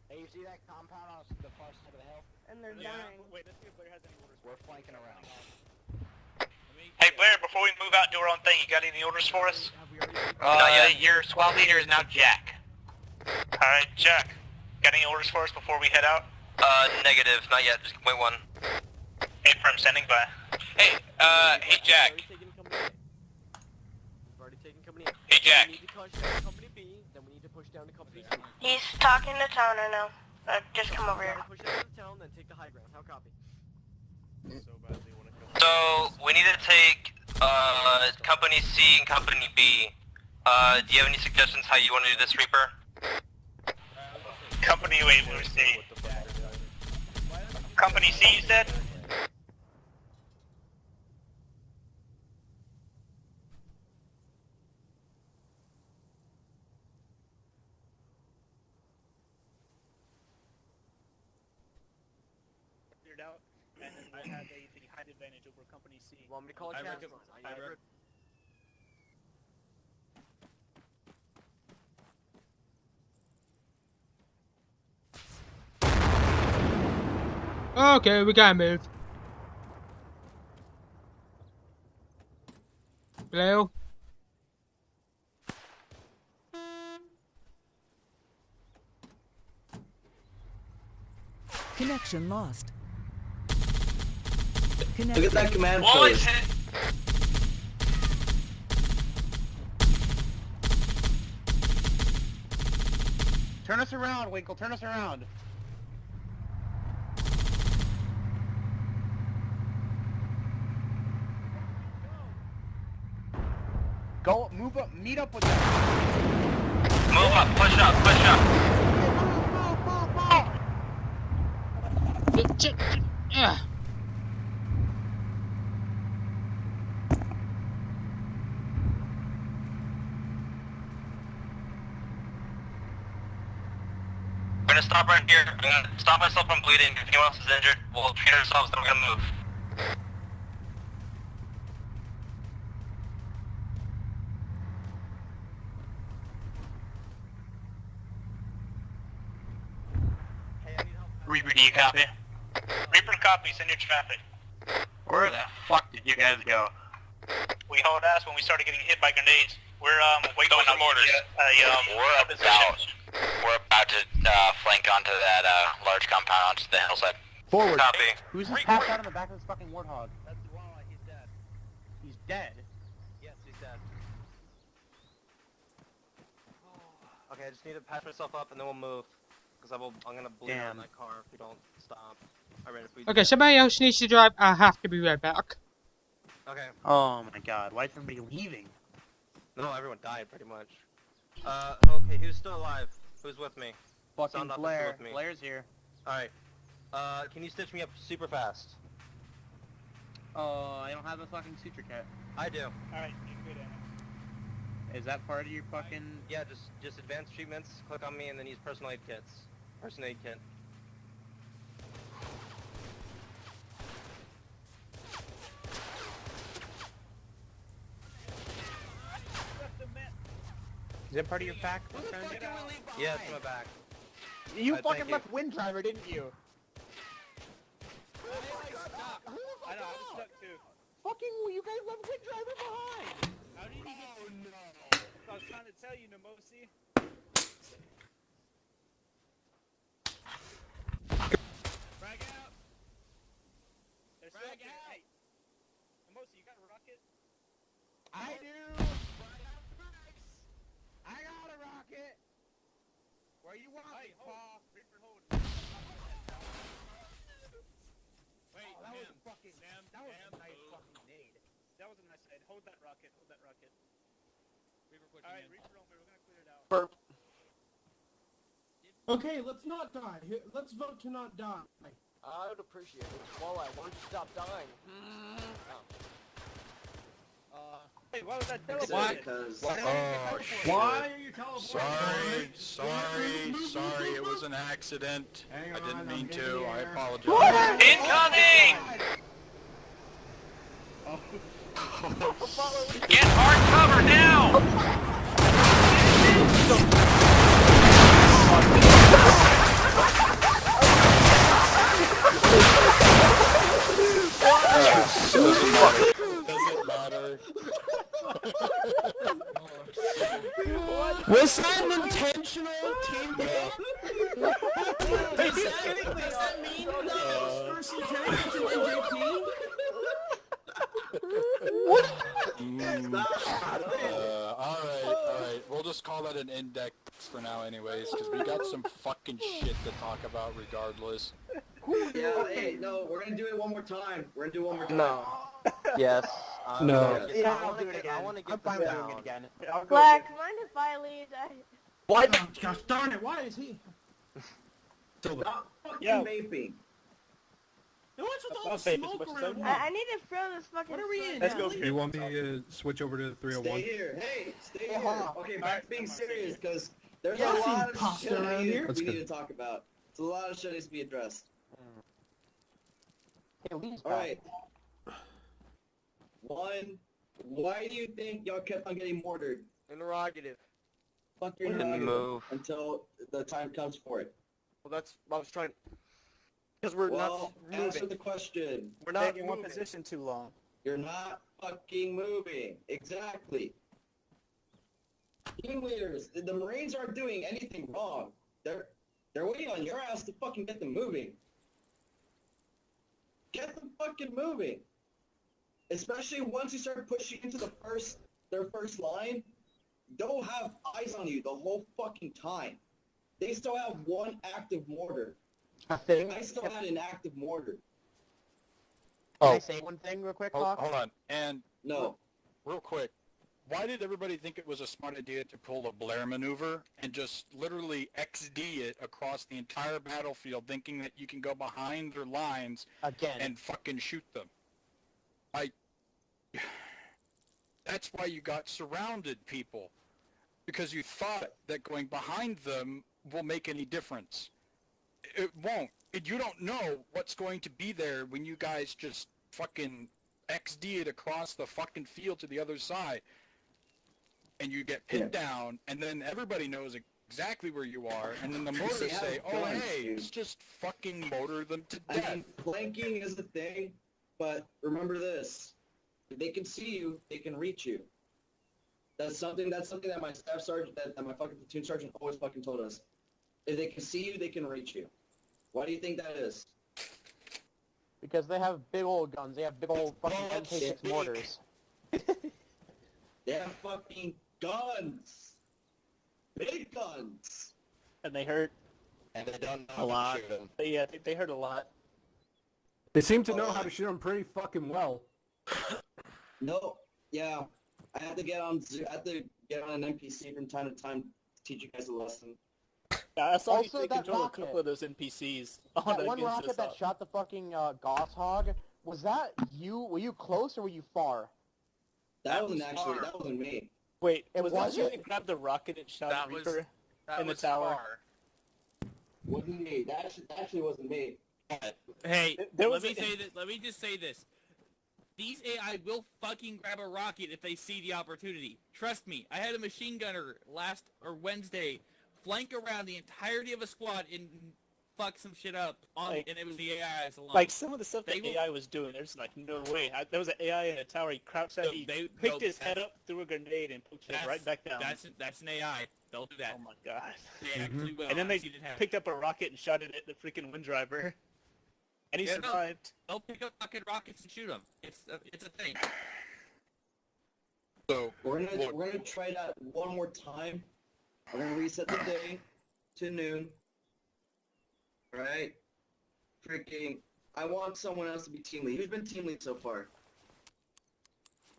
Hey, you see that compound on the far side of the hill? and they're yeah, dying. wait, let's see if Blair has any orders. We're flanking around. Hey Blair, before we move out and do our own thing, you got any orders for us? Not yet. Your squad leader is now Jack. Alright, Jack. Got any orders for us before we head out? Negative. Not yet. Just wait one. Hey, Prim, standing by. Hey, hey Jack. We've already taken Company A. Hey Jack. We need to push down to Company B, then we need to push down to Company C. He's talking to Towner now. Just come over here. Push down to the town, then take the high ground. How copy? So, we need to take, Company C and Company B. Do you have any suggestions how you want to do this, Reaper? Company, wait, let me see. Company C, you said? Cleared out, and then we'll have the height advantage over Company C. Want me to call it cast? Okay, we gotta move. Hello? Connection lost. Look at that command post. Turn us around, Winkle. Turn us around. Go, move up, meet up with them. Move up, push up, push up. We're gonna stop right here. I'm gonna stop myself from bleeding. If anyone else is injured, we'll treat ourselves, then we're gonna move. Reaper, do you copy? Reaper copy, send your traffic. Where the fuck did you guys go? We hauled ass when we started getting hit by grenades. We're waiting on some orders. We're about to flank onto that large compound onto the hillside. Forward. Copy. Who's just passed out on the back of this fucking warthog? He's dead. Yes, he's dead. Okay, I just need to patch myself up and then we'll move. Because I'm gonna bleed out Damn. my car if we don't stop. Alright, if we Okay, somebody else needs to drive. I have to be right back. Okay. Oh my god, why is everybody leaving? No, everyone died pretty much. Okay, who's still alive? Who's with me? Fucking Sound off, Blair. with me. Blair's here. Alright. Can you stitch me up super fast? I don't have a fucking suture kit. I do. Alright, you good, Anna. Is that part of your fucking... Yeah, just advanced treatments, click on me, and then use personal aid kits. Personal aid kit. Is that part of your pack? Yeah, it's in my back. You Alright, fucking thank you. left Wind Driver, didn't you? I know, I'm stuck too. Fucking, you guys left Wind Driver behind! How did he get... Oh no! I was trying to tell you, Nemosi. Frag out! They're still up there. Hey! Nemosi, you got a rocket? I do! I got a rocket! Where you want Hey, me, hold. Paul? Reaper, hold. Wait, Oh, that was Sam, fucking... Sam, that was Sam, a nice fucking nade. That was a nice nade. Hold that rocket, hold that rocket. Reaper pushing Alright, in. Reaper on me, we're gonna clear it out. Burp. Okay, let's not die. Let's vote to not die. I would appreciate it. Walleye, why don't you stop dying? Hey, why was that Except teleported? because Oh, shit. Why are you teleporting? Sorry, it was an accident. Hang I didn't on, mean I'm to. getting I here. apologize. Incoming! Oh. Get hard cover now! Doesn't matter. Was that an intentional teammate? Does that mean that was first lieutenant to NJP? Alright. We'll just call that an index for now anyways, because we got some fucking shit to talk about regardless. yeah, hey, no, we're gonna do it one more time. We're gonna do it one more time. No. Yes. No. Yeah, I'll do it again. I wanna get I'm fine this with doing down. it again. I'll go Black, mind if I lead? What? Oh, gosh darn it, why is he? Stop fucking Yo. vaping. What's with all I'll the vape as smoke much as around I here? I need to throw this fucking... What are we in? Let's go. Do you want me to switch over to 301? Stay here. Hey, stay here. Uh-huh. Okay, Alright, back being I'm serious, because there's Yeah, a I've seen lot of pasta shit around here. That's we good. need to talk about. It's a lot of shit needs to be addressed. Hey, Lee's back. Alright. One, why do you think y'all kept on getting mortared? Interrogative. Fuck your Didn't interrogative move. until the time comes for it. Well, that's... I was trying... Because we're Well, not answer moving. the question. We're not Staying in one moving. position too long. You're not fucking moving. Exactly. Team leaders, the Marines aren't doing anything wrong. They're waiting on your ass to fucking get them moving. Get them fucking moving. Especially once you start pushing into their first line, they'll have eyes on you the whole fucking time. They still have one active mortar. A thing? I still had an active mortar. Can I say one thing real quick, Hawk? Hold on. And No. real quick, why did everybody think it was a smart idea to pull the Blair maneuver and just literally XD it across the entire battlefield, thinking that you can go behind their lines Again. and fucking shoot them? That's why you got surrounded, people. Because you thought that going behind them will make any difference. It won't. You don't know what's going to be there when you guys just fucking XD it across the fucking field to the other side. And you get pinned down, and then everybody knows exactly where you are, and then the mortars They have say, oh guns, hey, dude. let's just fucking motor them to I death. mean, flanking is a thing, but remember this. If they can see you, they can reach you. That's something that my staff sergeant, that my fucking platoon sergeant always fucking told us. If they can see you, they can reach you. Why do you think that is? Because they have big old guns. They have big old fucking Well, MK6 mortars. They have fucking guns. Big guns. And they hurt And they don't know a how to lot. shoot 'em. Yeah, they hurt a lot. They seem to know how to shoot them pretty fucking well. No, yeah. I had to get on an NPC from time to time to teach you guys a lesson. Yeah, I saw you Also, take that control of a rocket. couple of those NPCs. That on one against rocket us that all. shot the fucking Goss Hog, was that you? Were you close or were you far? That wasn't me. Wait, It was that wasn't? you that grabbed the rocket and shot That Reaper That in the was tower? far. Wasn't me. That actually wasn't me. Hey, There let was me a- say that. Let me just say this. These AI will fucking grab a rocket if they see the opportunity. Trust me. I had a machine gunner Wednesday flank around the entirety of a squad and fuck some shit up and it was the AIs alone. Like some of the stuff They that will- AI was doing, there's like no way. There was an AI in a tower. He crouched down, he picked his head up, threw a grenade, and poked it right back down. That's an AI. They'll do that. Oh my god! They actually will. And then I've they seen it happen. picked up a rocket and shot it at the freaking wind driver, and he Yeah, no. survived. They'll pick up fucking rockets and shoot them. It's a thing. So We're gonna try that one more time. We're gonna reset the day to noon. Right? Freaking! I want someone else to be team lead. Who's been team lead so far?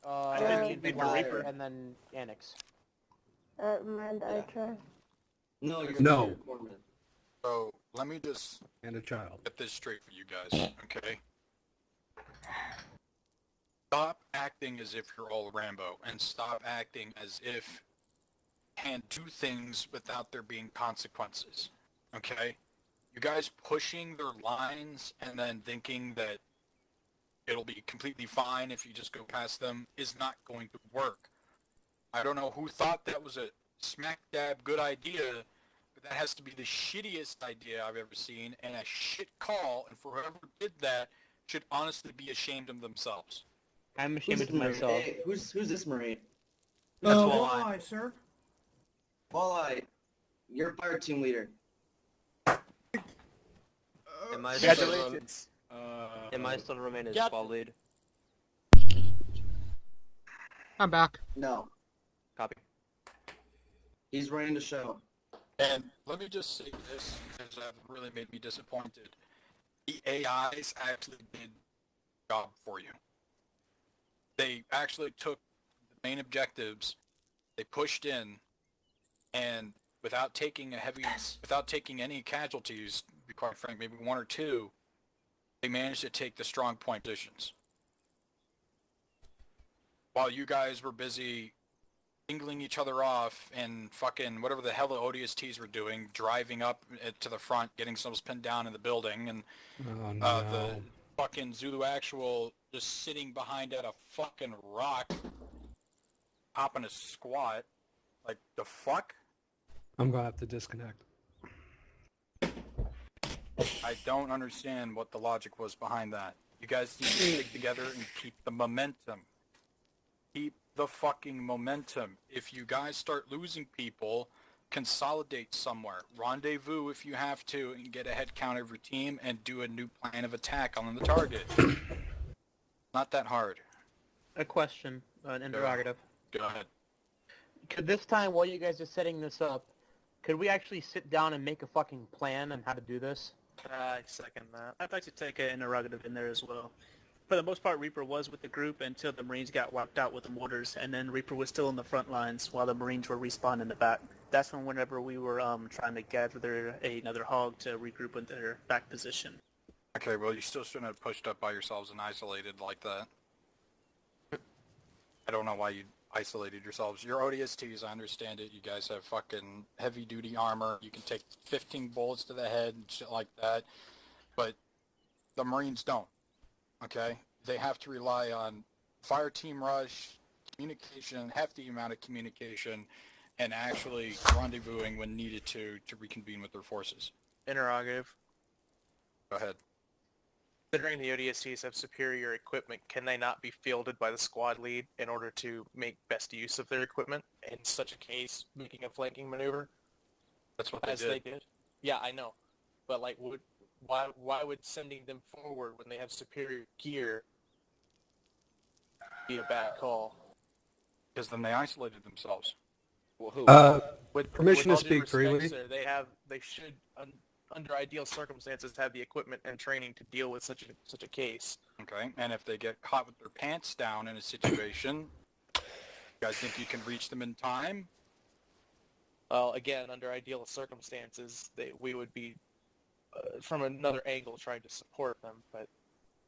I think you'd be Liar. Reaper. And then Annex. Mind I try. No, you're No. you're Corman. So let me just And a child. get this straight for you guys, okay? Stop acting as if you're all Rambo, and stop acting as if you can't do things without there being consequences, okay? You guys pushing their lines and then thinking that it'll be completely fine if you just go past them is not going to work. I don't know who thought that was a smack dab good idea, but that has to be the shittiest idea I've ever seen, and a shit call, and for whoever did that should honestly be ashamed of themselves. I'm Who's ashamed this of Marine? myself. Hey, who's this Marine? Walleye, sir. Walleye, you're fire team leader. Am I Congratulations. still to remain as Yep. squad lead? I'm back. No, Copy. he's running the show. And let me just say this, because that really made me disappointed. The AIs actually did the job for you. They actually took the main objectives, they pushed in, and without taking any casualties, to be quite frank, maybe one or two, they managed to take the strong point positions. While you guys were busy singling each other off and fucking whatever the hell the ODSTs were doing, driving up to the front, getting themselves pinned down in the building, and Oh no. the fucking Zulu Actual just sitting behind at a fucking rock, hopping a squat. Like, the fuck? I'm gonna have to disconnect. I don't understand what the logic was behind that. You guys need to stick together and keep the momentum. Keep the fucking momentum. If you guys start losing people, consolidate somewhere. Rendezvous if you have to, and get a head count of your team and do a new plan of attack on the target. Not that hard. A question, an interrogative. Go ahead. Could this time, while you guys are setting this up, could we actually sit down and make a fucking plan on how to do this? I second that. I'd like to take an interrogative in there as well. For the most part, Reaper was with the group until the Marines got wiped out with the mortars, and then Reaper was still in the front lines while the Marines were respawning in the back. That's whenever we were trying to gather another hog to regroup in their back position. Okay, well, you still shouldn't have pushed up by yourselves and isolated like that. I don't know why you isolated yourselves. Your ODSTs, I understand it. You guys have fucking heavy-duty armor. You can take 15 bullets to the head and shit like that. But the Marines don't, okay? They have to rely on fire team rush, communication, hefty amount of communication, and actually rendezvousing when needed to reconvene with their forces. Interrogative. Go ahead. Considering the ODSTs have superior equipment, can they not be fielded by the squad lead in order to make best use of their equipment? In such a case, making a flanking maneuver? That's what they As did. they did? Yeah, I know. But like, why would sending them forward when they have superior gear be a bad call? Because then they isolated themselves. Well, who? Permission with to all due speak freely. respect, sir, they should, under ideal circumstances, have the equipment and training to deal with such a case. Okay, and if they get caught with their pants down in a situation, you guys think you can reach them in time? Well, again, under ideal circumstances, we would be, from another angle, trying to support them, but...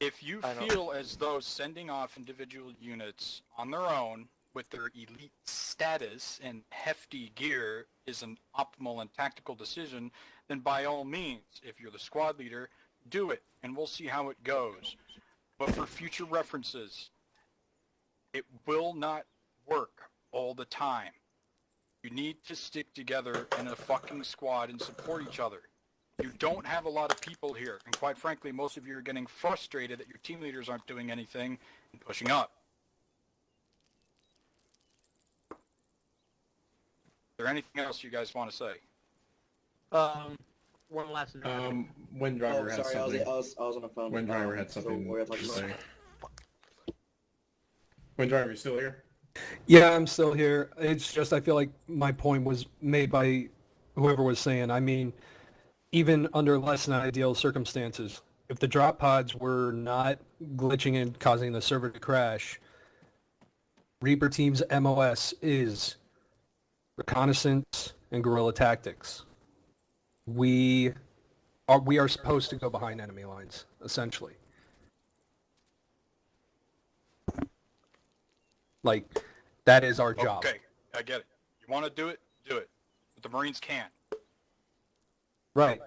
If you feel as though sending off individual units on their own with their elite status and hefty gear is an optimal and tactical decision, then by all means, if you're the squad leader, do it, and we'll see how it goes. But for future references, it will not work all the time. You need to stick together in a fucking squad and support each other. You don't have a lot of people here, and quite frankly, most of you are getting frustrated that your team leaders aren't doing anything and pushing up. Is there anything else you guys want to say? One last Wind Driver Oh, had sorry, something. I was on the phone. Wind Driver had So something we're to talking say. about- Wind Driver, you still here? Yeah, I'm still here. It's just I feel like my point was made by whoever was saying. I mean, even under less than ideal circumstances, if the drop pods were not glitching and causing the server to crash, Reaper Team's MOS is reconnaissance and guerrilla tactics. We are supposed to go behind enemy lines, essentially. Like, that is our job. Okay, I get it. You want to do it, do it. But the Marines can't. Right.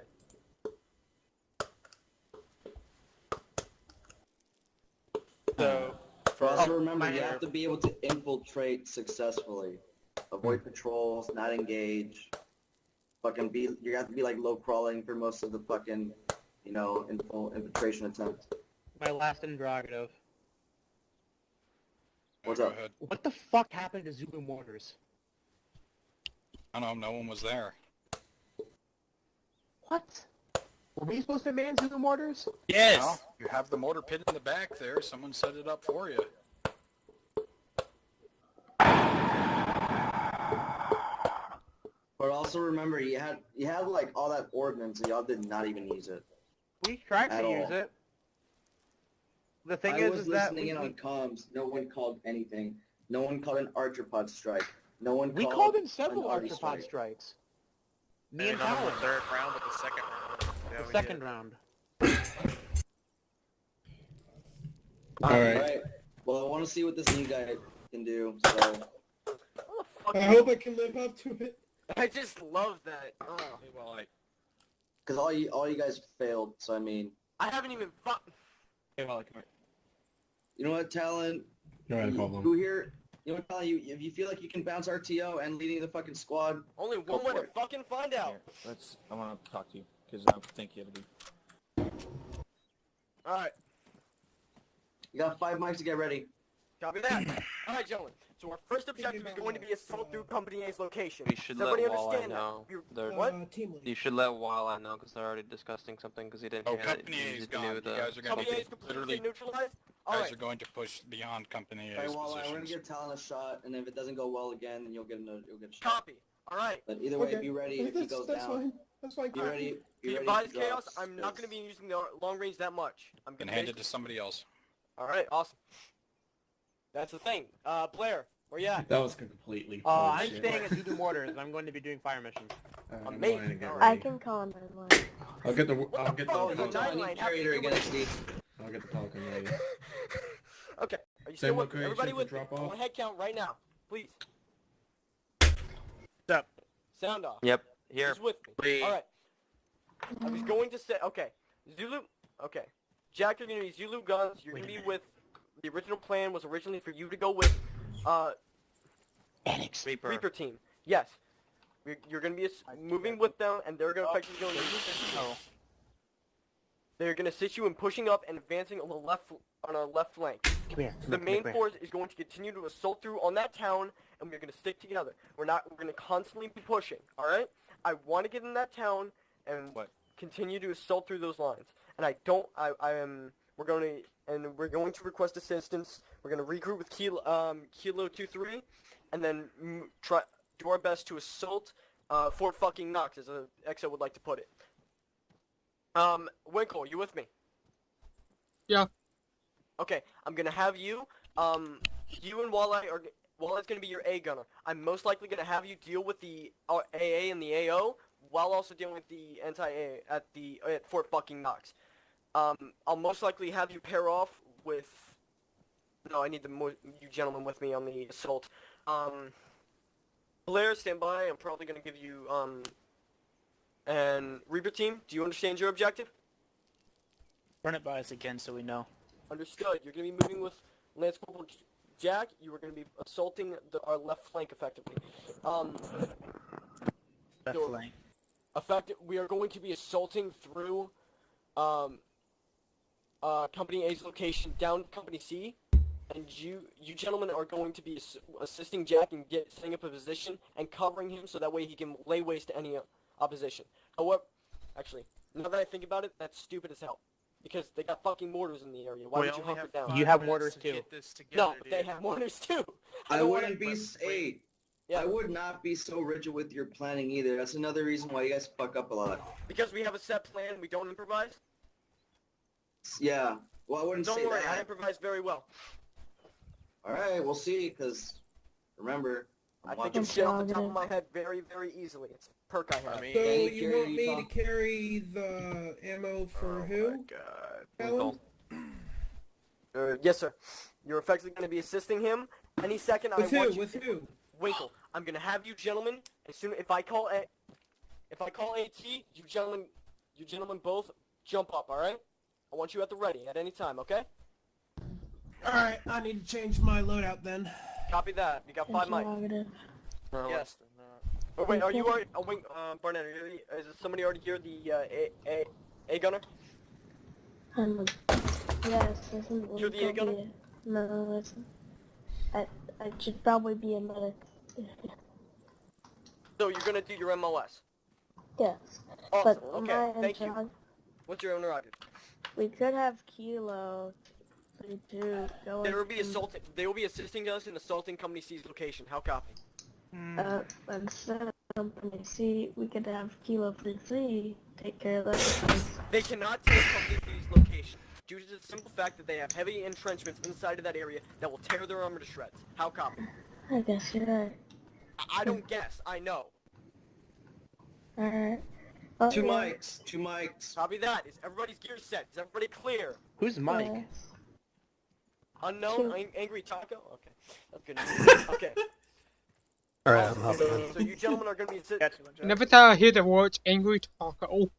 So, Also remember, you have to be able to infiltrate successfully. Avoid patrols, not engage. You have to be like low crawling for most of the fucking, infiltration attempt. My last interrogative. What's Go up? ahead. What the fuck happened to Zulu mortars? I don't know, no one was there. What? Were we supposed to man Zulu mortars? Yes! Well, you have the mortar pit in the back there. Someone set it up for you. But also remember, you had like all that ordnance, and y'all did not even use it. We tried At to all. use it. The thing I is was that listening in on comms. No one called anything. No one called an arthropod strike. No one. we called called in several an arty arthropod strike. strikes. Me Maybe and not in Howard. the third round, but the second round. Yeah, The we second did. round. Alright. Well, I want to see what this new guy can do. So I hope I can live up to it. I just love that. Oh. because all you guys failed. So I mean, I haven't even Hey, Wally, come here. you know what, Talon? Go ahead, Pablo. Who here? You know what, Talon? If you feel like you can bounce RTO and leading the fucking squad, Only Go one way for to it. fucking find out. Here, I want to talk to you, because I think you have to be... Alright, you got 5 mics to get ready. copy that. Alright, gentlemen. So our first objective is going to be assault through Company A's location. We should Does let everybody Walleye understand know. that? They're- What? Team lead. You should let Walleye know because they're already discussing something because he didn't Oh, hear that. Company He A is just gone. knew You the- guys are going Company A is to completely literally... neutralized? guys Alright. are going to push beyond Company A's Okay, well, we're gonna positions. give Talon a shot, and if it doesn't go well again, then you'll get a shot. Copy. Alright. But either way, Okay. be ready if he goes That's down. fine. That's fine. Be ready. Be Be ready. advised, if he Chaos, drops, I'm not going to 'cause- be using the long range that much. I'm Then going hand to it to somebody else. Alright, awesome. That's the thing. Blair, where you at? That was completely I'm bullshit. staying at Zulu mortars and I'm going to be doing fire missions. I'm Amazing. going to get I ready. can call him line. I'll get the fuck Oh, Pelican is a no, I nine need line? carrier again, Steve. I'll get the Pelican ready. Okay. Are you Same still with me? location Everybody for with me? drop I off? want head count right now. Please. Stop. Sound off. Yep, here. Who's with me? Please. Alright. I was going to say, okay. Zulu, okay. Jack, you're going to be Zulu guns. You're going to be with, the original plan was originally for you to go with, Reaper team. Yes. You're going to be moving with them, and they're going to effectively go into They're going to assist you in pushing up and advancing on a left flank. Come here. The main force is going to continue to assault through on that town, and we're going to stick together. We're going to constantly be pushing, alright? I want to get in that town and continue to assault through those lines. And I we're going to request assistance. We're going to regroup with Kilo 2-3, and then try do our best to assault Fort fucking Knox, as EXO would like to put it. Winkle, you with me? Yeah. Okay, I'm gonna have you. You and Walleye's gonna be your A gunner. I'm most likely gonna have you deal with the AA and the AO, while also dealing with the anti-A at Fort fucking Knox. I'll most likely have you pair off with. No, I need you gentlemen with me on the assault. Blair, stand by. I'm probably gonna give you and Reaper team. Do you understand your objective? Run it by us again so we know. Understood. You're gonna be moving with Lance Corporal Jack. You are gonna be assaulting our left flank effectively. Left flank. We are going to be assaulting through Company A's location down to Company C, and you gentlemen are going to be assisting Jack in setting up a position and covering him so that way he can lay waste to any opposition. However, actually, now that I think about it, that's stupid as hell. Because they got fucking mortars in the area. Why would you hunker down? You have mortars too. No, they have mortars too. I wouldn't be I would not be so rigid with your planning either. That's another reason why you guys fuck up a lot. Because we have a set plan, we don't improvise? Yeah. Well, I wouldn't say that. Don't worry, I improvise very well. Alright, we'll see, because remember, I think it's shit off the top of my head very, very easily. It's a perk I have. So you want me to carry the ammo for who? Oh my god. Yes, sir. You're effectively going to be assisting him. Any second, With who? Winkle, I'm going to have you gentlemen, as soon if I call AT, you gentlemen both jump up, alright? I want you at the ready at any time, okay? Alright, I need to change my loadout then. Copy that. You got 5 mics. Yes. Oh, wait, are you already... Oh, wait, Barnett, is somebody already here, the A gunner? Yes, isn't You're the A gunner? No, listen. I should probably be a medic. So you're gonna do your MOS? Yes. Awesome, But okay, thank you. What's your interrogative? We could have Kilo 32 go. They will be assisting us in assaulting Company C's location. How copy? Instead of Company C, we could have Kilo 33 take care of that. They cannot take Company C's location due to the simple fact that they have heavy entrenchments inside of that area that will tear their armor to shreds. How copy? I guess you're right. I don't guess. I know. Alright. Two mics. Copy that. Is everybody's gear set? Is everybody clear? Who's Mike? Yes. Unknown? Angry Taco? Okay. That's good news. Okay. Alright, I'm hopping on. So you gentlemen are going to be sitting... Never thought I'd hear the words angry taco.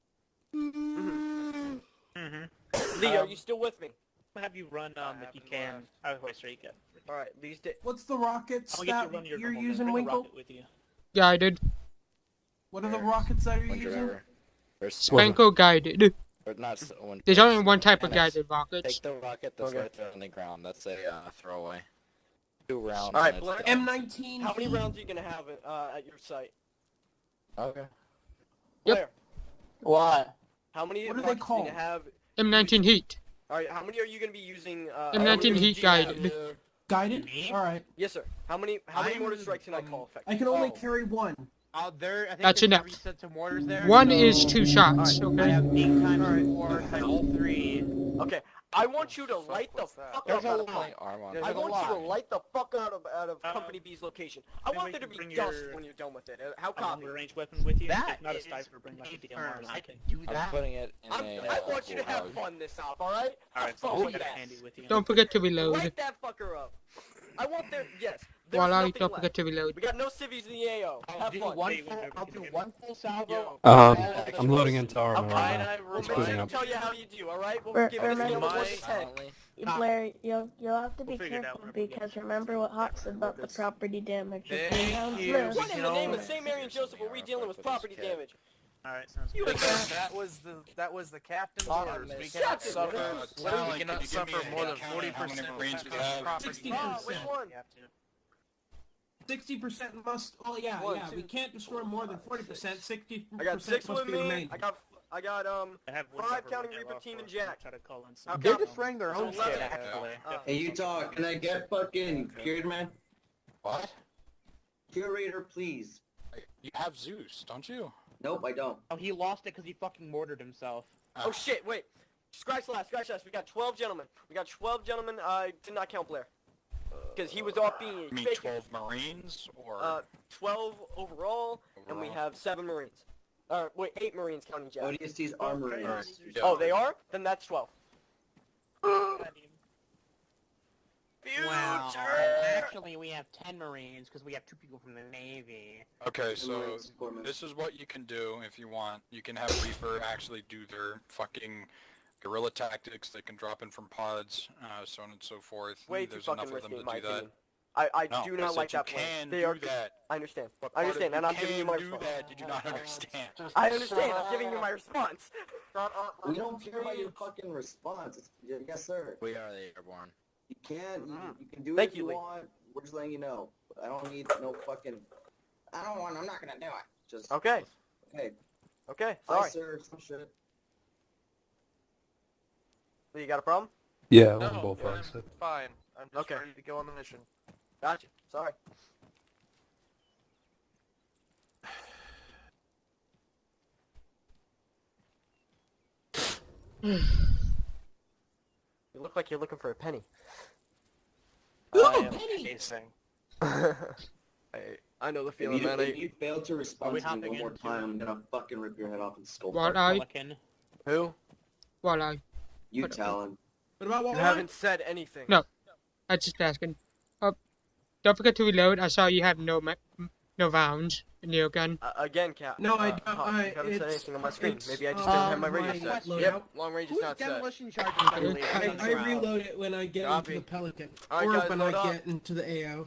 Lee, are you still with me? I'll have you run if you can. How close are you get? Alright, these What's the rockets I'll get that you run your you're normal, using, bring a Winkle? rocket with you. Guided. What are the rockets that you're using? Spanko guided. Or not, There's only one type of NX. guided rockets. Take the rocket that's right there on the ground. That's a throwaway. 2 rounds. Alright, and Blair. it's done. M19. How many rounds are you going to have at your site? Okay. Blair. What? How many What are they rockets are you called? going to have? M19 heat. Alright, how many are you going to be using? M19 heat guided. Guided? Alright. Yes, sir. How many mortar strikes can I call effective? I can only carry one. I think That's there's enough. 3 sets of mortars there. One is 2 shots. I Okay. have 8 times 4 times 3. Okay, I want you to light the fuck There's out a of lot. Arma. I want you to light the fuck out of Company B's location. I want there to be dust when you're done with it. How copy? A range weapon with you. That if not a is sniper, bring like a DMR. turn. Or I something. can do I'm that. putting it in I want you to have fun this off, alright? Alright, so Have I'll fun with get that. handy with you. Don't forget to reload. Light that fucker up. I want there. Yes. There's Voila, nothing don't left. forget to reload. We got no civvies in the AO. Have fun. I'll do one full salvo. I'm loading into Arma right now. We'll It's make booting sure to up. tell you how you do, alright? We'll We're- give it a scale of 1 remember- to 10. Blair, you'll have to be figure it out careful whenever we get because remember what Hawk said about the property damage. It Thank sounds you. low. What in the name of St. Mary and Joseph are we dealing with property damage? Alright, sounds You good. ain't That was the captain's orders. We Shut cannot it, suffer. man. We cannot suffer more than 40% property. 60%. Which one? You have to. 60% must. Oh yeah, One, yeah. two, We can't destroy more than 40%. 60% I got 6 must with be me. remaining. I got I got I have one 5 cover counting right now Reaper team and for- Jack. Try to call in How some- They're come? destroying their So own 11. shit, actually. Hey, Utah, can I get fucking cured, man? What? Curator, please. You have Zeus, don't you? Nope, I don't. Oh, he lost it because he fucking mortared himself. Oh shit, wait. Scratch last. We got 12 gentlemen. I did not count Blair. Because he was off being You a mean fake. 12 Marines, or... 12 overall, and we have 7 Marines. Wait, 8 Marines counting Jack. ODST's are Marines. Oh, they are? Then that's 12. Wow. Future! Actually, we have 10 Marines because we have 2 people from the Navy. Okay, so this is what you can do if you want. You can have Reaper actually do their fucking guerrilla tactics. They can drop in from pods, so on and so forth. Way too There's fucking enough of them risky, to in my do that. opinion. I No, do I not said like you that plan. can They do are. that. I understand. But I understand, part and of I'm giving you can my do response. that. Did you not understand? I understand. I'm giving you my response. We don't care about your fucking response. Yes, sir. We are the airborne. You can. You can do Thank it if you, you Lee. want. We're just letting you know. I don't need no fucking... I'm not gonna do it. Just... Okay. Okay. Okay. Hi, Sorry. sir. Some shit. Lee, you got a problem? Yeah, No, on both I'm ends. fine. I'm just Okay. ready to go on the mission. Gotcha. Sorry. You look like you're looking for a penny. I am pacing. I know the If feeling, you, man. if you fail to respond to me hopping one more into- time, I'm gonna fucking rip your head off and skull. What part. are Pelican. Who? What are You, Talon. What about You what? haven't said anything. No. I'm just asking. Don't forget to reload. I saw you have no rounds in your gun. Again, Cap. No, I don't. Pop, you haven't said it's- anything on my screen. it's, Maybe I just didn't have my my radio set. loadout. Yep, long range is Who's not set. demolition charges by the way? I reload it when I get Copy. into the Pelican. Alright, Or guys, when load I up. get into the AO.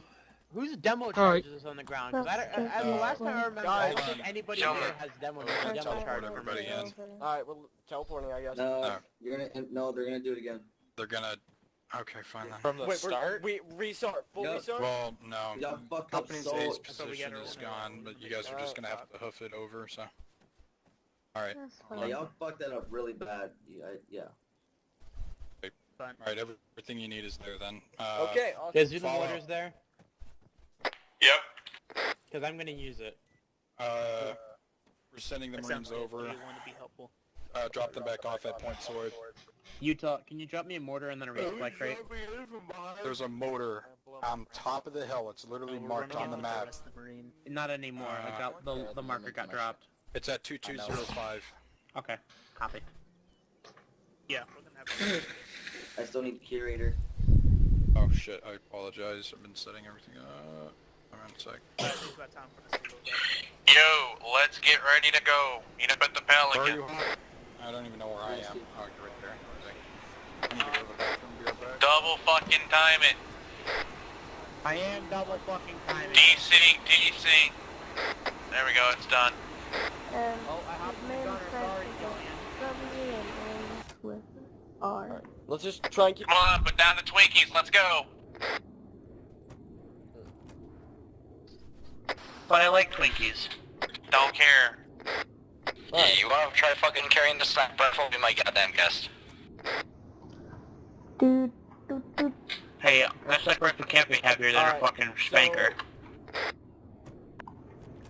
Who's demo Alright. charges on the ground? Because the last time I remember, I don't think anybody Gentlemen. here has demo Teleport charges. everybody in. Alright, we're teleporting, I guess. No, you're gonna. No, they're gonna do it again. They're gonna... Okay, fine then. From the start? We restart. Full Yep. restart? Well, no. Y'all fucked up Company's so... A's so we position gotta is roll. gone, but you guys are just gonna have to hoof it over, so... Alright. Yeah, y'all fucked that up really bad. Yeah. Alright, everything you need is there then. Okay, awesome. Guys, do the Follow. mortars there? Yep. Because I'm gonna use it. We're sending the That Marines sounds like over. you want to be helpful. Drop them back off at Point Sword. Utah, can you drop me a mortar and then a resupply crate? There's a motor on top of the hill. It's literally marked on the map. Not anymore. I got the marker got dropped. It's at 2205. Okay, copy. Yeah, we're gonna have I still need the curator. Oh shit, I apologize. I've been setting everything up. Hold on a sec. we've got time for this to load up. Yo, let's get ready to go. Meet up at the Where are Pelican. you at? I don't even know where I am. Oh, you're right there. I need to go to the bathroom. Be right back. Double fucking time it. I am double fucking timing. DC. There we go, it's done. And Oh, I hopped his the main gunner. Sorry, strength is Jillian. W and ends with R. Let's just try and keep... Come on, put down the Twinkies, let's go. But I like Twinkies. Don't care. Alright. You wanna try fucking carrying the snack rifle? Be my goddamn guest. Dude. Hey, that snack rifle can't be heavier than Alright, a fucking spanker.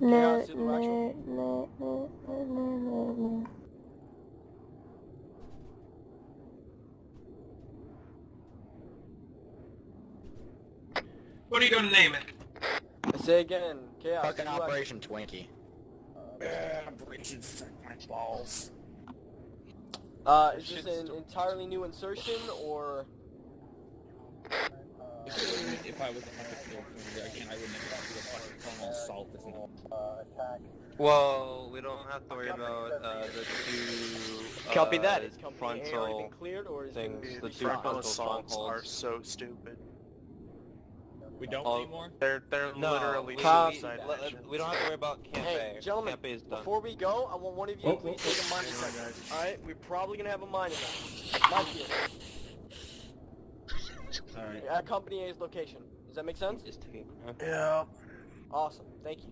No, see the actual- no. What are you gonna name it? I say again, Chaos. Fucking you Operation Twinkie. Operation Suck My Balls. Is this an entirely new insertion, or... If I was on the field again, I wouldn't have gone to the fucking Colonel Salt as an Well, we don't have to worry about the two. Copy that. Is company A already been frontal cleared, or is things. it... The two Frontal frontal assaults are strongholds. so stupid. We don't Oh, anymore? They're No, literally Copy. suicide we missions. don't have to worry about Camp Hey, A. gentlemen, Camp A is done. before we go, I want one of you to please take a mine detector. Alright, we're probably gonna have a mine event. Not here. Alright. At Company A's location. Does that make sense? Just taking. Yeah. Awesome, thank you.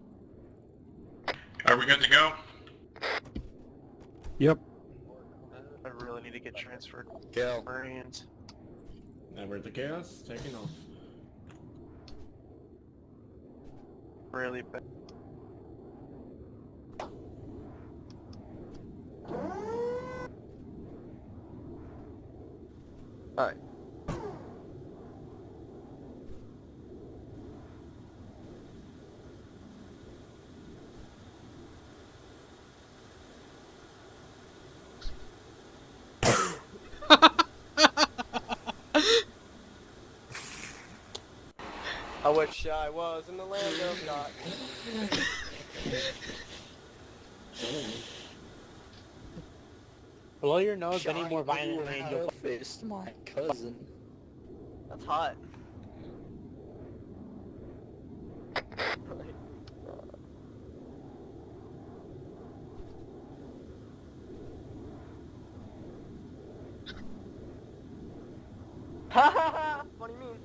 Are we good to go? Yep. really need to get transferred. Kill. Marines. Never the chaos, taking off. Really bad. Alright. I wish I was in the land of God. Blow your nose any more violently and you'll Fist my cousin. That's hot. Ha ha ha! What do you mean?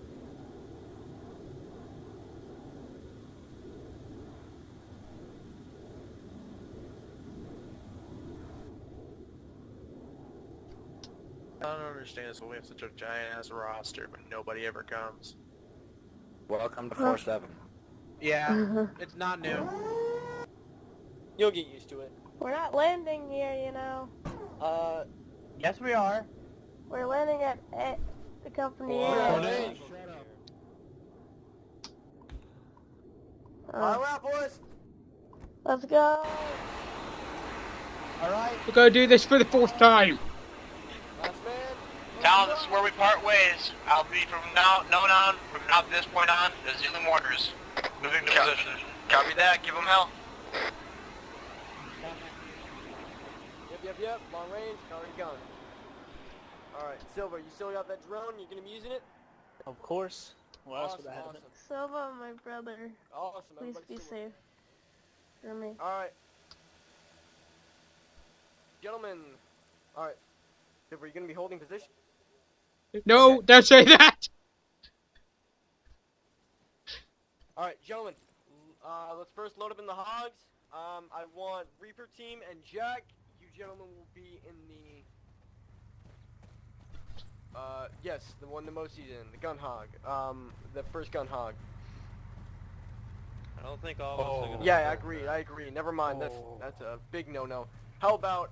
I don't understand this when we have such a giant ass roster, but nobody ever comes. Welcome to 4-7. Yeah, it's not new. You'll get used to it. We're not landing here, you know. Yes we are. We're landing at the company A. Shut up. Uh, out, boys! let's go. Alright. We're gonna do this for the 4th time. Last man. Tal, this is where we part ways. I'll be from now this point on, the Zulu mortars. Moving to position. Copy that, give them hell. Yep. Long range, already gone. Alright, Silver, you still got that drone? You gonna be using it? Of course. What else would I have? Awesome. Silva, my brother. Awesome. Please Everybody be Silver. safe. For me. Alright. Gentlemen. Alright. Silver, you gonna be holding position? No, Okay. don't say that! Alright, gentlemen. Let's first load up in the hogs. I want Reaper team and Jack. You gentlemen will be in the... yes, the one the most seasoned, the gun hog. The first gun hog. I don't think all of us are gonna... Yeah, I agree. Never mind, that's a big no-no. How about,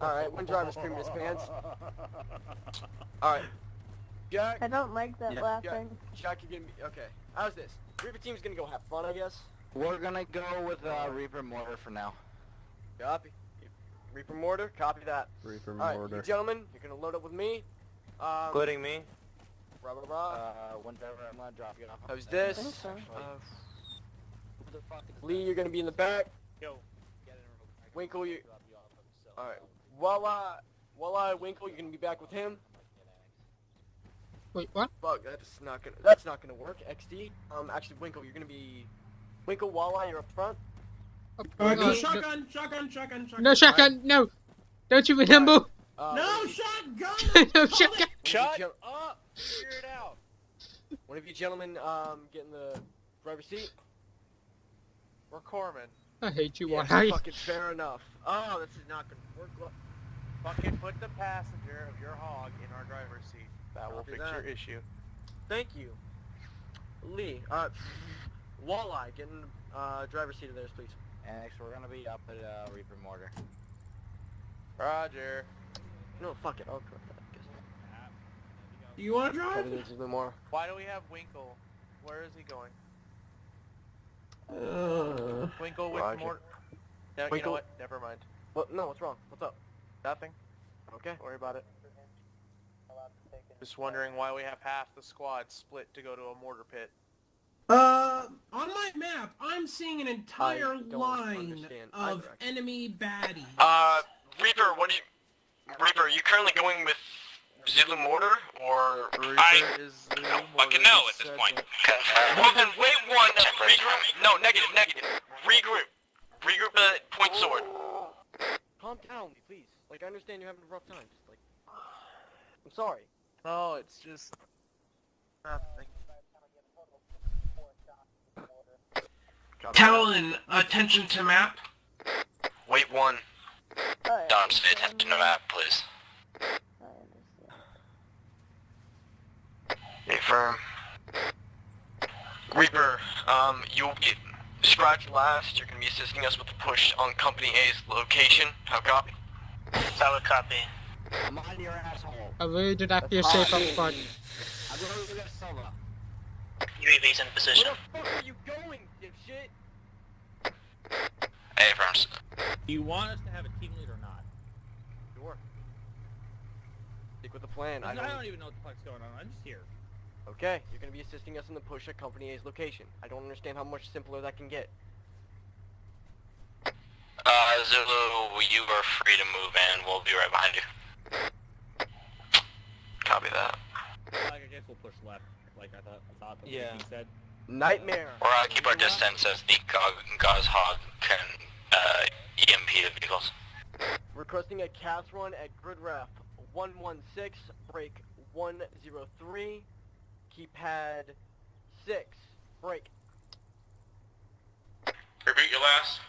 alright, one driver's creaming his pants. Alright. Jack? I don't like that laughing. Jack, you're gonna be, okay. How's this? Reaper team's gonna go have fun, I guess? We're gonna go with Reaper Mortar for now. Copy. Reaper mortar, copy that. Reaper Alright, mortar. you gentlemen, you're gonna load up with me. Including me. Rah. One driver, I'm gonna drop you off. How's this? I think so. Who the fuck is Lee, you're gonna be in the back. Yo. Winkle, you... Alright. Voila, Winkle, you're gonna be back with him. Wait, what? Fuck, that's not gonna work. XD. Actually, Winkle, you're gonna be... Winkle, Voila, you're up front. Go shotgun. No shotgun, no! Don't you remember? No shotgun! No shotgun! Shut up! Figure it out. One of you gentlemen, get in the driver's seat. We're corpsmen. I hate you, Yeah, why? fucking fair enough. Oh, this is not gonna work. Fucking put the passenger of your hog in our driver's seat. That will Copy fix that. your issue. Thank you. Lee, Walleye, get in the driver's seat of theirs, please. Next, we're gonna be up at Reaper Mortar. Roger. No, fuck it, I'll correct that. Do you want to drive? Probably needs a little more. Why do we have Winkle? Where is he going? Winkle with Roger. more... No, you know Winkle. what? Never mind. What? No, what's wrong? What's up? Nothing. Okay. Don't worry about it. Just wondering why we have half the squad split to go to a mortar pit. On my map, I'm seeing an entire I don't line understand of either. enemy baddies. Reaper, Reaper, are you currently going with Zulu mortar, or... Reaper is Zulu don't mortar, fucking know he at this said point. that. Well then, wait one, regroup. No, negative. Regroup. Regroup at point sword. Calm down, Lee, please. Like, I understand you're having a rough time. Just, like... I'm sorry. No, it's just... nothing. Talon, attention to map. Wait one. Alright. Arms, pay attention to the map, please. Affirm. Reaper, you will be scratched last. You're going to be assisting us with the push on Company A's location. How copy? Solid copy. I'm on your asshole. I really did not feel safe up front. I'm going to get Sova. UAV's in position. Where the fuck are you going, dipshit? Affirms. Do you want us to have a team lead or not? Sure. Stick with the plan. I don't even know what the fuck's going on. I'm just here. Okay, you're gonna be assisting us in the push at Company A's location. I don't understand how much simpler that can get. Zulu, you are free to move in. We'll be right behind you. Copy that. I guess we'll push left, like I thought that's what you said. Nightmare. Or keep our distance as the Gauze-Hog can EMP the vehicles. Requesting a cast run at grid ref 116, break 103, keypad 6, break. Repeat your last.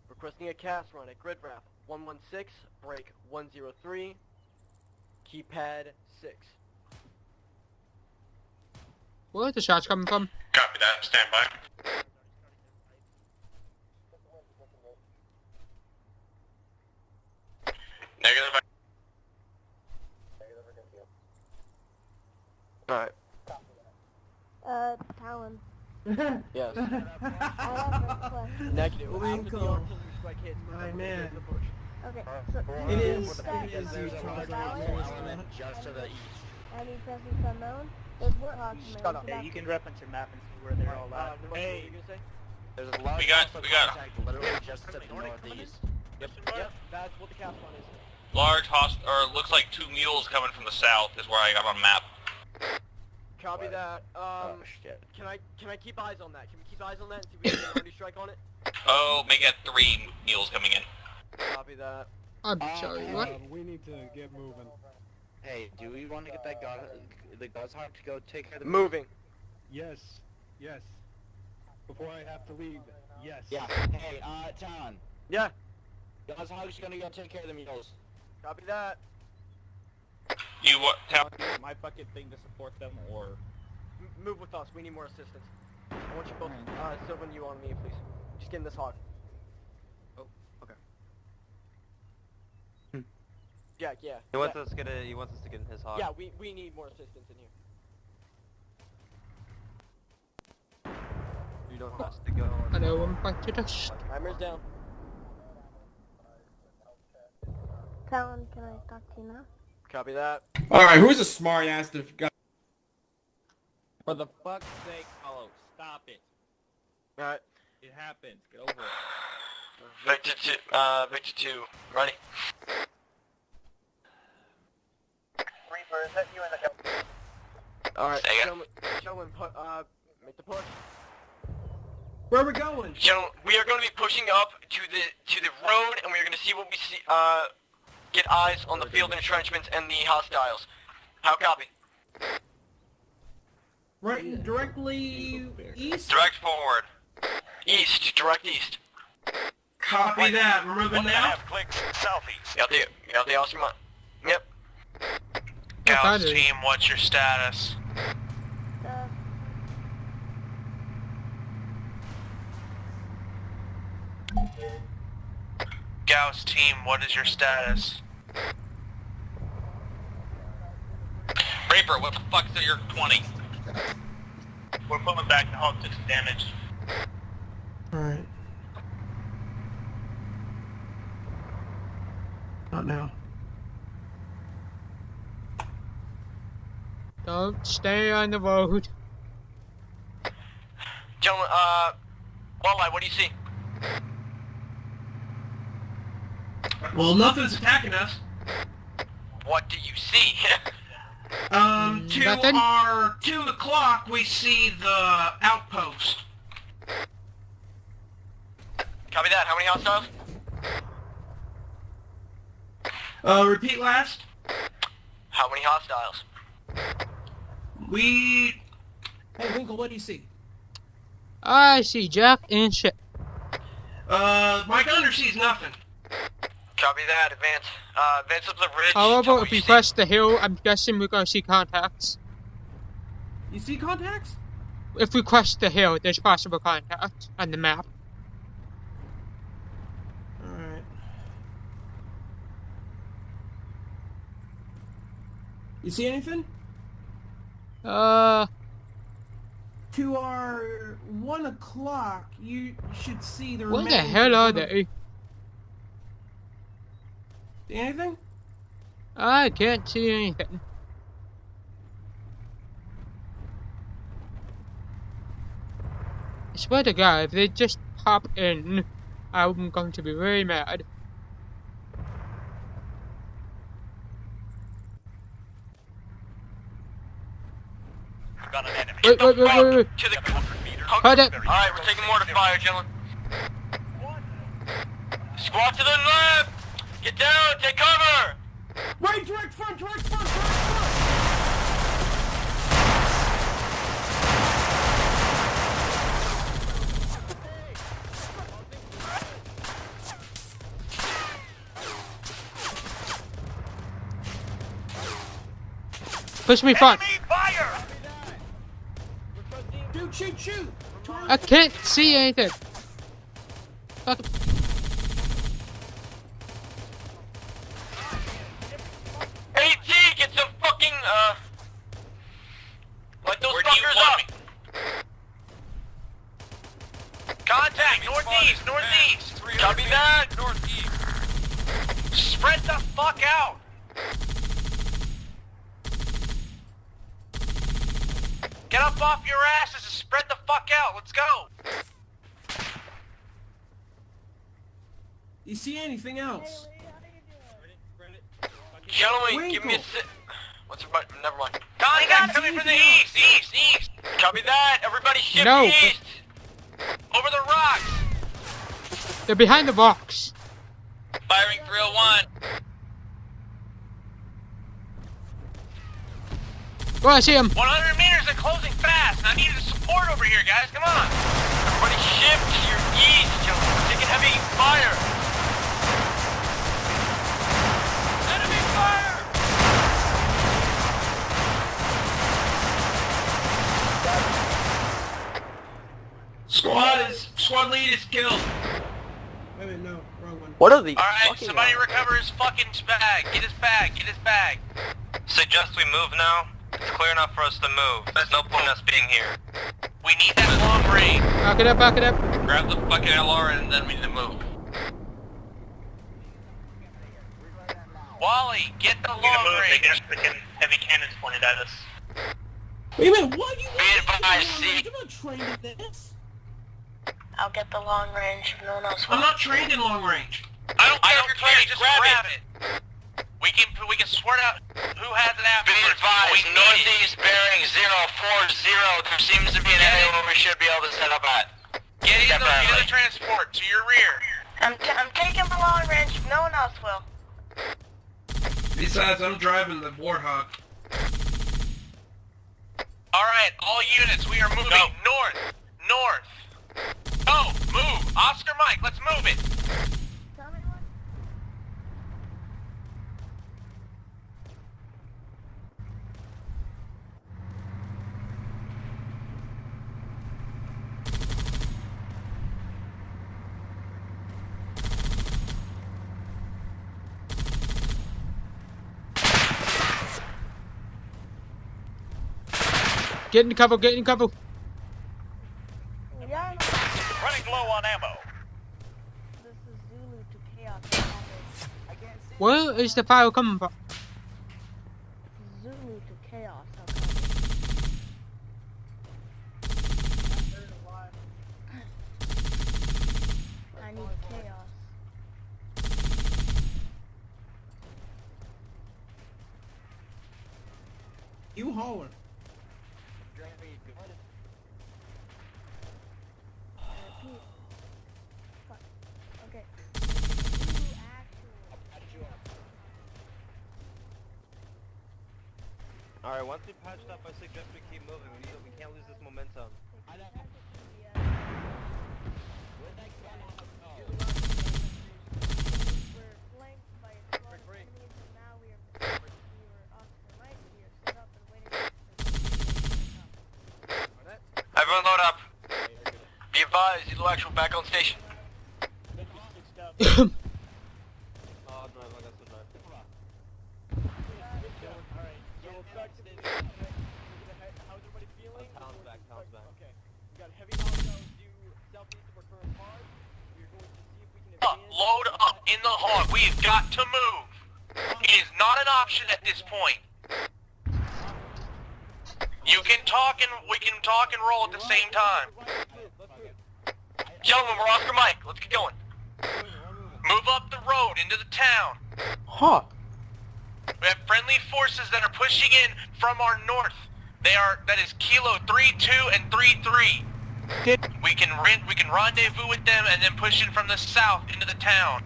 Requesting a cast run at grid ref 116, break 103, keypad 6. Where are the shots coming from? Copy that. Stand by. Negative. Alright. Talon. Yes. I have a question. Negative. Link After the call. artillery strike hits, My man. the push. Okay, so It is Just to the east. any presence unknown? There's Warthog Shut up. Yeah, you can reference your map and see where they're all at. What were you gonna say? There's a large hostile contact literally just to the northeast. Yep, that's what the cast run is. Large looks like 2 mules coming from the south is where I got on map. Copy that. Shit. Can I keep eyes on that? Can we keep eyes on that and see if we can get an arty strike on it? Oh, make it 3 mules coming in. Copy that. I'm sorry, what? We need to get moving. Hey, do we want to get that the Gauze-Hog to go take care of the... Moving. Yes, yes. Before I have to leave, yes. Yeah. Hey, Talon. Yeah. Gauze-Hog's gonna go take care of the mules. Copy that. You what? My fucking thing to support them, or... Move with us. We need more assistance. I want you both, Silva and you on me, please. Just get in this hog. Oh, okay. Jack, yeah. He wants us to get in his hog. Yeah, we need more assistance in here. You don't have to go. I know I'm back to dust. Timer's down. Talon, can I talk to you now? Copy that. Alright, who's a smart ass to... For the fuck's sake, Hollow, stop it. Alright. It happens. Get over it. Victor 2, ready? Reaper, is that you in the... Alright, Say it. gentlemen, make the push. Where are we going? Gentlemen, we are going to be pushing up to the road, and we are going to see what we see. Get eyes on the field entrenchments and the hostiles. How copy? Right, directly east? Direct forward. East, direct east. Copy that. We're moving now? Clicks southeast. Got the awesome one. Yep. Gauss Gauss team, what's your status? Gauss team, what is your status? Reaper, what the fuck's your 20? We're pulling back to Hog 6 damage. Alright. Not now. Don't stay on the road. Gentlemen, Walleye, what do you see? Well, nothing's attacking us. What do you see? To Nothing? our 2 o'clock, we see the outpost. Copy that, how many hostiles? Repeat last. How many hostiles? We... Hey, Winkle, what do you see? I see Jack and shit. My gunner sees nothing. Copy that. Advance. Advance up the ridge. However, if we press the hill, I'm guessing we're gonna see contacts. You see contacts? If we crest the hill, there's possible contact on the map. Alright. You see anything? To our 1 o'clock, you should see the Where the remains hell of are one of- they? See anything? I can't see anything. I swear to God, if they just pop in, I'm going to be very mad. Got an enemy. Wait. To the Hold it. Alright, we're taking mortar fire, gentlemen. Squad to the left! Get down, take cover! Right, direct front! Push me front. Fire! Dude, shoot! I can't see anything. Fuck. AT, get some fucking, light those fuckers up! Contact, northeast! Copy that! Northeast. Spread the fuck out! Get up off your asses and spread the fuck out, let's go! You see anything else? Gentlemen, give me a sit. What's your butt? Never mind. Contact coming from the east! Copy that! Everybody shift No. east! Over the rocks! They're behind the rocks. Firing 301. Oh, I see him. 100 meters and closing fast. I need support over here, guys. Come on. Everybody shift to your east, gentlemen. We're taking heavy fire. Enemy fire! Squad lead is killed. Wait, no, wrong one. What are the Alright, somebody recover his fucking bag. Get his bag. Suggest we move now? It's clear enough for us to move. There's no point in us being here. We need that long range. Back it up. Grab the fucking LR and then we need to move. Wally, get the long range. Heavy cannons pointed at us. Wait a minute, what? You Be advised, see. You're not trained in this. I'll get the long range if no one else I'm wants. not trained in long range. I don't care if you're trained, just grab it. We can sort out who has it after. Be advised, northeast bearing 040. There seems to be an area where we should be able to set up at. Get in the transport to your rear. I'm taking the long range if no one else will. Besides, I'm driving the Warthog. Alright, all units, we are moving north. Go, move. Oscar Mike, let's move it. Get in cover. Yeah. Running low on ammo. This is Zulu to Chaos. Where is the fire coming from? Zulu to Chaos. I need chaos. You holler. Okay. Alright, once we patched up, I suggest we keep moving. We can't lose this momentum. We're flanked advised, intellectual back on station. Load up in the hog. We've got to move. It is not an option at this point. You can talk and we can talk and roll at the same time. Gentlemen, we're Oscar Mike. Let's get going. Move up the road into the town. Huh. We have friendly forces that are pushing in from our north. That is Kilo 3-2 and 3-3. We can rendezvous with them and then push in from the south into the town.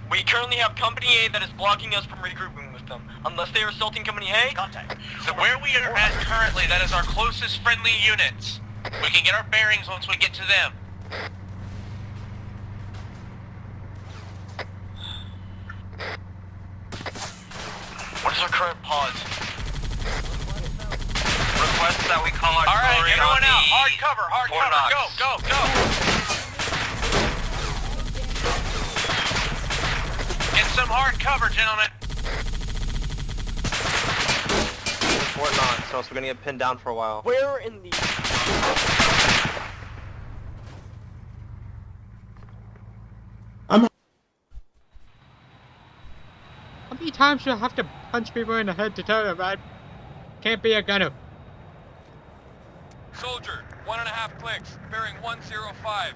We currently have Company A that is blocking us from regrouping with them. Unless they are assaulting Company A, contact. So where we are at currently, that is our closest friendly units. We can get our bearings once we get to them. What is our current pause? Request that we call our Alright, everyone out. Hard cover, go, go, go. Get some hard cover, gentlemen. Fort Knox, so we're gonna get pinned down for a while. Where in the... How many times do I have to punch people in the head to tell them I can't be a gunner? Soldier, 1.5 clicks, bearing 105.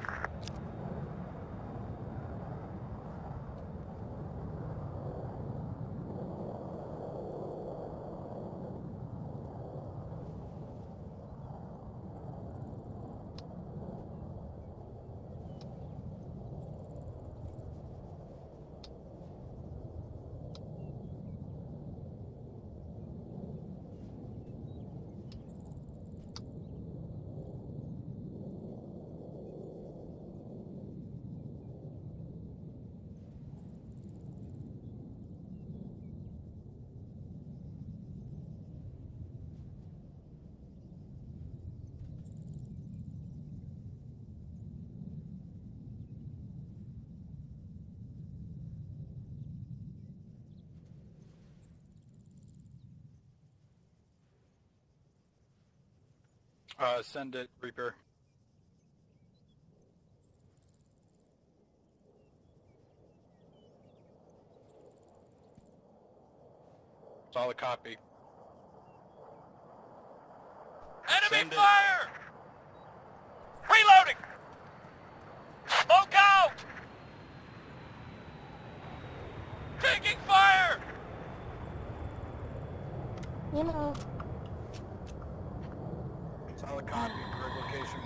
Send it, Reaper. Solid copy. Enemy fire! Reloading! Smoke out! Taking fire! You know. Solid copy. Grid location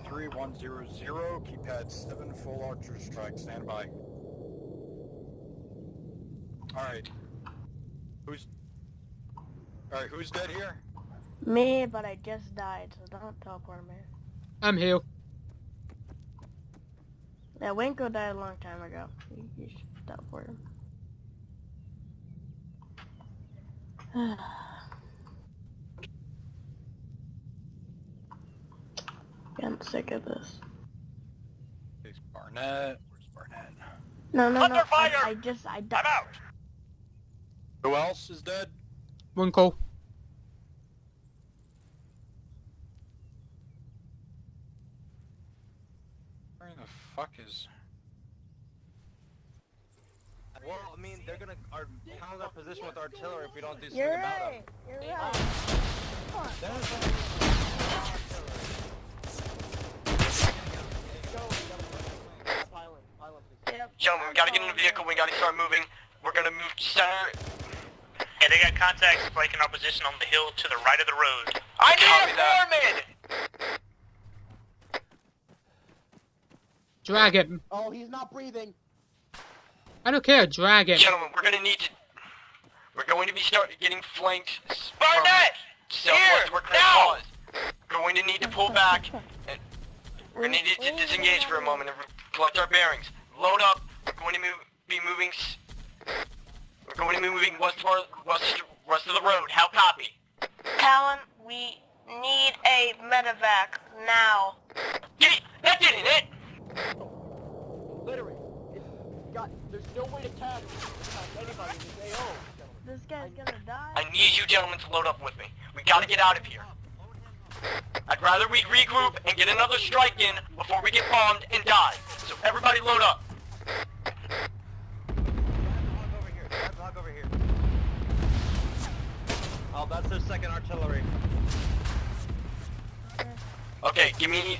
123-100. Keypad 7. Full archer strike. Stand by. Alright. Who's dead here? Me, but I just died, so don't teleport me. I'm here. Yeah, Winko died a long time ago. You should teleport him. I'm sick of this. Where's Barnett? Where's Barnett? No. Under fire! I died. I'm out! Who else is dead? One call. Where the fuck is... Well, I mean, they're gonna pound our position with artillery if we don't do something You're about right. them. You're right. Gentlemen, we gotta get in the vehicle, we gotta start moving. We're gonna move center. Hey, they got contacts breaking our position on the hill to the right of the road. I need a foreman! Drag it. Oh, he's not breathing. I don't care, drag it. Gentlemen, we're going to be getting flanked. Barnett! Southwest, now! We're going to need to pull back. And we're going to need to disengage for a moment and collect our bearings. Load up. We're going to be moving west of the road. How copy? Talon, we need a medevac now. Anybody in this AO. This guy's gonna die. I need you gentlemen to load up with me. We gotta get out of here. I'd rather we regroup and get another strike in before we get bombed and die. So everybody load up. Over here. Oh, that's their second artillery. Okay, give me...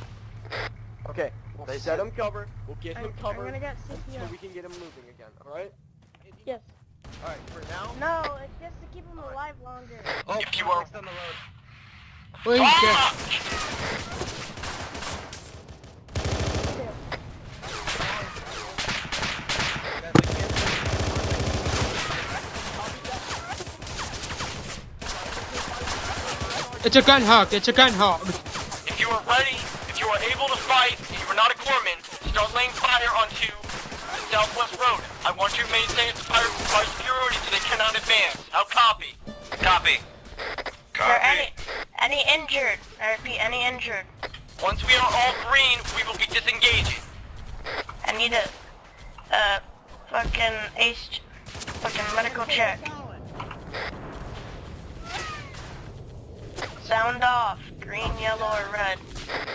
Okay, we'll set him cover. We'll get him I'm covered gonna get until CPR. we can get him moving again. Alright? Yes. Alright, for now. No, it's just to keep him alive longer. Oh, If you are... next on the road. Wait, there. It's a gun hog. It's a gun hog. If you are ready, if you are able to fight, and you are not a corpsman, start laying fire onto the southwest road. I want you to maintain fire security so they cannot advance. I'll copy. Copy. Any injured? I repeat, any injured? Once we are all green, we will be disengaging. I need a fucking medical check. Sound off. Green, yellow, or red.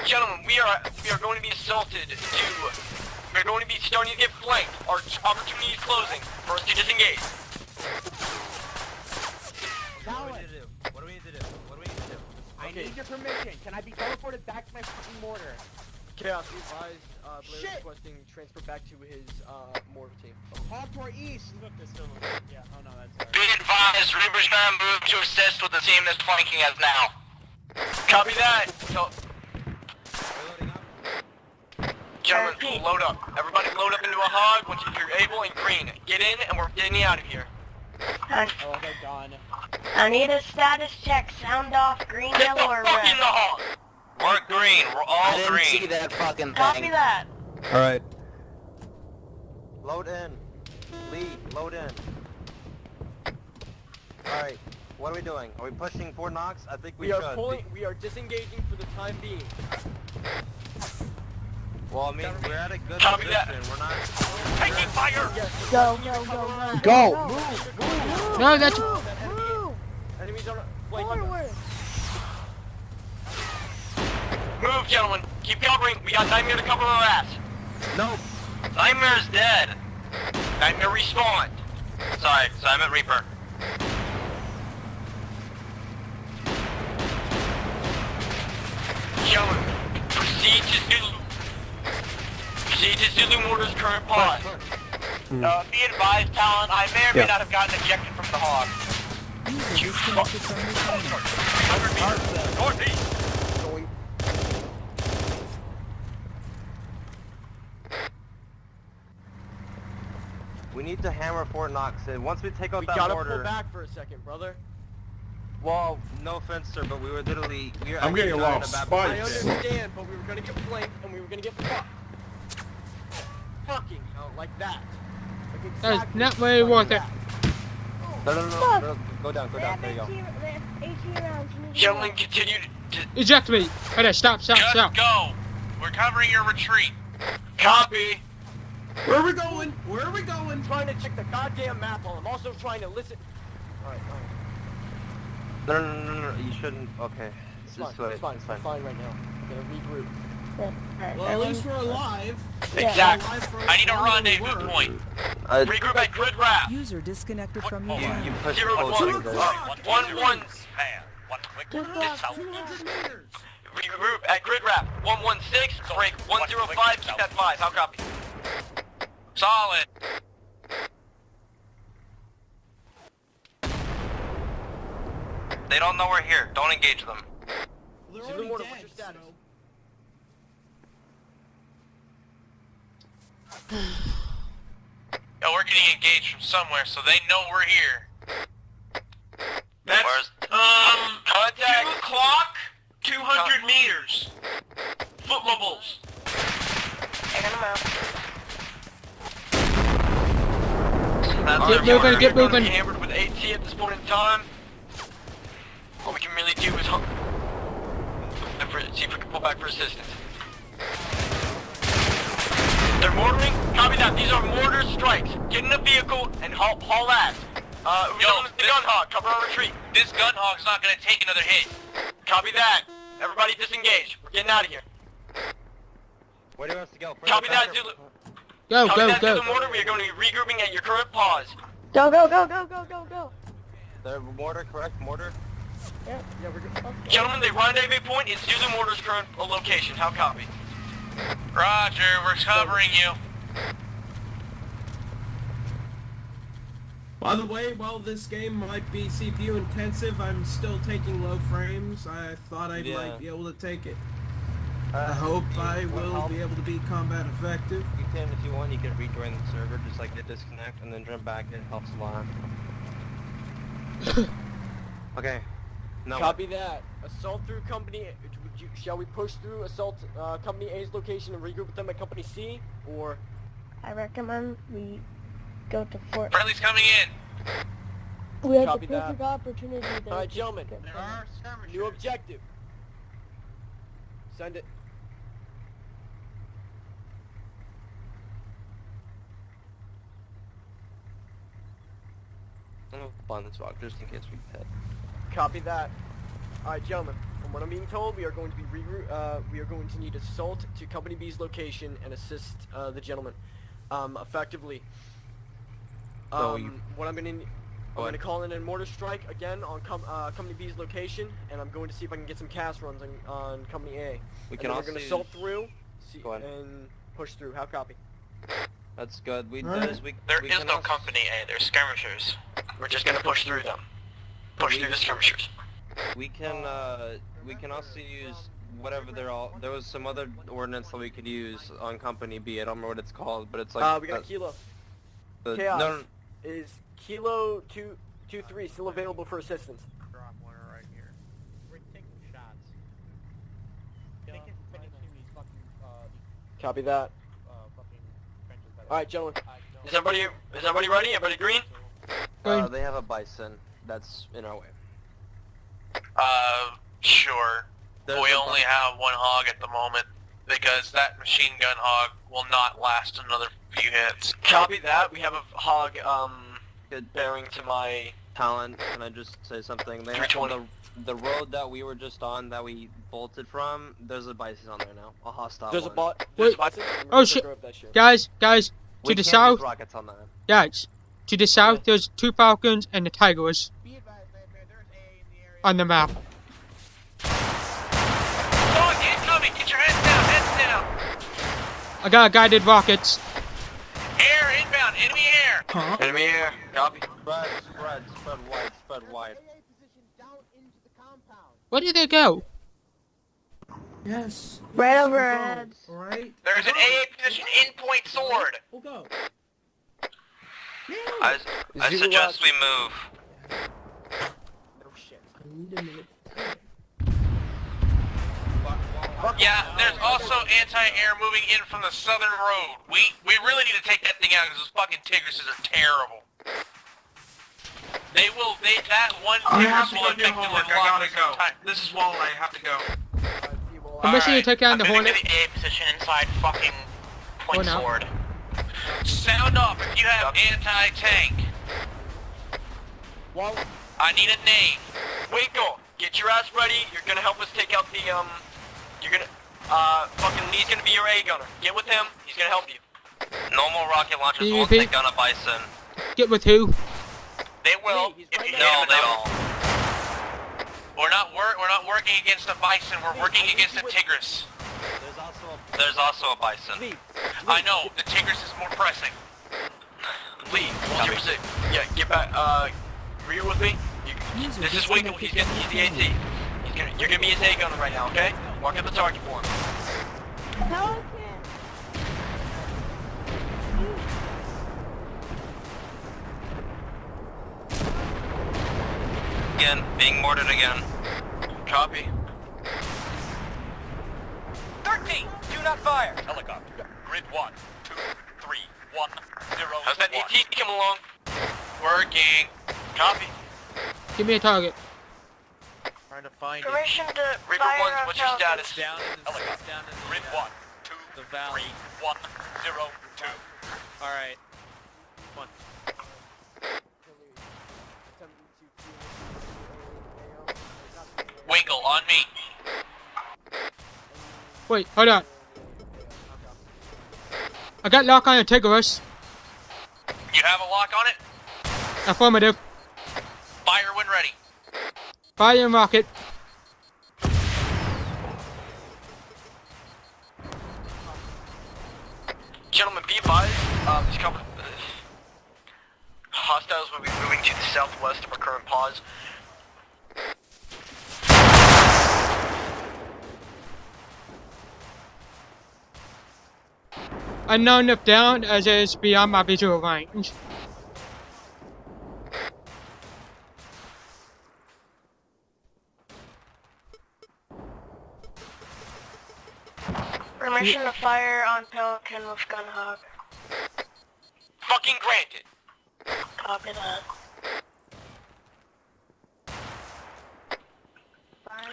Gentlemen, we are going to be assaulted. We're going to be starting to get flanked. Our opportunity is closing for us to disengage. What do we need to do? I need your permission. Can I be teleported back to my fucking mortar? Chaos, be advised, Blair requesting transfer back to his, mortar team. OPTRE East! Look, this still yeah, oh no, that's alright. Be advised, Reaper's gonna move to assist with the team that's flanking us now. Copy that. So, gentlemen, load up. Everybody load up into a hog once you're able and green. Get in and we're getting out of here. Oh, they're gone. I need a status check. Sound off. Green, yellow, or Fuck red. in the hog. We're green. We're all I didn't green. see that fucking thing. Copy that. Alright. Load in. Lead, load in. Alright, what are we doing? Are we pushing Fort Knox? I think we should. We are disengaging for the time being. Well, I mean, we're at a good Copy position. that. We're not... Taking fire! Go. Move! No, that's... Enemies are flanking. Forward. Move, gentlemen. Keep covering. We got Nightmare to cover our ass. Nope. Nightmare's dead. Nightmare respawned. Sorry, I meant Reaper. Gentlemen, proceed to Zulu Mortar's current pause. Be advised, Talon, I may or may not have gotten ejected from the hog. User disconnected from your channel. 100 meters. Northeast. We need to hammer Fort Knox in. Once we take out We that gotta mortar... pull back for a second, brother. Well, no offense, sir, but we were literally... I'm getting a lot of I spikes. understand, but we were gonna get flanked and we were gonna get fucked. Fucking hell, like that. Like That's exactly not very like worth it. that. No. Go down. There you go. They have 18 rounds. You need to Gentlemen, go. continue to... Eject me. Okay, stop. Just go. We're covering your retreat. Copy. Where are we going? I'm trying to check the goddamn map while I'm also trying to listen. Alright. No. You shouldn't... Okay. It's Just fine, wait. it's fine, it's fine right now. I'm gonna regroup. Well, at least we're alive. Exactly. Alive for I need a as long as we rendezvous were. point. Regroup at grid wrap. User disconnected from your You channel. push 0 closer, 1 you guys. 1 1. Just go. 200 meters. Regroup at grid wrap. 116. Break 105. Keep that 5. How copy? Solid. They don't know we're here. Don't engage them. They're Zulu already Mortar, dead, what's your status? Yo, we're getting engaged from somewhere, so they know we're here. That's, contact. 2 o'clock, 200 meters. Foot mobiles. Taking them out. Get moving, get moving. Hammered with AT at this point in time. All we can really do is see if we can pull back for assistance. They're mortaring. Copy that. These are mortar strikes. Get in the vehicle and haul ass. The gun hog, cover our retreat. This gun hog's not gonna take another hit. Copy that. Everybody disengage. We're getting out of here. Where do you want us to go? Copy that, Zulu. Go, Copy go, that, go. Zulu mortar. We are going to be regrouping at your current pause. Go, go, go, go, go, go, go. The mortar, correct? Mortar? Yeah, we're good. Okay. Gentlemen, the rendezvous point is Zulu mortar's current location. How copy? Roger, we're covering you. By the way, while this game might be CPU intensive, I'm still taking low frames. I thought I might be able to take it. I hope I will be able to be combat effective. You can, if you want, you can rejoin the server, just like hit disconnect, and then jump back. It helps a lot. Okay. Now Copy that. Assault through Company A. Shall we push through assault Company A's location and regroup with them at Company C, or? I recommend we go to Fort. Friendly's coming in. We have Copy the perfect that. opportunity there. Alright, gentlemen. New objective. Send it. I'm gonna find this rock just in case we hit. Copy that. Alright, gentlemen. From what I'm being told, we are going to be we are going to need assault to Company B's location and assist the gentleman effectively. What I'm going to call in a mortar strike again on Company B's location, and I'm going to see if I can get some cast runs on Company A. We can also we're going to assault through and push through. How copy? That's good. There is no Company A. There's skirmishers. We're just going to push through them. Push through the skirmishers. We can also use whatever they're all. There was some other ordinance that we could use on Company B. I don't remember what it's called, but it's like. We got Kilo. The, Chaos. no, Is Kilo 223 still available for assistance? Drop one right here. We're taking shots. Copy that. Alright, gentlemen. Is everybody ready? Everybody green? they have a bison that's in our way. Sure. We only have one hog at the moment, because that machine gun hog will not last another few hits. Copy that. We have a hog, bearing to my... Talon, can I just say something? They have the road that we were just on, that we bolted from, there's a bison on there now. A hostile There's one. there's a bison? Oh shit. Guys, We to the can't south. use rockets on that. Guys, to the south, there's 2 falcons and the tigers on the map. Dog incoming! Get your heads down! I got guided rockets. Air inbound! Enemy air! Enemy air. Copy. Spread wide. Where did they go? Yes. Right over our heads. Alright. There's an AA position in point sword! We'll go. I suggest we move. No shit. I need a minute. Yeah, there's also anti-air moving in from the southern road. We really need to take that thing out because those fucking Tigrises are terrible. That one Tigris will effectively lock us in time. This is Wall. I have to go. Permission to take down the Hornet. I'm the A position inside fucking point no. sword. Sound off if you have anti-tank. Wall. I need a name. Winkle, get your ass ready. You're gonna help us take out the, you're gonna, he's gonna be your A gunner. Get with him. He's gonna help you. Normal rocket launchers Can you won't repeat? take down a bison. Get with who? They will. If you no, they won't. We're not working against a bison. We're working against a Tigris. There's also a bison. I know. The Tigris is more pressing. Lee, hold your position. Yeah, get back. Rear with me. This is Winkle. He's the AT. You're gonna be his A gunner right now. Okay? Walk up the target for him. Again, being mortared again. Copy. 13, do not fire. Helicopter. Grid 1, 2, 3, 1, 0. How's that AT coming along? Working. Copy. Give me a target. Trying to find Permission to Reaper fire 1, what's your status? Down in the Helicopter. down in Grid the, 1, 2, the valley. 3, 1, 0, 2. Alright. One. Winkle, on me. Wait, hold on. I got lock on Antigoras. You have a lock on it? Affirmative. Fire when ready. Fire and rocket. Gentlemen, be advised, hostiles will be moving to the southwest of our current pause. Unknown if down as it is beyond my visual range. Permission to fire on Pelican with Gunhawk. Fucking granted. Copy that.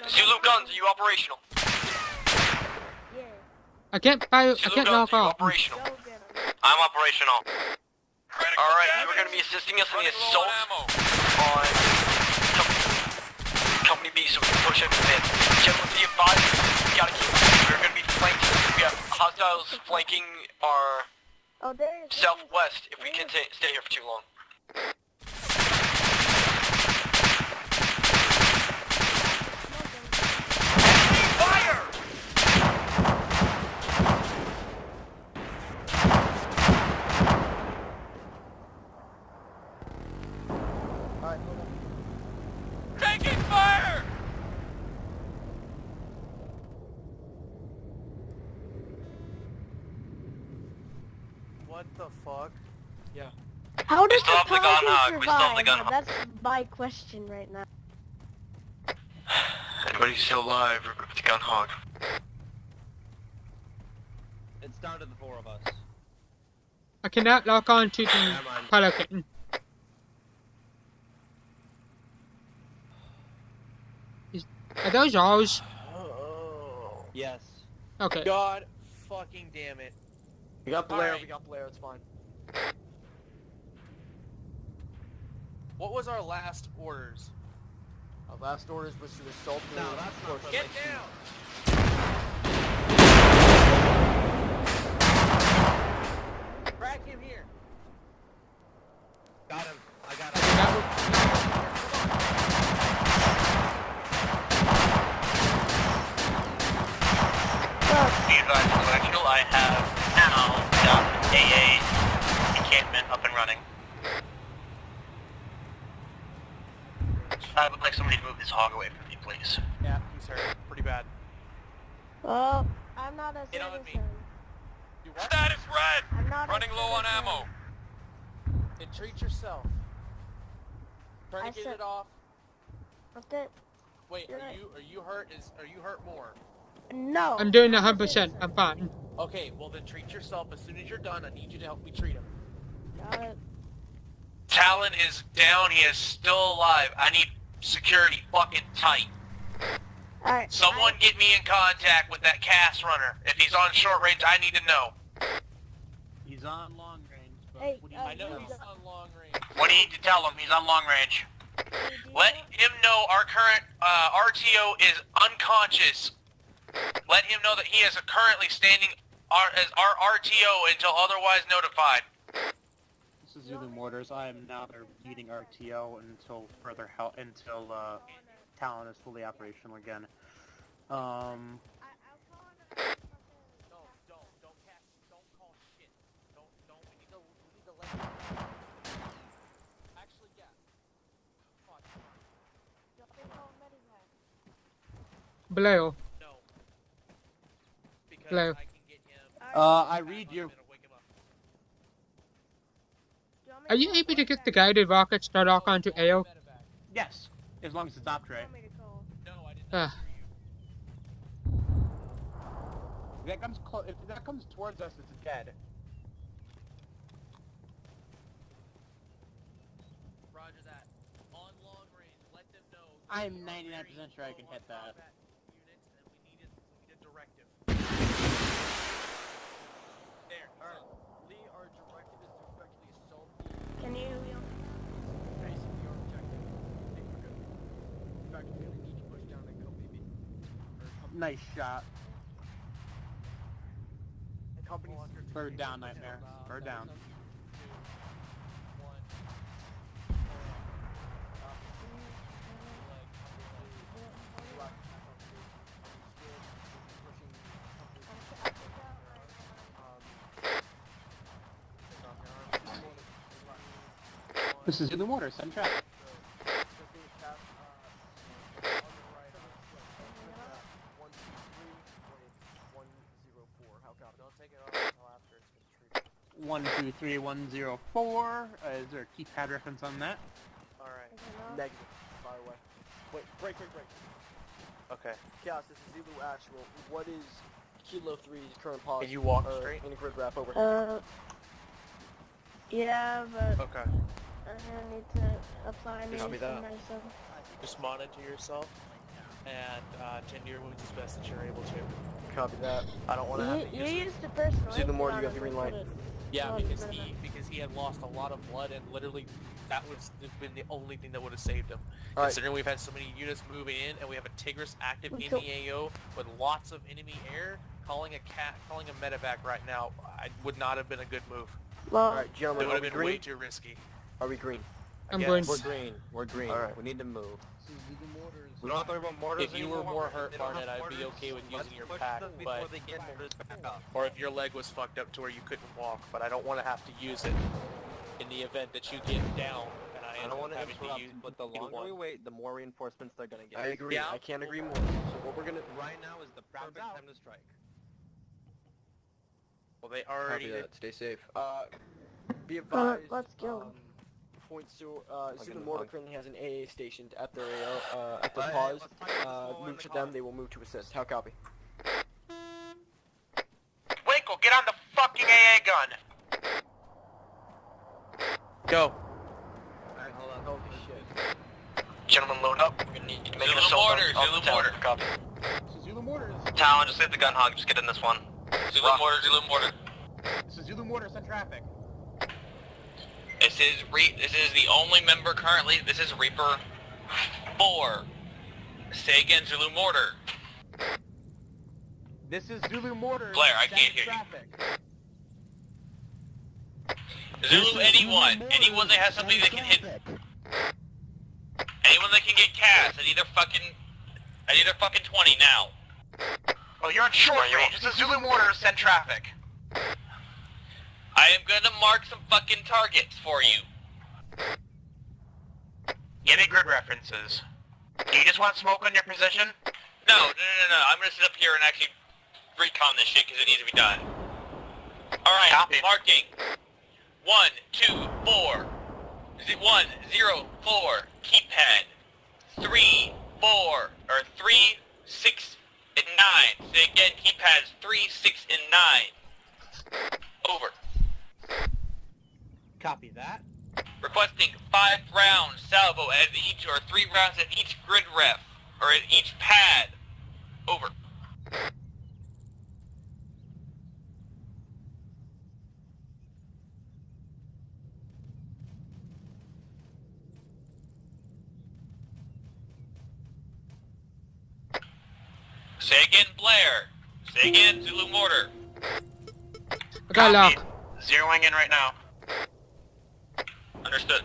Zulu guns, are you operational? I can't fire. I Zulu can't guns, lock are you off. operational? I'm operational. Alright, you are going to be assisting us in the assault on Company B so we can push it in. Gentlemen, be advised, we gotta keep moving. We're going to be flanked. We have hostiles flanking our southwest if we can stay here for too long. Fire! Taking fire! What the fuck? Yeah. How does still the have the gun hog, Pelican we still have the survive? gun hog. That's my question right now. Anybody still alive? Regroup with the gun hog. It's down to the 4 of us. I cannot lock on to the Pelican. Are those ours? Yes. Okay. God fucking damn it. We got Blair, Alright. we got Blair, it's fine. What was our last orders? Our last orders was to assault the... No, that's not Get down! Crack him here! Got him. I got him. Be advised, Electrical, I have now got AA encampment up and running. I would like somebody to move this hog away from me, please. Yeah, he's hurt. Pretty bad. Well, I'm not a Get on me. citizen. You what? Status red! I'm not Running a low on citizen. ammo. Then treat yourself. Trying I to get said- it off. What's it? Wait, You're are right. you hurt? Are you hurt more? No. I'm doing I'm a 100%. citizen. I'm fine. Okay, well then treat yourself. As soon as you're done, I need you to help me treat him. Got it. Talon is down, he is still alive. I need security fucking tight. Alright. Someone get me in contact with that cast runner. If he's on short range, I need to know. He's on long range, but Hey, what do you I know you he's on long range. What do you need to tell him? He's on long range. Let him know our current RTO is unconscious. Let him know that he is currently standing as our RTO until otherwise notified. This is Zulu Mortars. I am now leading RTO until further help until Talon is fully operational again. Don't call shit. Don't, we need to let him know. Actually, yeah. Fuck. Blair. No. Because Blair. I can get him. I read you. Wake him up. Are you able to get the guided rockets to lock onto AO? Yes, as long as it's OPTRE. No, I did not hear you. If that comes if that comes towards us, it's dead. Roger that. On long range, let them know. I'm 99% sure I can hit that. Units, and we need a directive. There. Alright. Lead Nice shot. Company Bird down, Nightmare. Bird down. This is Zulu Mortar, send trap. Don't take it off until after it's been treated. 123104. Is there a keypad reference on that? Alright. Negative. Fire away. Wait, break. Okay. Chaos, this is Zulu Actual. What is Kilo 3's current policy? Can you walk straight? In a grid wrap, over. Yeah, but Okay. I'm gonna need to apply me Copy that. myself. Just monitor yourself, and tend to your wounds as best that you're able to. Copy that. I don't want to have to You use used the first one. Zulu Mortar, you have the green light. Yeah, because he had lost a lot of blood, and literally that was been the only thing that would have saved him. All right. Considering we've had so many units moving in, and we have a Tigris active in So- the AO with lots of enemy air, calling a medevac right now would not have been a good move. Well, Alright, It gentlemen, would are have we been way green? too risky. Are we green? I'm Again, going. We're green. We're green. Alright. We need to move. We don't have to worry about mortars If you were anymore. more hurt, They don't have Barnett, I'd be mortars. okay with Let's using your push pack, them before but they get mortars back up. or if your leg was fucked up to where you couldn't walk, but I don't want to have to use it in the event that you get down and I I end don't up want to having to interrupt, use but the longer we wait, the more reinforcements they're gonna get. I agree. Yeah. I can't agree more. So what we're gonna... Right now is the perfect time to strike. Well, they Copy already that. Stay safe. Be advised. let's go. Points to Zulu gonna Mortar hug. currently has an AA stationed at their at their pause. Move to them. They will move to assist. How copy? Winkle, get on the fucking AA gun! go. Holy shit. Gentlemen, load up. We're gonna need to make an assault on the town. Copy. This is Zulu Mortar. Talon, just hit the gun hog. Just get in this one. Zulu mortar, Zulu mortar. This is Zulu Mortar, send traffic. This is the only member currently. This is Reaper 4. Say again, Zulu Mortar. This is Zulu Mortar. Blair, I send can't hear you. traffic. Zulu anyone. Anyone that has something that can hit. Anyone that can get cast. I need a fucking 20 now. Oh, you're on short range. This is Zulu mortar. Send traffic. I am gonna mark some fucking targets for you. Give me grid references. Do you just want smoke on your position? No. I'm gonna sit up here and actually recon this shit because it needs to be done. Alright, Copy. marking. 1, 2, 4. 1, 0, 4. Keypad. 3, 4. Or 3, 6, and 9. Say again, keypads 3, 6, and 9. Over. Copy that. Requesting 5 rounds salvo at each, or 3 rounds at each grid ref, or at each pad. Over. Say again, Blair. Say again, Zulu Mortar. I got Copy. lock. Zeroing in right now. Understood.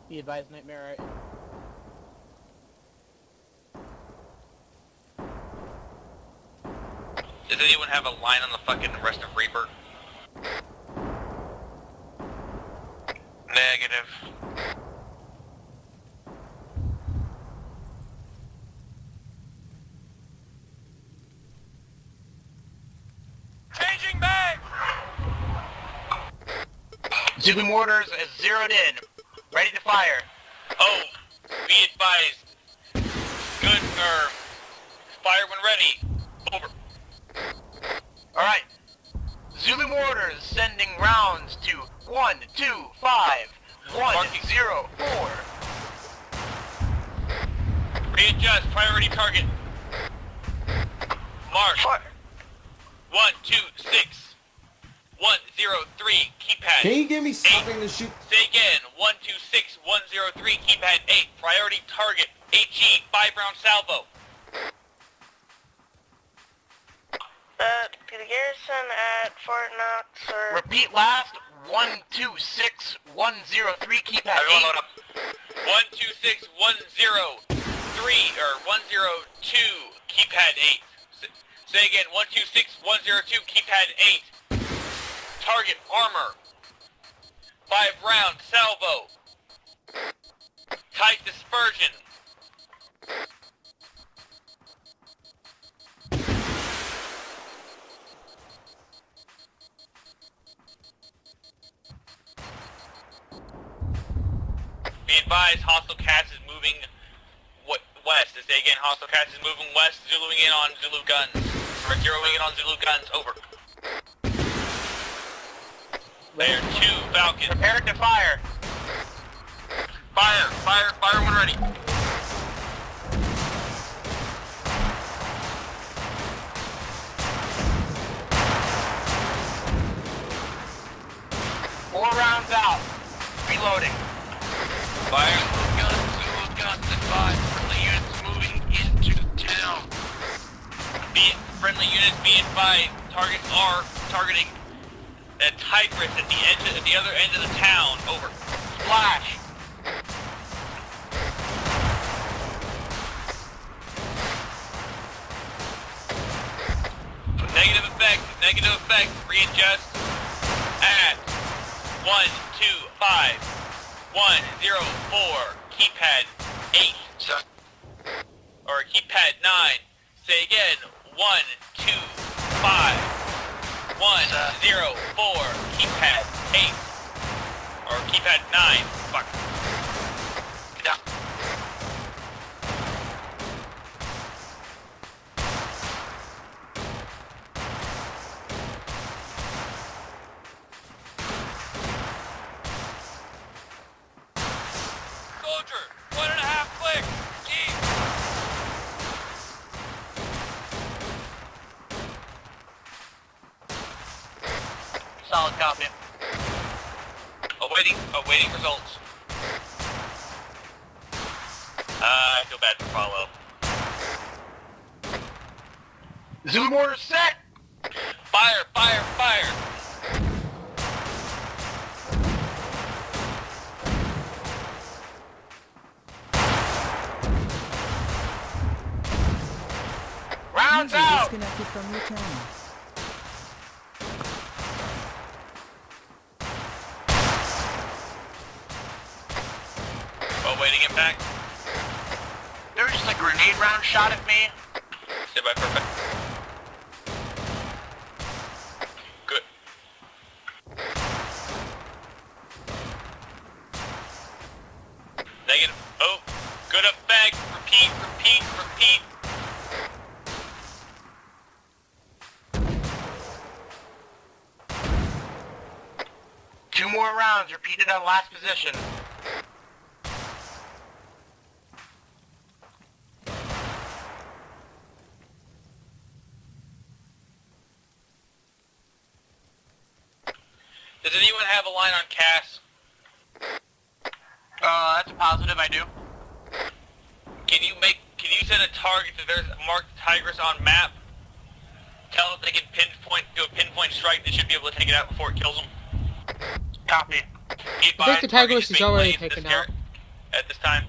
Be advised, Nightmare. Does anyone have a line on the fucking rest of Reaper? Negative. Changing back! Zulu mortars is zeroed in. Ready to fire. Oh, be advised. Good, fire when ready. Over. Alright. Zulu mortars sending rounds to 1, 2, 5, 1, 0, 4. Readjust, priority target. Mark. Fire. 1, 2, 6. 1, 0, 3, keypad. Can you give me something to shoot? Say again. 103, keypad 8, priority target, HE, 5-round salvo. To the garrison at Fort Knox, or... Repeat last, 126103, keypad 8. Everyone load up. 126103, or 102, keypad 8. Say again, 126102, keypad 8. Target armor. 5-round salvo. Tight dispersion. Be advised, hostile cast is moving west. Say again, hostile cast is moving west, Zuluing in on Zulu guns. Or zeroing in on Zulu guns, over. Layer 2, Falcon. Prepare to fire. Fire when ready. Four rounds out. Reloading. Fire. Zulu guns advised. Friendly units moving into town. Friendly units be advised, targets are targeting a Tigris at the other end of the town, over. Splash. Negative effect, readjust at 125 104, keypad 8, or keypad 9, say again, 125 104, keypad 8, or keypad 9, fuck. Get down. Soldier, 1.5 click, keep. Solid copy. Awaiting results. I feel bad for follow. Zulu mortar set. Fire! Rounds User out. disconnected from your channel. Awaiting impact. There was just a grenade round shot at me. Stay by, perfect. Good. Negative. Oh, good effect. Repeat. 2 more rounds, repeated on last position. Does anyone have a line on Cass? That's a positive, I do. Can you set a target that there's marked Tigris on map? Tell if they can do a pinpoint strike, they should be able to take it out before it kills them. Copy. I think the Tigris is already taken out. At this time.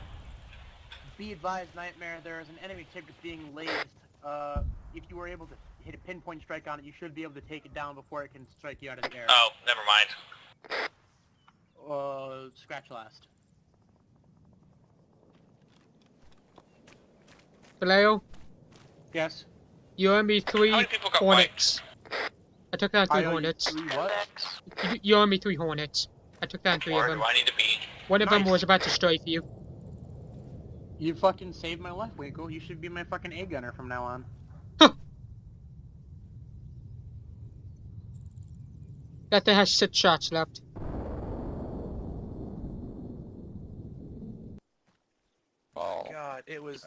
Be advised, Nightmare, there is an enemy Tigris being lazed. If you were able to hit a pinpoint strike on it, you should be able to take it down before it can strike you out of the air. Oh, never mind. Scratch last. Vallejo? Yes? You owe me 3 Hornets. I took down 3 I owe you Hornets. 3 what? You owe me 3 Hornets. I took down 3 Where of them. do I need to be? One of them was about to strafe you. You fucking saved my life, Winkle. You should be my fucking A gunner from now on. That thing has 6 shots left. Oh God, it was...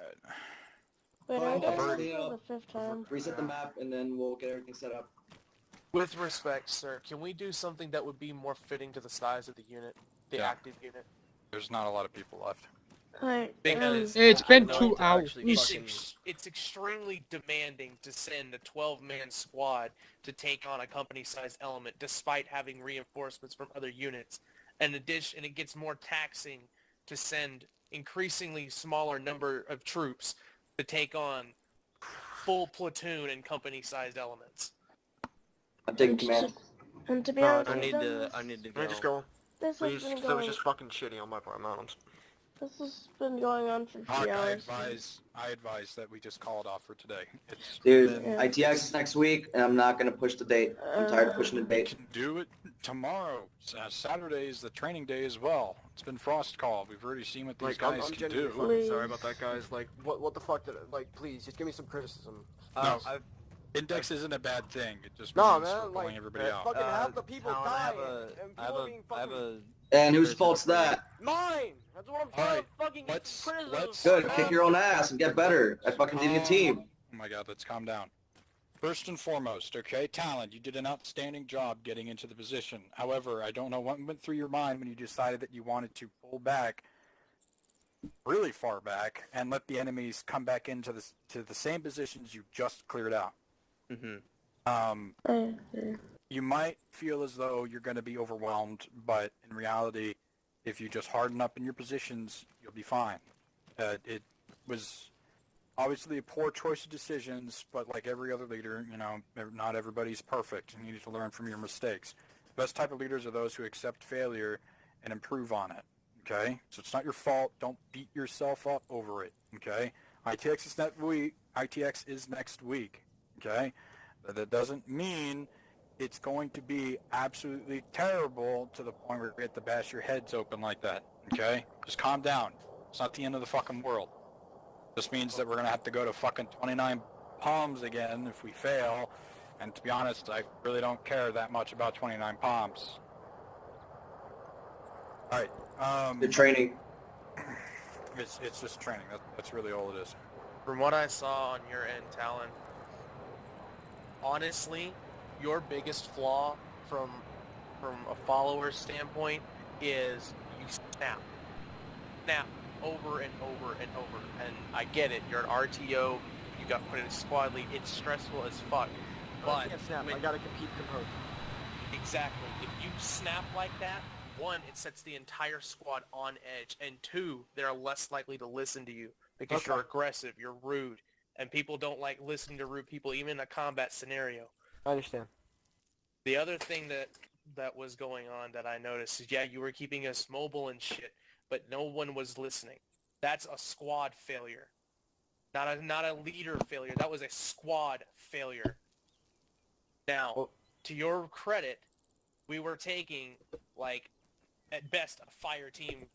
Wait, I'm doing this for the 5th time. Reset the map and then we'll get everything set up. With respect, sir, can we do something that would be more fitting to the size of the unit? The active unit? There's not a lot of people left. Because It's been I know 2 hours. it's extremely demanding to send a 12-man squad to take on a company-sized element, despite having reinforcements from other units. And it gets more taxing to send increasingly smaller number of troops to take on full platoon and company-sized elements. I'm taking command. And to be No, honest, I with need them, to. I need to Can I go. just go? This has Please, been 'cause that was going. just fucking shitty on my part, man. This has been going on for 3 hours. I advise that we just call it off for today. It's Dude, been- ITX is next week, and I'm not gonna push the date. I'm tired of pushing the We date. can do it tomorrow. Saturday is the training day as well. It's been frost call. We've already seen what these guys I'm can genuinely do. fucking sorry about that, guys. Like, what the fuck did please, just give me some criticism. No, index isn't a bad thing. It just No, means we're man, pulling like, everybody out. fucking half the people Talon, die, and people are being fucking... And whose fault's that? Mine! That's what I'm trying to fucking get some criticism. Good, kick your own ass and get better at fucking leading a team. Oh my god, let's calm down. First and foremost, okay, Talon, you did an outstanding job getting into the position. However, I don't know what went through your mind when you decided that you wanted to pull back really far back and let the enemies come back into the same positions you just cleared out. You might feel as though you're going to be overwhelmed, but in reality, if you just harden up in your positions, you'll be fine. It was obviously a poor choice of decisions, but like every other leader, you know, not everybody's perfect. You need to learn from your mistakes. The best type of leaders are those who accept failure and improve on it. Okay? So it's not your fault. Don't beat yourself up over it. Okay? ITX is next week. Okay? But that doesn't mean it's going to be absolutely terrible to the point where you get to bash your heads open like that. Okay? Just calm down. It's not the end of the fucking world. This means that we're going to have to go to fucking 29 palms again if we fail. And to be honest, I really don't care that much about 29 palms. Alright. The training. It's just training. That's really all it is. From what I saw on your end, Talon, honestly, your biggest flaw from a follower's standpoint is you snap over and over and over. And I get it. You're an RTO. You got put in a squad lead. It's stressful as fuck. But I can't snap. I gotta compete composed. Exactly. If you snap like that, one, it sets the entire squad on edge, and two, they're less likely to listen to you because you're aggressive, you're rude, and people don't like listening to rude people, even in a combat scenario. I understand. The other thing that was going on that I noticed is, yeah, you were keeping us mobile and shit, but no one was listening. That's a squad failure, not a leader failure. That was a squad failure. Now, to your credit, we were taking, like, at best, a fire team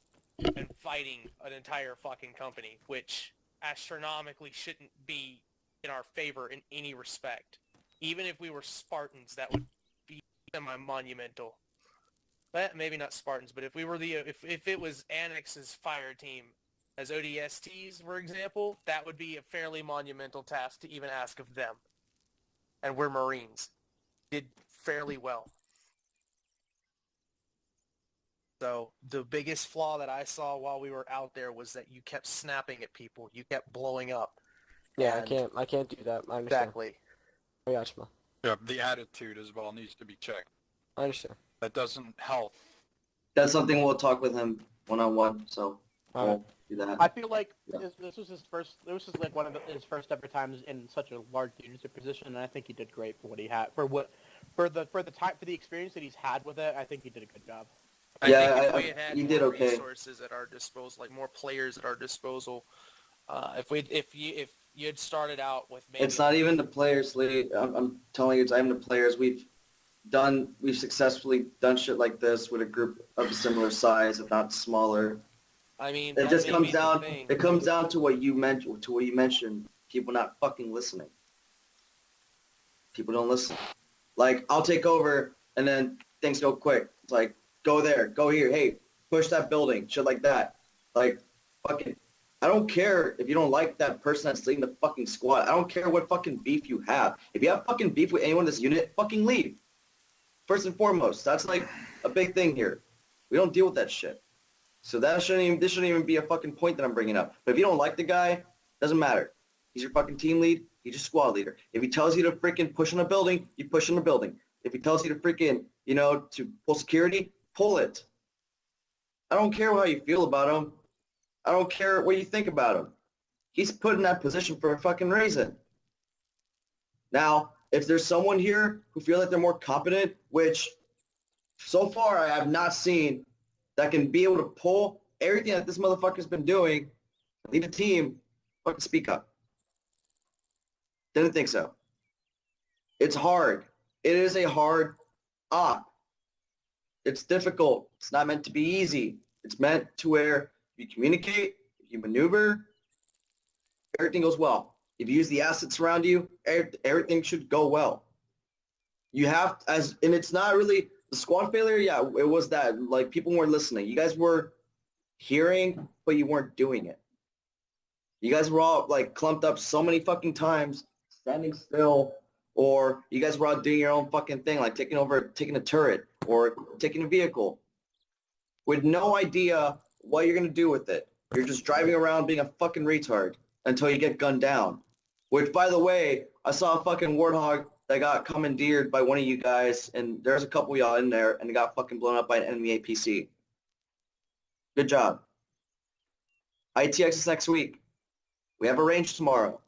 and fighting an entire fucking company, which astronomically shouldn't be in our favor in any respect. Even if we were Spartans, that would be semi-monumental. But maybe not Spartans, but if we were if it was Annex's fire team as ODSTs, for example, that would be a fairly monumental task to even ask of them. And we're Marines. Did fairly well. So the biggest flaw that I saw while we were out there was that you kept snapping at people. You kept blowing up. Yeah, And I can't do that. I understand. Exactly. I got you. Yeah, the attitude as well needs to be checked. I understand. That doesn't help. That's something we'll talk with him one-on-one, so we'll do that. I feel like this was his first. This was like one of his first ever times in such a large leadership position, and I think he did great for what he had for the experience that he's had with it. I think he did a good job. I think if we had had more resources at our disposal, like more players at our disposal, if you had started out with maybe... It's not even the players, Lee. I'm telling you, it's not even the players. We've successfully done shit like this with a group of a similar size, if not smaller. I mean, it just comes down. It comes down to what you mentioned. People not fucking listening. People don't listen. Like, I'll take over, and then things go quick. It's like, go there, go here. Hey, push that building. Shit like that. Like, fucking. I don't care if you don't like that person that's leading the fucking squad. I don't care what fucking beef you have. If you have fucking beef with anyone in this unit, fucking leave. First and foremost, that's like a big thing here. We don't deal with that shit. So this shouldn't even be a fucking point that I'm bringing up. But if you don't like the guy, doesn't matter. He's your fucking team lead. He's your squad leader. If he tells you to freaking push on a building, you push on a building. If he tells you to freaking, to pull security, pull it. I don't care how you feel about him. I don't care what you think about him. He's put in that position for a fucking reason. Now, if there's someone here who feel like they're more competent, which so far I have not seen, that can be able to pull everything that this motherfucker's been doing, lead a team, fucking speak up. Didn't think so. It's hard. It is a hard op. It's difficult. It's not meant to be easy. It's meant to where if you communicate, if you maneuver, everything goes well. If you use the assets around you, everything should go well. You have, and it's not really, the squad failure, yeah, it was that, like, people weren't listening. You guys were hearing, but you weren't doing it. You guys were all, like, clumped up so many fucking times, standing still, or you guys were out doing your own fucking thing, like taking a turret, or taking a vehicle, with no idea what you're gonna do with it. You're just driving around being a fucking retard until you get gunned down. Which, by the way, I saw a fucking Warthog that got commandeered by one of you guys, and there's a couple of y'all in there, and it got fucking blown up by an enemy APC. Good job. ITX is next week. We have a range tomorrow.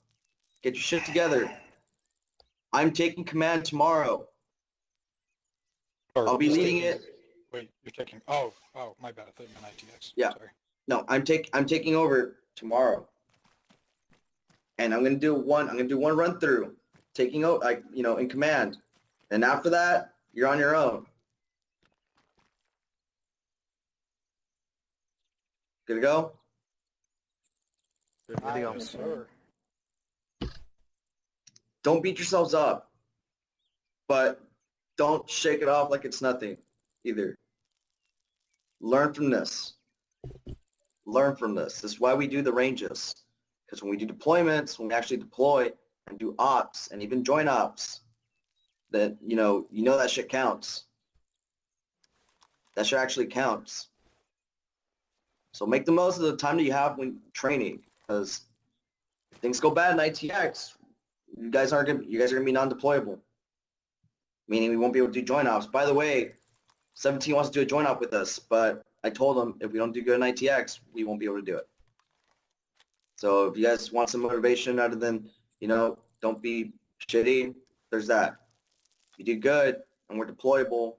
Get your shit together. I'm taking command tomorrow. I'll be leading it. Wait, you're taking... Oh, my bad. I thought you meant ITX. Yeah. Sorry. No, I'm taking over tomorrow. And I'm gonna do one run through, taking out, like, in command. And after that, you're on your own. Good to go? Good to go, sir. Don't beat yourselves up, but don't shake it off like it's nothing either. Learn from this. Learn from this. This is why we do the ranges. Because when we do deployments, when we actually deploy and do ops and even joint ops, that you know that shit counts. That shit actually counts. So make the most of the time that you have when training, because if things go bad in ITX, you guys are gonna be non-deployable. Meaning we won't be able to do joint ops. By the way, 17 wants to do a joint op with us, but I told them if we don't do good in ITX, we won't be able to do it. So if you guys want some motivation other than, don't be shitty, there's that. If you do good and we're deployable,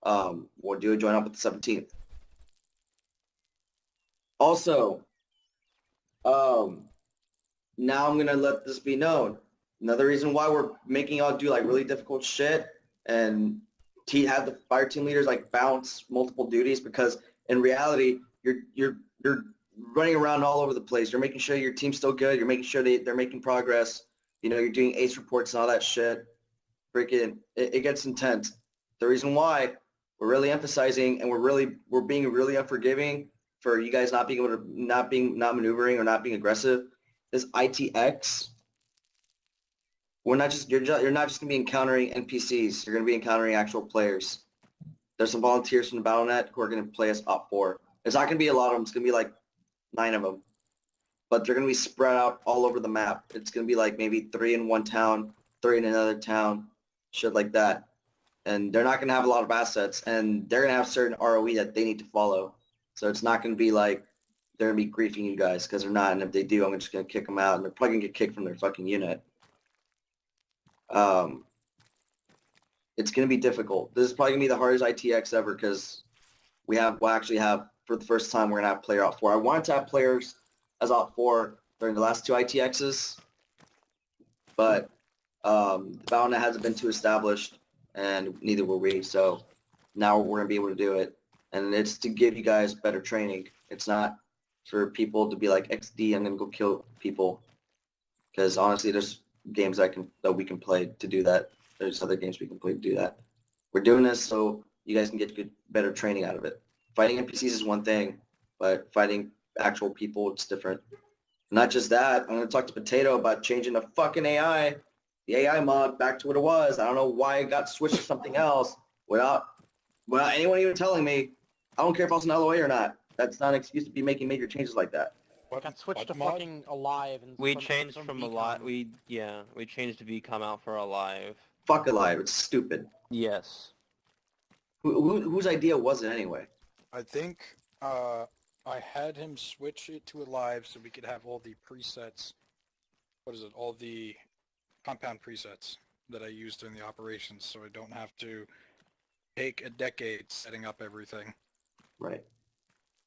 we'll do a joint up with the 17th. Also, now I'm going to let this be known. Another reason why we're making y'all do like really difficult shit and have the fire team leaders like bounce multiple duties, because in reality, you're running around all over the place. You're making sure your team's still good. You're making sure they're making progress. You're doing ace reports and all that shit. Freaking, it gets intense. The reason why we're really emphasizing and we're being really unforgiving for you guys not maneuvering or not being aggressive is ITX. You're not just gonna be encountering NPCs. You're gonna be encountering actual players. There's some volunteers from the BattleNet who are gonna play as OPTRE. It's not gonna be a lot of them. It's gonna be like 9 of them, but they're gonna be spread out all over the map. It's gonna be like maybe 3 in one town, 3 in another town, shit like that. And they're not gonna have a lot of assets, and they're gonna have certain ROE that they need to follow. So it's not gonna be like they're gonna be griefing you guys, because they're not. And if they do, I'm just gonna kick them out, and they're probably gonna get kicked from their fucking unit. It's gonna be difficult. This is probably gonna be the hardest ITX ever, because we'll actually have, for the first time, we're gonna have player OPT4. I wanted to have players as OPT4 during the last 2 ITXs, but the BattleNet hasn't been too established, and neither were we. So now we're gonna be able to do it, and it's to give you guys better training. It's not for people to be like, XD, I'm gonna go kill people, because honestly, there's games that we can play to do that. There's other games we can play to do that. We're doing this so you guys can get better training out of it. Fighting NPCs is one thing, but fighting actual people, it's different. Not just that, I'm going to talk to Potato about changing the fucking AI, the AI mod, back to what it was. I don't know why it got switched to something else without anyone even telling me. I don't care if I was in LOA or not. That's not an excuse to be making major changes like that. Got switched to fucking alive and We from- changed from from a VCOM. lot. We changed VCOM out for Alive. Fuck Alive. It's stupid. Yes. Whose idea was it anyway? I think I had him switch it to Alive so we could have all the presets. What is it? All the compound presets that I used during the operations, so I don't have to take a decade setting up everything. Right.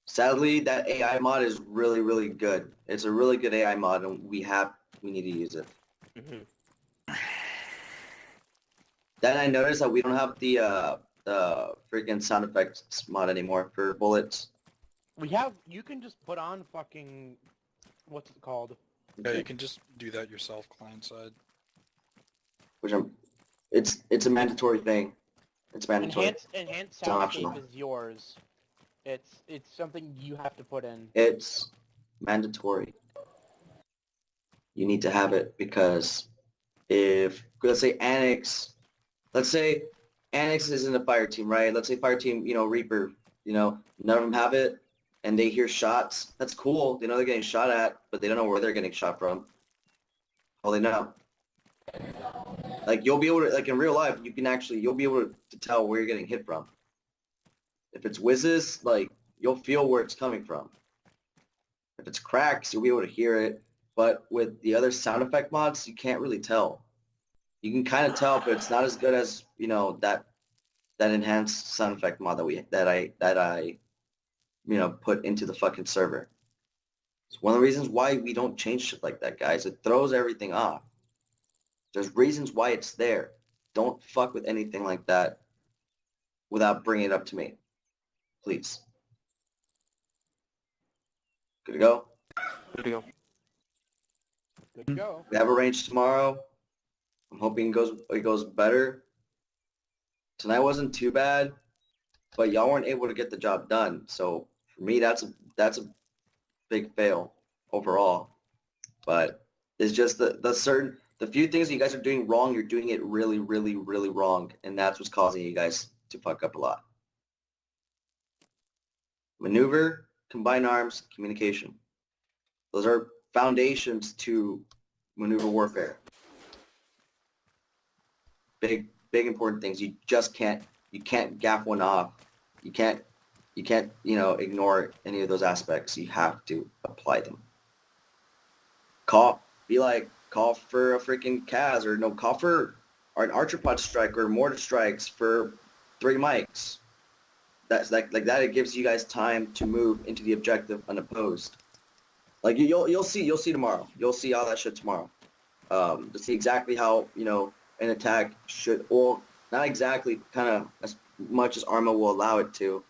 Sadly, that AI mod is really, really good. It's a really good AI mod, and we need to use it. Then I noticed that we don't have the freaking sound effects mod anymore for bullets. We have. You can just put on fucking. What's it called? Yeah, you can just do that yourself, client side. It's a mandatory thing. It's mandatory. Enhanced It's not optional. soundscape is yours. It's something you have to put in. It's mandatory. You need to have it because if, let's say Annex is in the fire team, right? Let's say fire team, Reaper, none of them have it and they hear shots. That's cool. They know they're getting shot at, but they don't know where they're getting shot from. All they know. Like, you'll be able to, like in real life, you'll be able to tell where you're getting hit from. If it's whizzes, like, you'll feel where it's coming from. If it's cracks, you'll be able to hear it. But with the other sound effect mods, you can't really tell. You can kind of tell, but it's not as good as, that enhanced sound effect mod that I put into the fucking server. It's one of the reasons why we don't change shit like that, guys. It throws everything off. There's reasons why it's there. Don't fuck with anything like that without bringing it up to me. Please. Good to go? Good to go. Good to go. We have a range tomorrow. I'm hoping it goes better. Tonight wasn't too bad, but y'all weren't able to get the job done. So for me, that's a big fail overall. But it's just the few things that you guys are doing wrong, you're doing it really, really, really wrong, and that's what's causing you guys to fuck up a lot. Maneuver, combined arms, communication. Those are foundations to maneuver warfare. Big important things. You can't gaff one off. You can't ignore any of those aspects. You have to apply them. Call for a freaking CAS call for an archer pod strike or mortar strikes for 3 mics. That's like that. It gives you guys time to move into the objective unopposed. Like you'll see tomorrow. You'll see all that shit tomorrow. To see exactly how an attack should, or not exactly, kind of as much as Arma will allow it to.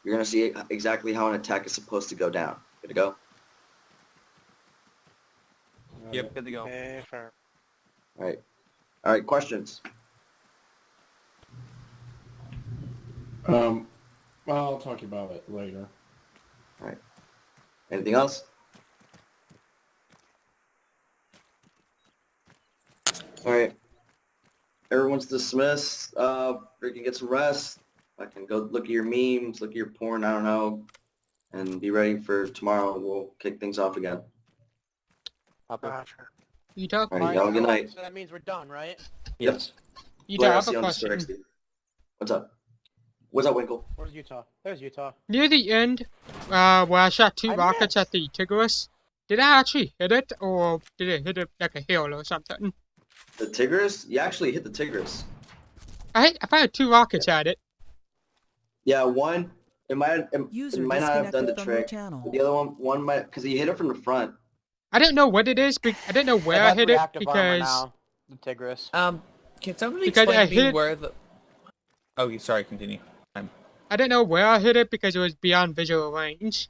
You're gonna see exactly how an attack is supposed to go down. Good to go. Yep, good to go. Okay, fair. All right. Questions? Well, I'll talk about it later. All right. Anything else? All right. Everyone's dismissed. We can get some rest. I can go look at your memes, look at your porn, I don't know, and be ready for tomorrow. We'll kick things off again. You talk. All right, y'all, good night. So that means we're done, right? Yes. You Blair, I'll have see a you on the question. store, XD. What's up? What's up, Winkle? Where's Utah? There's Utah. Near the end, where I shot 2 rockets at the Tigris, did I actually hit it, or did it hit it like a hill or something? The Tigris? You actually hit the Tigris. I fired 2 rockets at it. Yeah, one. It might not have done the disconnected from your trick. channel. But the other one might, because you hit it from the front. I don't know what it is. I don't know where I hit it because Now, the Tigris. Can somebody Because explain I to me hit- where the... Oh, sorry, continue. I don't know where I hit it because it was beyond visual range.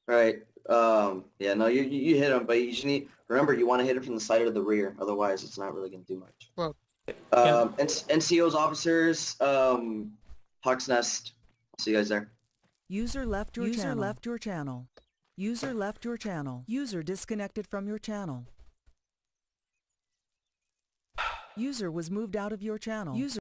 Right. Yeah, no, you hit him, but you just remember, you want to hit it from the side or the rear. Otherwise, it's not really going to do much. Well, NCO's officers, Hawk's Nest. See you guys there. User left your channel. User left your channel. User disconnected from your channel. User was moved out of your channel. User